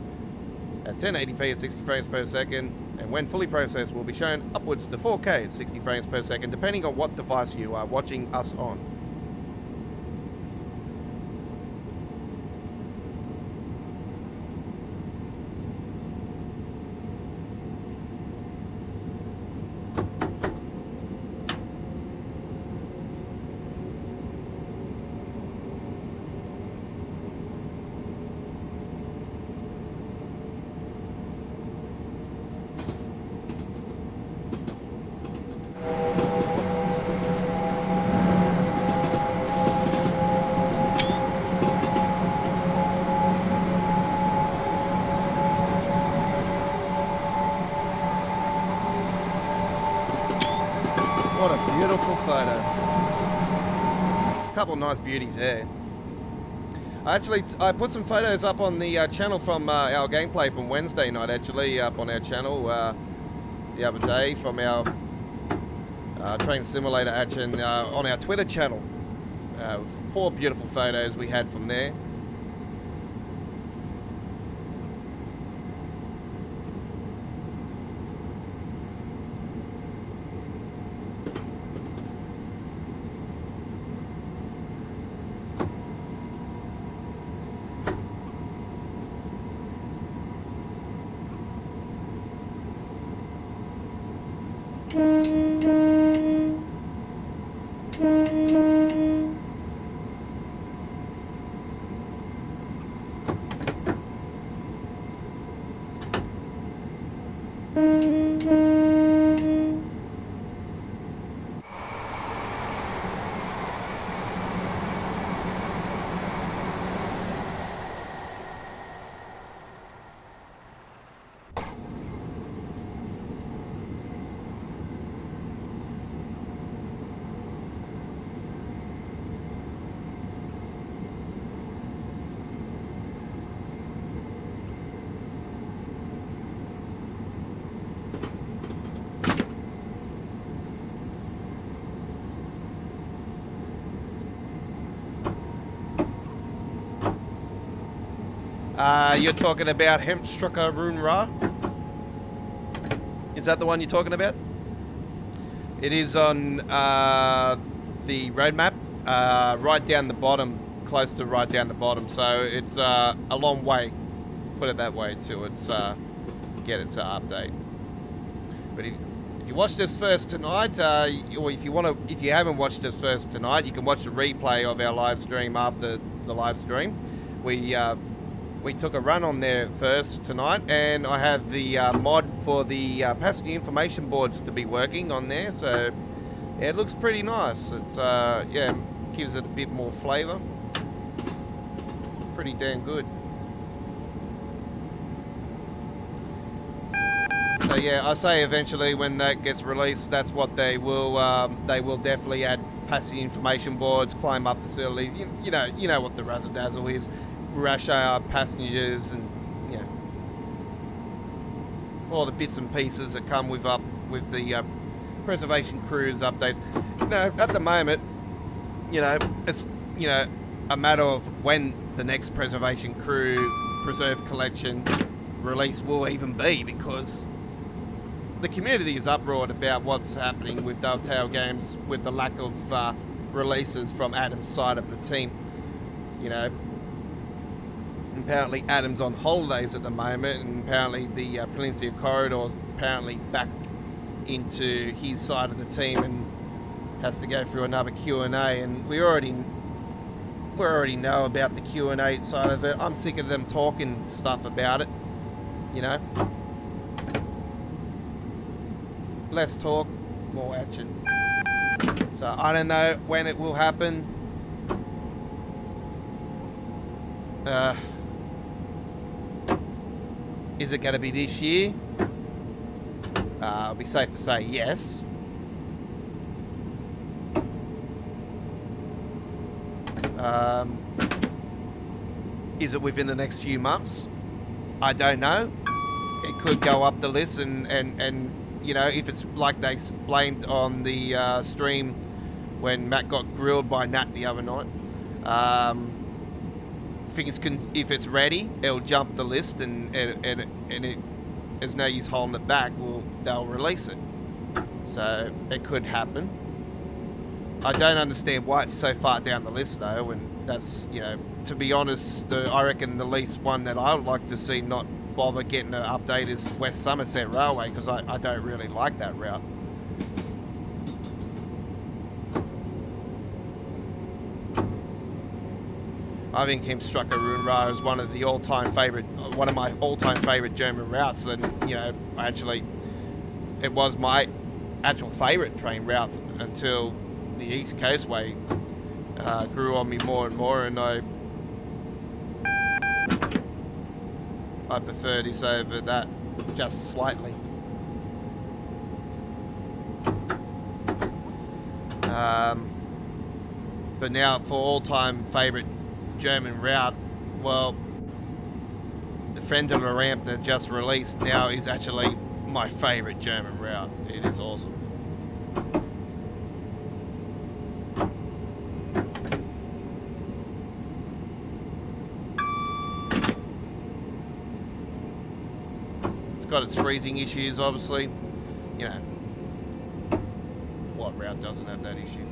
at 1080p at 60 frames per second, and when fully processed will be shown upwards to 4K at 60 frames per second, depending on what device you are watching us on. What a beautiful photo. There's a couple of nice beauties there. I put some photos up on the channel from our gameplay from Wednesday night, actually, up on our channel the other day from our Train Simulator action on our Twitter channel. 4 beautiful photos we had from there. You're talking about Hemstrucker Rune Ra? Is that the one you're talking about? It is on the roadmap, right down the bottom, close to right down the bottom. So it's a long way, put it that way, to get its update. But if you watched us first tonight, or if you haven't watched us first tonight, you can watch the replay of our live stream after the live stream. We took a run on there first tonight, and I have the mod for the passenger information boards to be working on there. So yeah, it looks pretty nice. It's yeah, gives it a bit more flavour. Pretty damn good. So yeah, I say eventually when that gets released, that's what they will definitely add passenger information boards, climb up facilities. You know what the razzle dazzle is. Rush hour passengers, and you know, all the bits and pieces that come with the preservation cruise updates. You know, at the moment, you know, it's a matter of when the next preservation crew preserve collection release will even be, because the community is uproared about what's happening with Dovetail games with the lack of releases from Adam's side of the team. You know, apparently Adam's on holidays at the moment, and apparently the Peninsula Corridor's apparently back into his side of the team and has to go through another Q&A, and we already know about the Q&A side of it. I'm sick of them talking stuff about it, you know. Less talk, more action. So I don't know when it will happen. Is it going to be this year? It'll be safe to say yes. Is it within the next few months? I don't know. It could go up the list, and you know, if it's like they explained on the stream when Matt got grilled by Nat the other night. If it's ready, it'll jump the list, and there's no use holding it back. They'll release it. So it could happen. I don't understand why it's so far down the list though, and that's, you know, to be honest, I reckon the least one that I would like to see not bother getting an update is West Somerset Railway, because I don't really like that route. I think Hemstrucker Rune Ra is one of my all-time favorite German routes, and you know, it was my actual favorite train route until the East Coastway grew on me more and more, and I prefer this over that just slightly. But now for all-time favourite German route, well, the Friend of the Ramp that just released now is actually my favourite German route. It is awesome. It's got its freezing issues, obviously. You know, what route doesn't have that issue?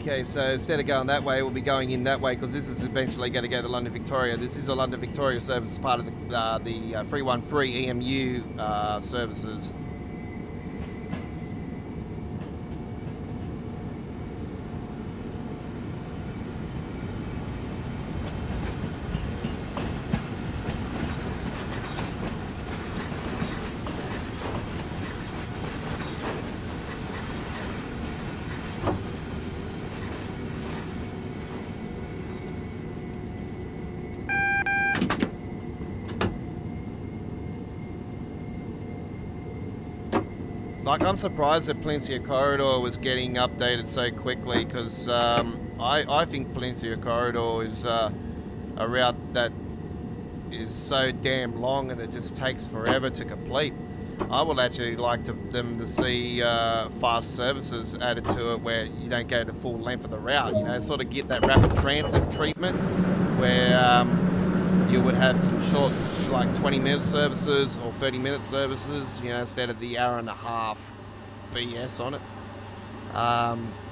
Okay, so instead of going that way, we'll be going in that way because this is eventually going to go to London Victoria. This is a London Victoria service as part of the 313 EMU services. Like, I'm surprised that Palencia Corridor was getting updated so quickly because I think Palencia Corridor is a route that is so damn long and it just takes forever to complete. I would actually like them to see fast services added to it where you don't go the full length of the route, you know, sort of get that rapid transit treatment where you would have some short, like 20-minute services or 30-minute services, you know, instead of the hour and a half BS on it.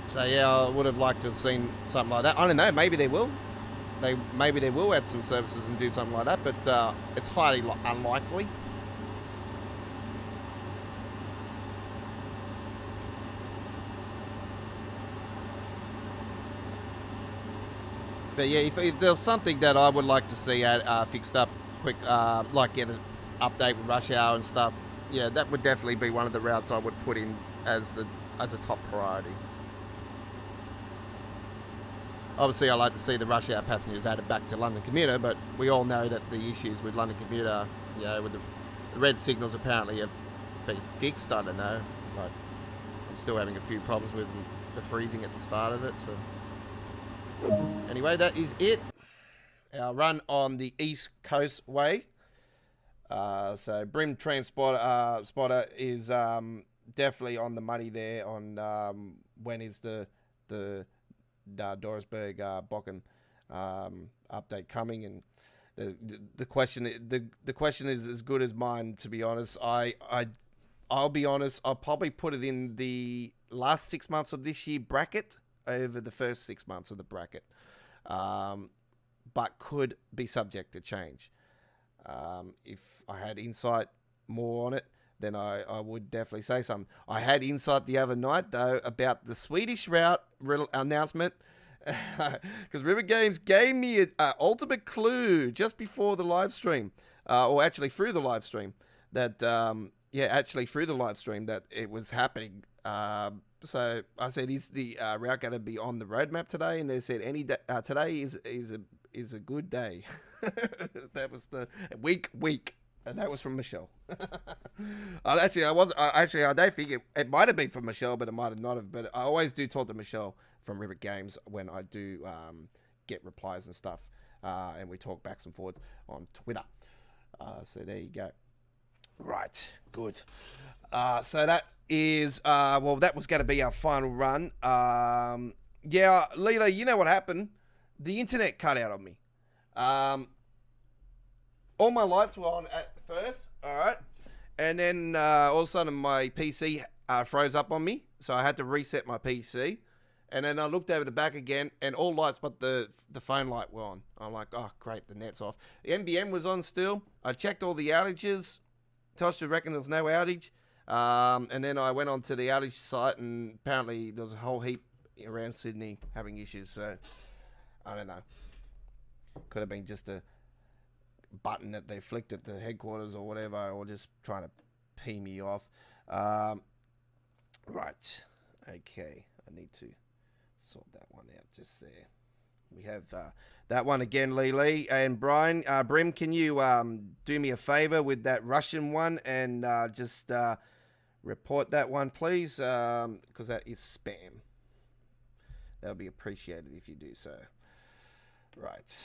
So yeah, I would have liked to have seen something like that. I don't know, maybe they will. Maybe they will add some services and do something like that, but it's highly unlikely. But yeah, if there's something that I would like to see fixed up quick, like get an update with rush hour and stuff, yeah, that would definitely be one of the routes I would put in as a top priority. Obviously, I like to see the rush hour passengers added back to London Commuter, but we all know that the issues with London Commuter, you know, with the red signals apparently have been fixed. I don't know. Like, I'm still having a few problems with the freezing at the start of it, so... Anyway, that is it. Our run on the East Coast Way. So Brim Transporter Spotter is definitely on the money there on when is the Dorisberg Bokken update coming, and the question is as good as mine, to be honest. I'll be honest, I'll probably put it in the last 6 months of this year bracket over the first 6 months of the bracket, but could be subject to change. If I had insight more on it, then I would definitely say something. I had insight the other night, though, about the Swedish route announcement, because River Games gave me an ultimate clue just before the live stream, or actually through the live stream, that, that it was happening. So I said, is the route going to be on the roadmap today? And they said, today is a good day. That was the week, and that was from Michelle. I don't think it might have been from Michelle, but it might have not have. But I always do talk to Michelle from River Games when I do get replies and stuff, and we talk backs and forwards on Twitter. So there you go. Right, good. So that is, that was going to be our final run. Yeah, Leela, you know what happened? The internet cut out on me. All my lights were on at first, all right? And then all of a sudden my PC froze up on me, so I had to reset my PC. And then I looked over the back again, and all lights but the phone light were on. I'm like, oh, great, the net's off. The NBN was on still. I checked all the outages. Telstra reckoned there was no outage. And then I went on to the outage site, and apparently there was a whole heap around Sydney having issues. So, I don't know. Could have been just a button that they flicked at the headquarters or whatever, or just trying to pee me off. Right. Okay. I need to Sort that one out just there. We have that one again, Lee. And Brian, Brim, can you do me a favor with that Russian one and just report that one, please? Because that is spam. That would be appreciated if you do so. Right.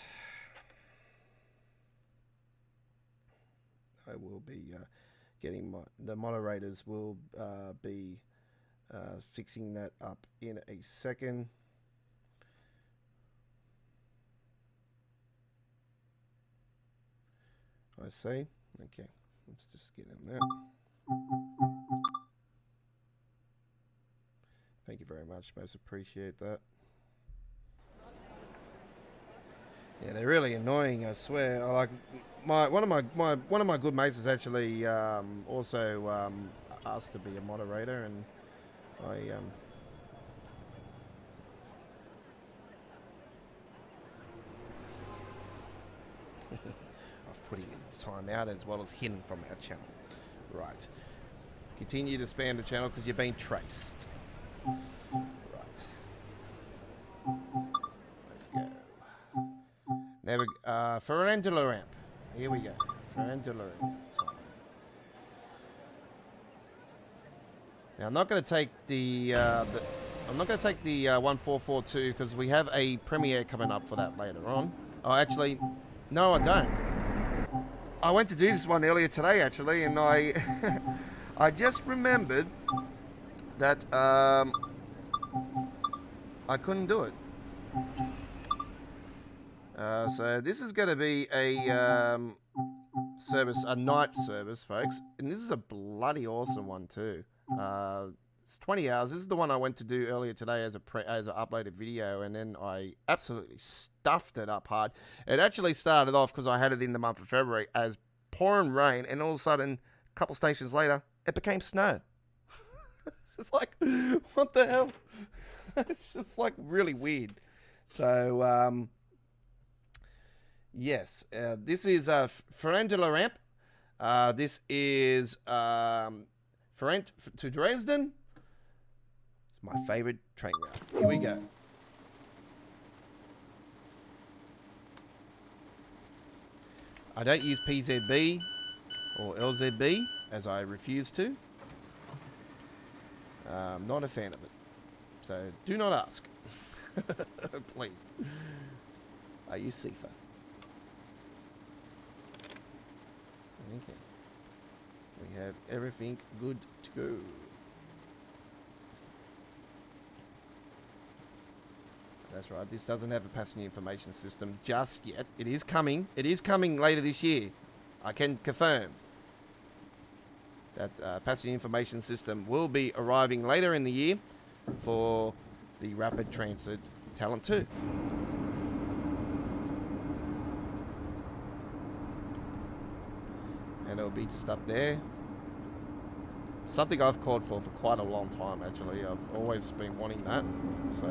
I will be getting the moderators will be fixing that up in a second. I see. Okay, let's just get in there. Thank you very much. Most appreciate that. Yeah, they're really annoying. I swear. I like one of my good mates is actually also asked to be a moderator, and I've put him in time out as well as hidden from our channel. Right. Continue to spam the channel because you're being traced. Right. Let's go. There we go. Ferrandula ramp. Here we go. Ferrandula ramp time. Now I'm not going to take the 1442 because we have a premiere coming up for that later on. Oh, actually, no, I don't. I went to do this one earlier today, actually, and I I just remembered that I couldn't do it. So this is going to be a service, a night service, folks, and this is a bloody awesome one too. It's 20 hours. This is the one I went to do earlier today as an uploaded video, and then I absolutely stuffed it up hard. It actually started off because I had it in the month of February as pouring rain, and all of a sudden, a couple stations later, it became snow. It's just like, what the hell? It's just like really weird. So, yes, this is Ferrandula ramp. This is Ferrand to Dresden. It's my favorite train route. Here we go. I don't use PZB or LZB as I refuse to. I'm not a fan of it. So do not ask. Please. I use CIFA. Okay. We have everything good to go. That's right. This doesn't have a passenger information system just yet. It is coming. It is coming later this year. I can confirm that passenger information system will be arriving later in the year for the Rapid Transit Talent 2. And it'll be just up there. Something I've called for quite a long time, actually. I've always been wanting that. So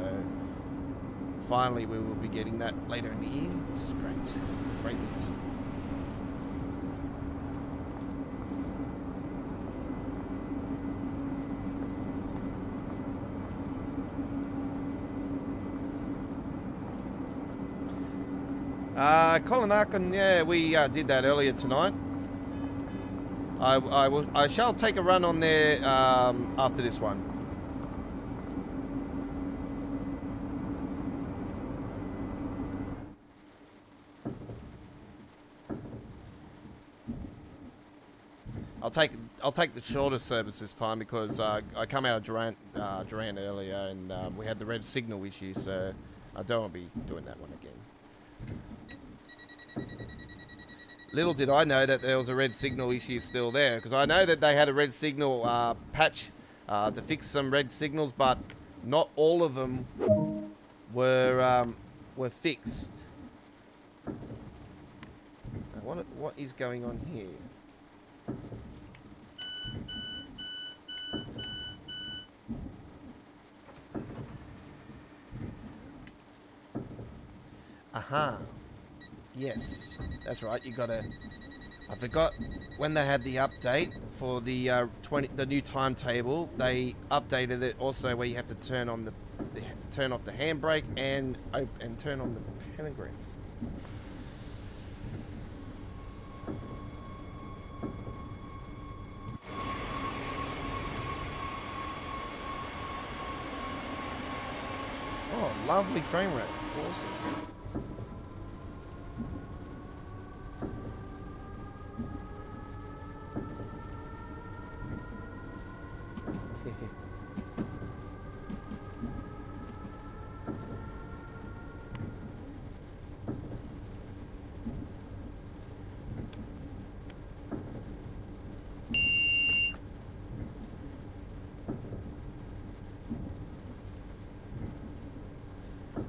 finally we will be getting that later in the year. It's great. Great news. Colin Arkin, yeah, we did that earlier tonight. I shall take a run on there after this one. I'll take the shorter service this time because I come out of Durant earlier and we had the red signal issue, so I don't want to be doing that one again. Little did I know that there was a red signal issue still there, because I know that they had a red signal patch to fix some red signals, but not all of them were fixed. Now, what is going on here? Aha. Yes, that's right. You gotta. I forgot when they had the update for the the new timetable. They updated it also where you have to turn on turn off the handbrake and turn on the pantograph. Oh, lovely frame rate. Awesome.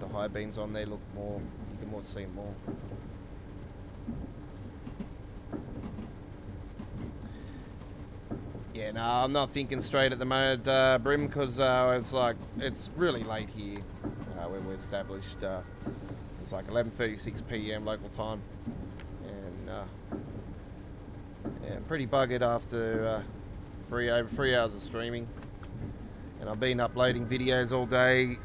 The high beams on there look more, you can more see more. Yeah, no, I'm not thinking straight at the moment, Brim, because it's really late here where we're established. It's like 11:36 p.m. local time, and yeah, pretty buggered after over 3 hours of streaming, and I've been uploading videos all day.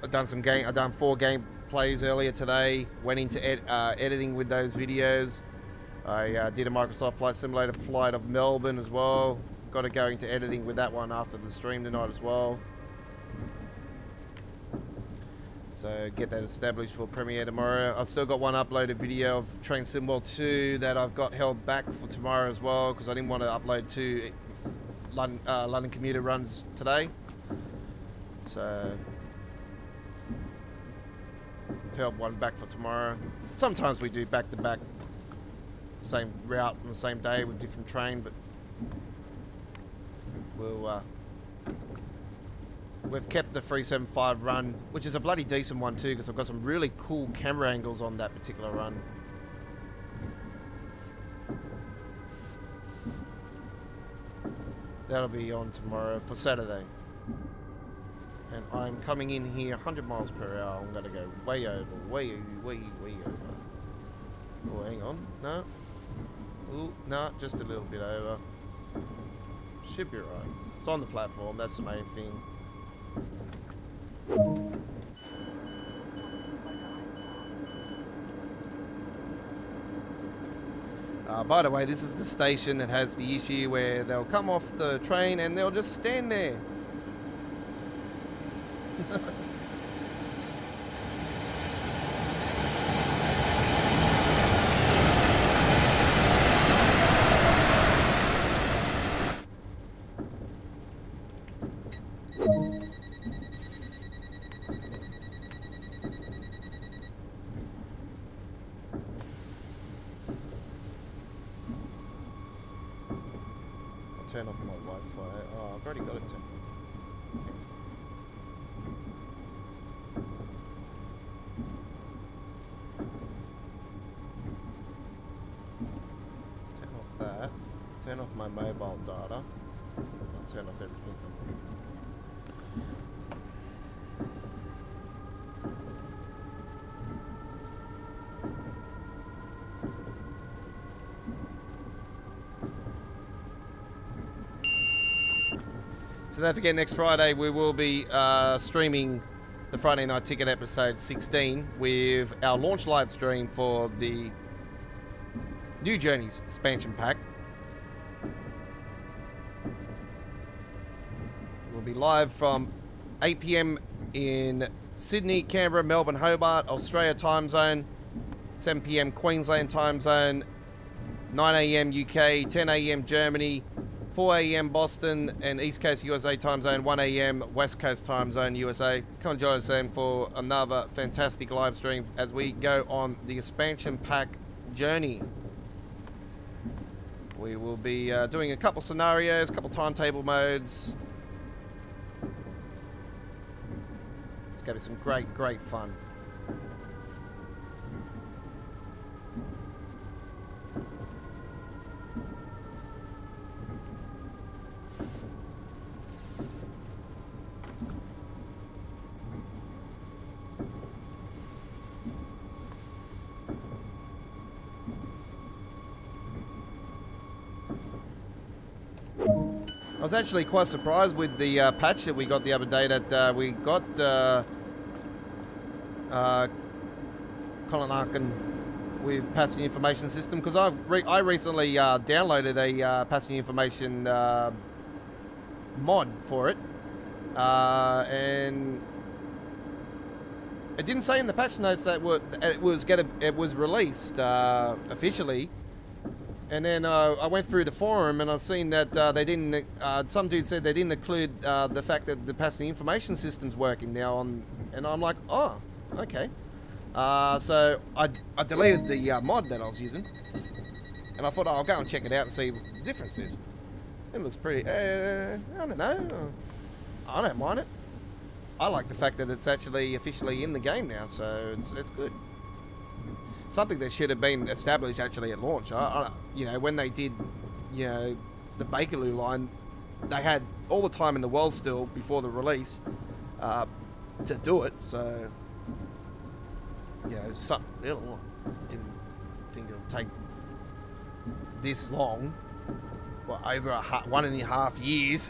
I've done 4 gameplays earlier today. Went into editing with those videos. I did a Microsoft Flight Simulator flight of Melbourne as well. Got to go into editing with that one after the stream tonight as well. So get that established for premiere tomorrow. I've still got one uploaded video of Train Sim World 2 that I've got held back for tomorrow as well, because I didn't want to upload 2 London Commuter runs today. So I've held one back for tomorrow. Sometimes we do back-to-back, same route on the same day with different train, but we've kept the 375 run, which is a bloody decent one too, because I've got some really cool camera angles on that particular run. That'll be on tomorrow for Saturday. And I'm coming in here 100 miles per hour. I'm going to go way over, way over. Oh, hang on. No. Ooh, no, just a little bit over. Should be right. It's on the platform, that's the main thing. By the way, this is the station that has the issue where they'll come off the train and they'll just stand there. Turn off my Wi-Fi. Oh, I've already got it turned off. Turn off that. Turn off my mobile data. I'll turn off everything. So don't forget, next Friday we will be streaming the Friday Night Ticket episode 16 with our launch live stream for the New Journeys expansion pack. We'll be live from 8 p.m. in Sydney, Canberra, Melbourne, Hobart, Australia time zone, 7 p.m. Queensland time zone, 9 a.m. UK, 10 a.m. Germany, 4 a.m. Boston and East Coast USA time zone, 1 a.m. West Coast time zone USA. Come and join us then for another fantastic live stream as we go on the expansion pack journey. We will be doing a couple scenarios, a couple timetable modes. It's going to be some great fun. I was actually quite surprised with the patch that we got the other day that we got Colin Arkin with passenger information system, because I recently downloaded a passenger information mod for it, and it didn't say in the patch notes that it was released officially. And then I went through the forum and I've seen that they didn't. Some dude said they didn't include the fact that the passenger information system's working now on, and I'm like, oh, okay. So I deleted the mod that I was using, and I thought, oh, I'll go and check it out and see what the difference is. It looks pretty. I don't know. I don't mind it. I like the fact that it's actually officially in the game now, so it's good. Something that should have been established actually at launch. You know, when they did, you know, the Bakerloo line, they had all the time in the world still before the release to do it. So, you know, didn't think it'll take this long. Well, over 1.5 years,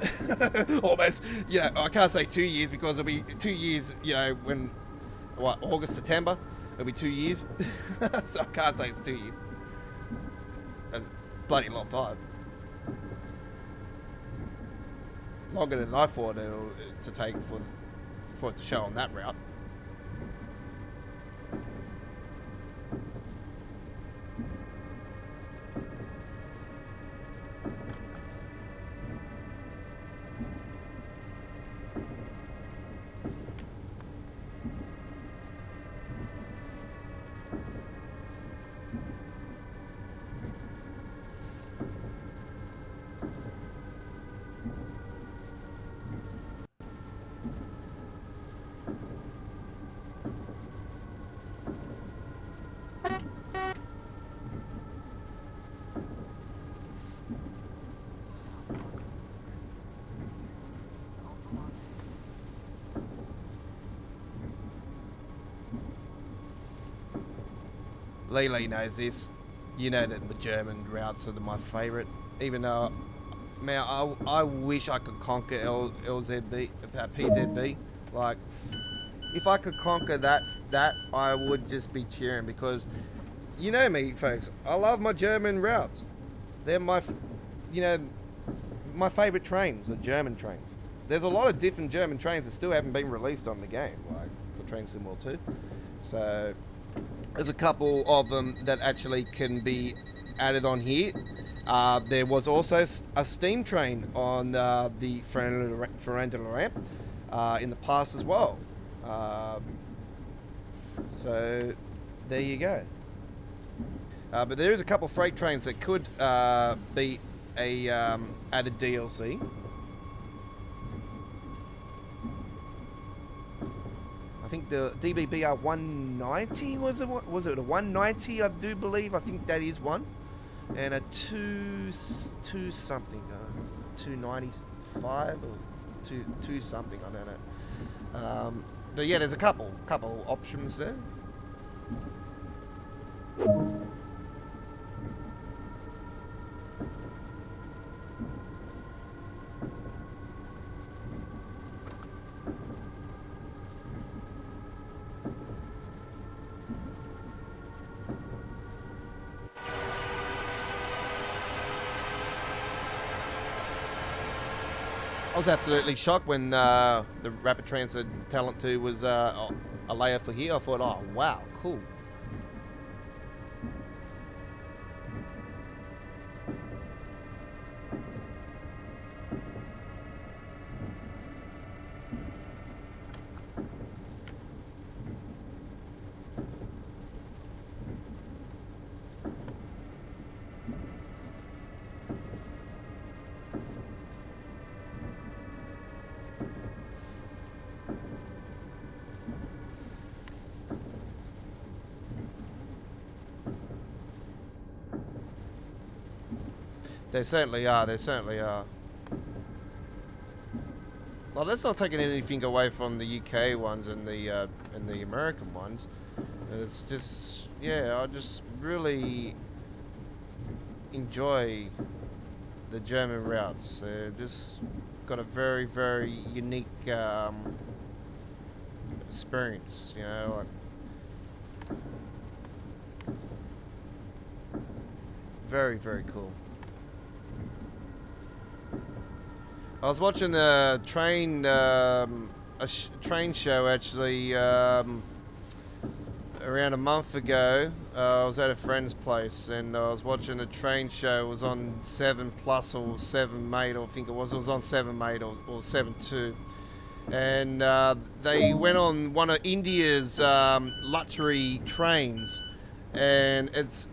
almost. You know, I can't say 2 years because it'll be 2 years. You know, when August, September. It'll be 2 years. So I can't say it's 2 years. That's a bloody long time. Longer than I thought to take for it to show on that route. Lele knows this. You know that the German routes are my favourite. Even though, man, I wish I could conquer LZB, PZB. Like, if I could conquer that I would just be cheering, because, you know me, folks. I love my German routes. They're my favourite trains are German trains. There's a lot of different German trains that still haven't been released on the game, like for Train Sim World 2. So there's a couple of them that actually can be added on here. There was also a steam train on the Ferrandula ramp in the past as well. So there you go. But there is a couple of freight trains that could be a added DLC. I think the DBBR 190 was it a 190? I do believe. I think that is one, and a 2 something, 295 or 2 something. I don't know. But yeah, there's a couple options there. I was absolutely shocked when the Rapid Transit Talent 2 was a layer for here. I thought, oh wow, cool. They certainly are. They certainly are. Well, that's not taking anything away from the UK ones and the American ones. It's just, yeah, I just really enjoy the German routes. They've just got a very, very unique experience, you know, like very, very cool. I was watching a train train show actually around a month ago. I was at a friend's place and I was watching a train show. It was on 7 Plus or 7 Mate, I think it was. It was on 7 Mate or 7 2. And they went on one of India's luxury trains. And it's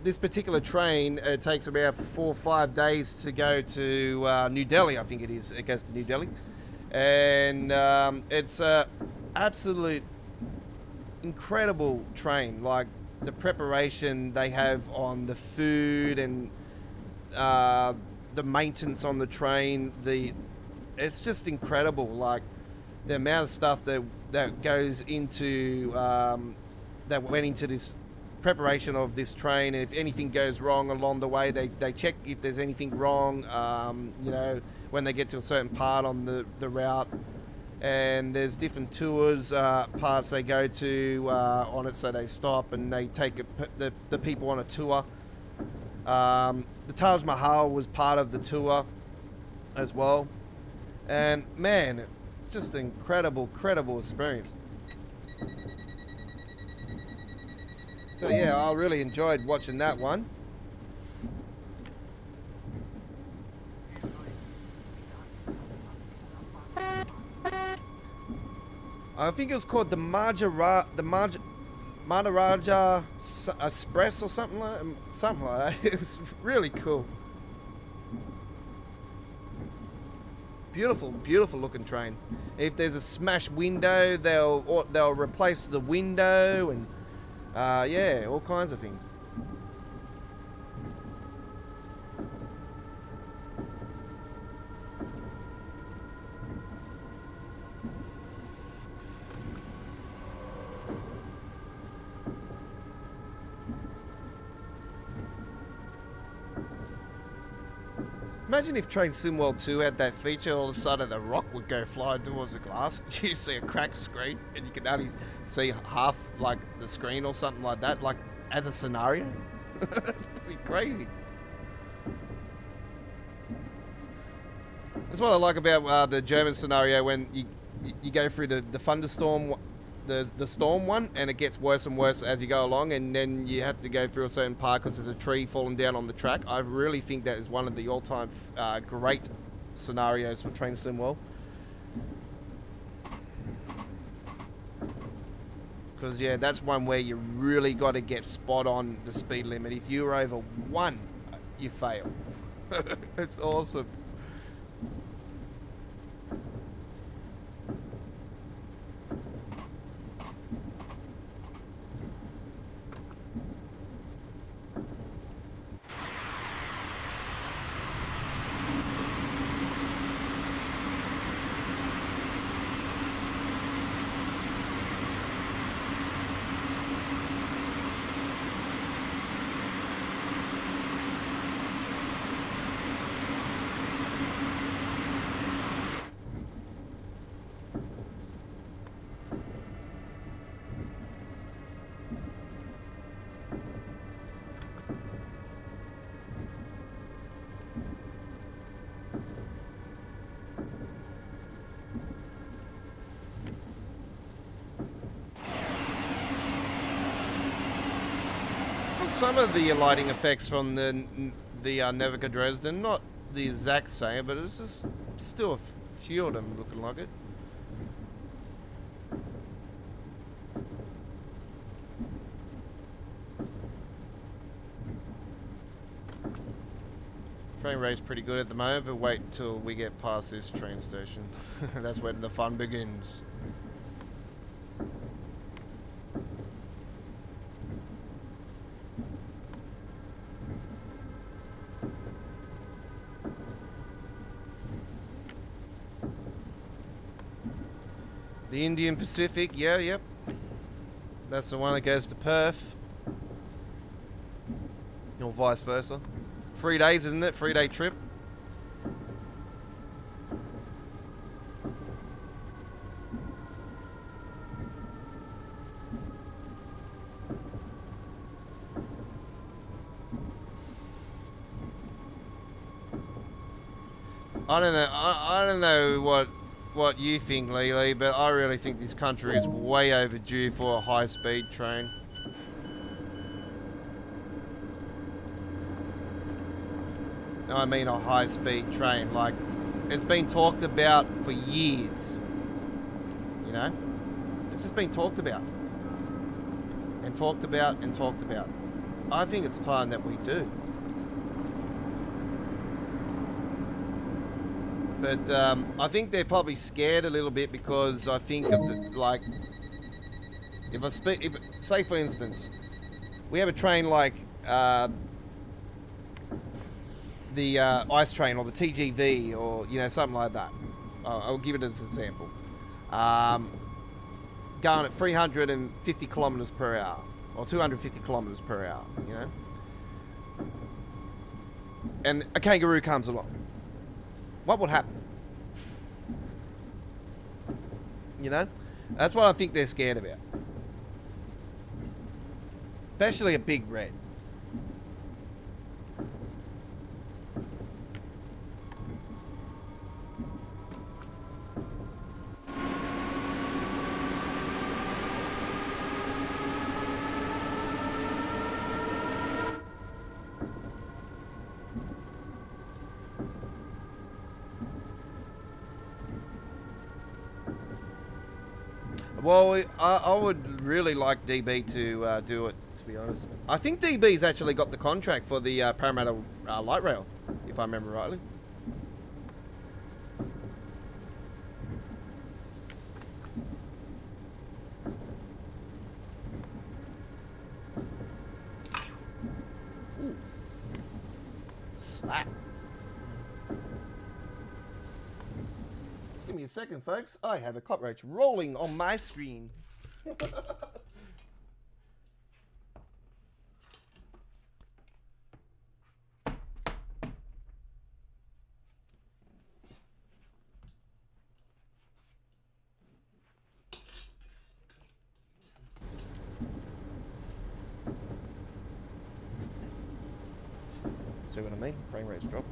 this particular train, it takes about 4 or 5 days to go to New Delhi, I think it is. It goes to New Delhi. And it's a absolute incredible train. Like the preparation they have on the food and the maintenance on the train, it's just incredible. Like the amount of stuff that goes into that went into this preparation of this train, and if anything goes wrong along the way, they check if there's anything wrong, you know, when they get to a certain part on the route. And there's different tours, parts they go to on it, so they stop and they take the people on a tour. The Taj Mahal was part of the tour as well. And man, it's just an incredible experience. So yeah, I really enjoyed watching that one. I think it was called the Maharaja Express or something like that. It was really cool. Beautiful looking train. If there's a smashed window, they'll replace the window, and yeah, all kinds of things. Imagine if Train Sim World 2 had that feature, all of a sudden the rock would go flying towards the glass. You see a cracked screen and you can only see half like the screen or something like that, like as a scenario. It'd be crazy. That's what I like about the German scenario, when you go through the thunderstorm, the storm one, and it gets worse and worse as you go along, and then you have to go through a certain part because there's a tree falling down on the track. I really think that is one of the all-time great scenarios for Train Sim World. Because yeah, that's one where you really got to get spot on the speed limit. If you're over 1, you fail. It's awesome. Some of the lighting effects from the Navica Dresden, not the exact same, but it's just still a few of them looking like it. Frame rate's pretty good at the moment, but wait till we get past this train station. That's when the fun begins. The Indian Pacific, yep. That's the one that goes to Perth. Or or vice versa. 3 days, isn't it? 3-day trip. I don't know. I don't know what you think, Lily, but I really think this country is way overdue for a high-speed train. I mean a high-speed train. Like, it's been talked about for years. You know? It's just been talked about. And talked about and talked about. I think it's time that we do. But I think they're probably scared a little bit because I think of the, like, say for instance, we have a train like the ice train or the TGV or, you know, something like that. I'll give it as an example. Going at 350 kilometers per hour or 250 kilometers per hour, you know? And a kangaroo comes along. What would happen? You know? That's what I think they're scared about. Especially a big red. Well, I would really like DB to do it, to be honest. I think DB's actually got the contract for the Parramatta light rail, if I remember rightly. Ooh. Slap. Give me a second, folks. I have a cockroach rolling on my screen. See what I mean? Frame rates drop.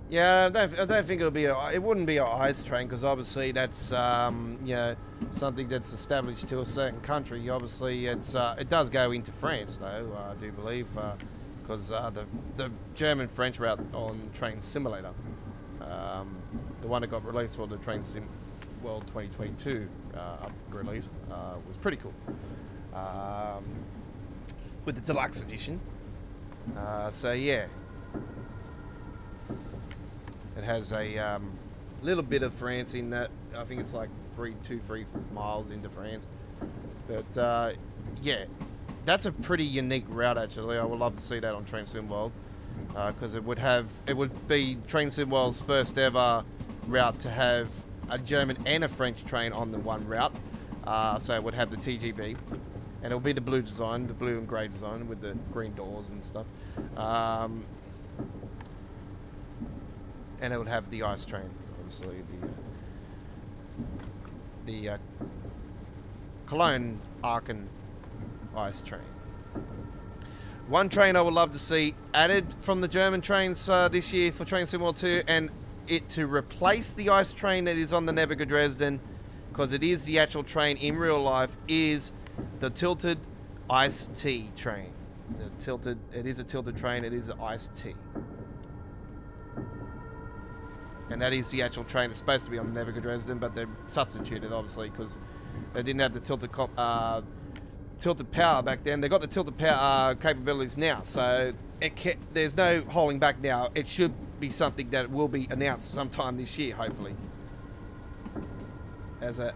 Yeah, I don't think it wouldn't be an ice train because obviously that's you know, something that's established to a certain country. Obviously, it does go into France though, I do believe, because the German French route on Train Simulator, the one that got released for the Train Sim World 2022 release, was pretty cool, with the deluxe edition. So yeah. It has a little bit of France in that. I think it's like 3 miles into France. But yeah, that's a pretty unique route actually. I would love to see that on Train Sim World because it would be Train Sim World's first ever route to have a German and a French train on the one route. So it would have the TGV, and it'll be the blue design, the blue and grey design with the green doors and stuff. And it would have the ice train, obviously, the Cologne Aachen ice train. One train I would love to see added from the German trains this year for Train Sim World 2, and it to replace the ice train that is on the Nebuga Dresden, because it is the actual train in real life, is the tilted Ice T train. It is a tilted train, it is an Ice T. And that is the actual train. It's supposed to be on the Nebuga Dresden, but they're substituted, obviously, because they didn't have the tilted power back then. They got the tilted power capabilities now, so there's no holding back now. It should be something that will be announced sometime this year, hopefully. as a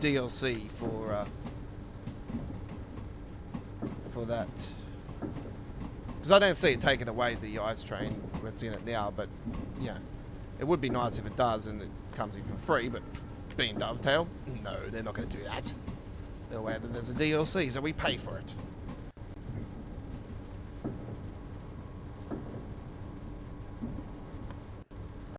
DLC for that. Because I don't see it taking away the ice train that's in it now, but yeah, it would be nice if it does and it comes in for free, but being Dovetail, no, they're not going to do that. They'll add it as a DLC, so we pay for it.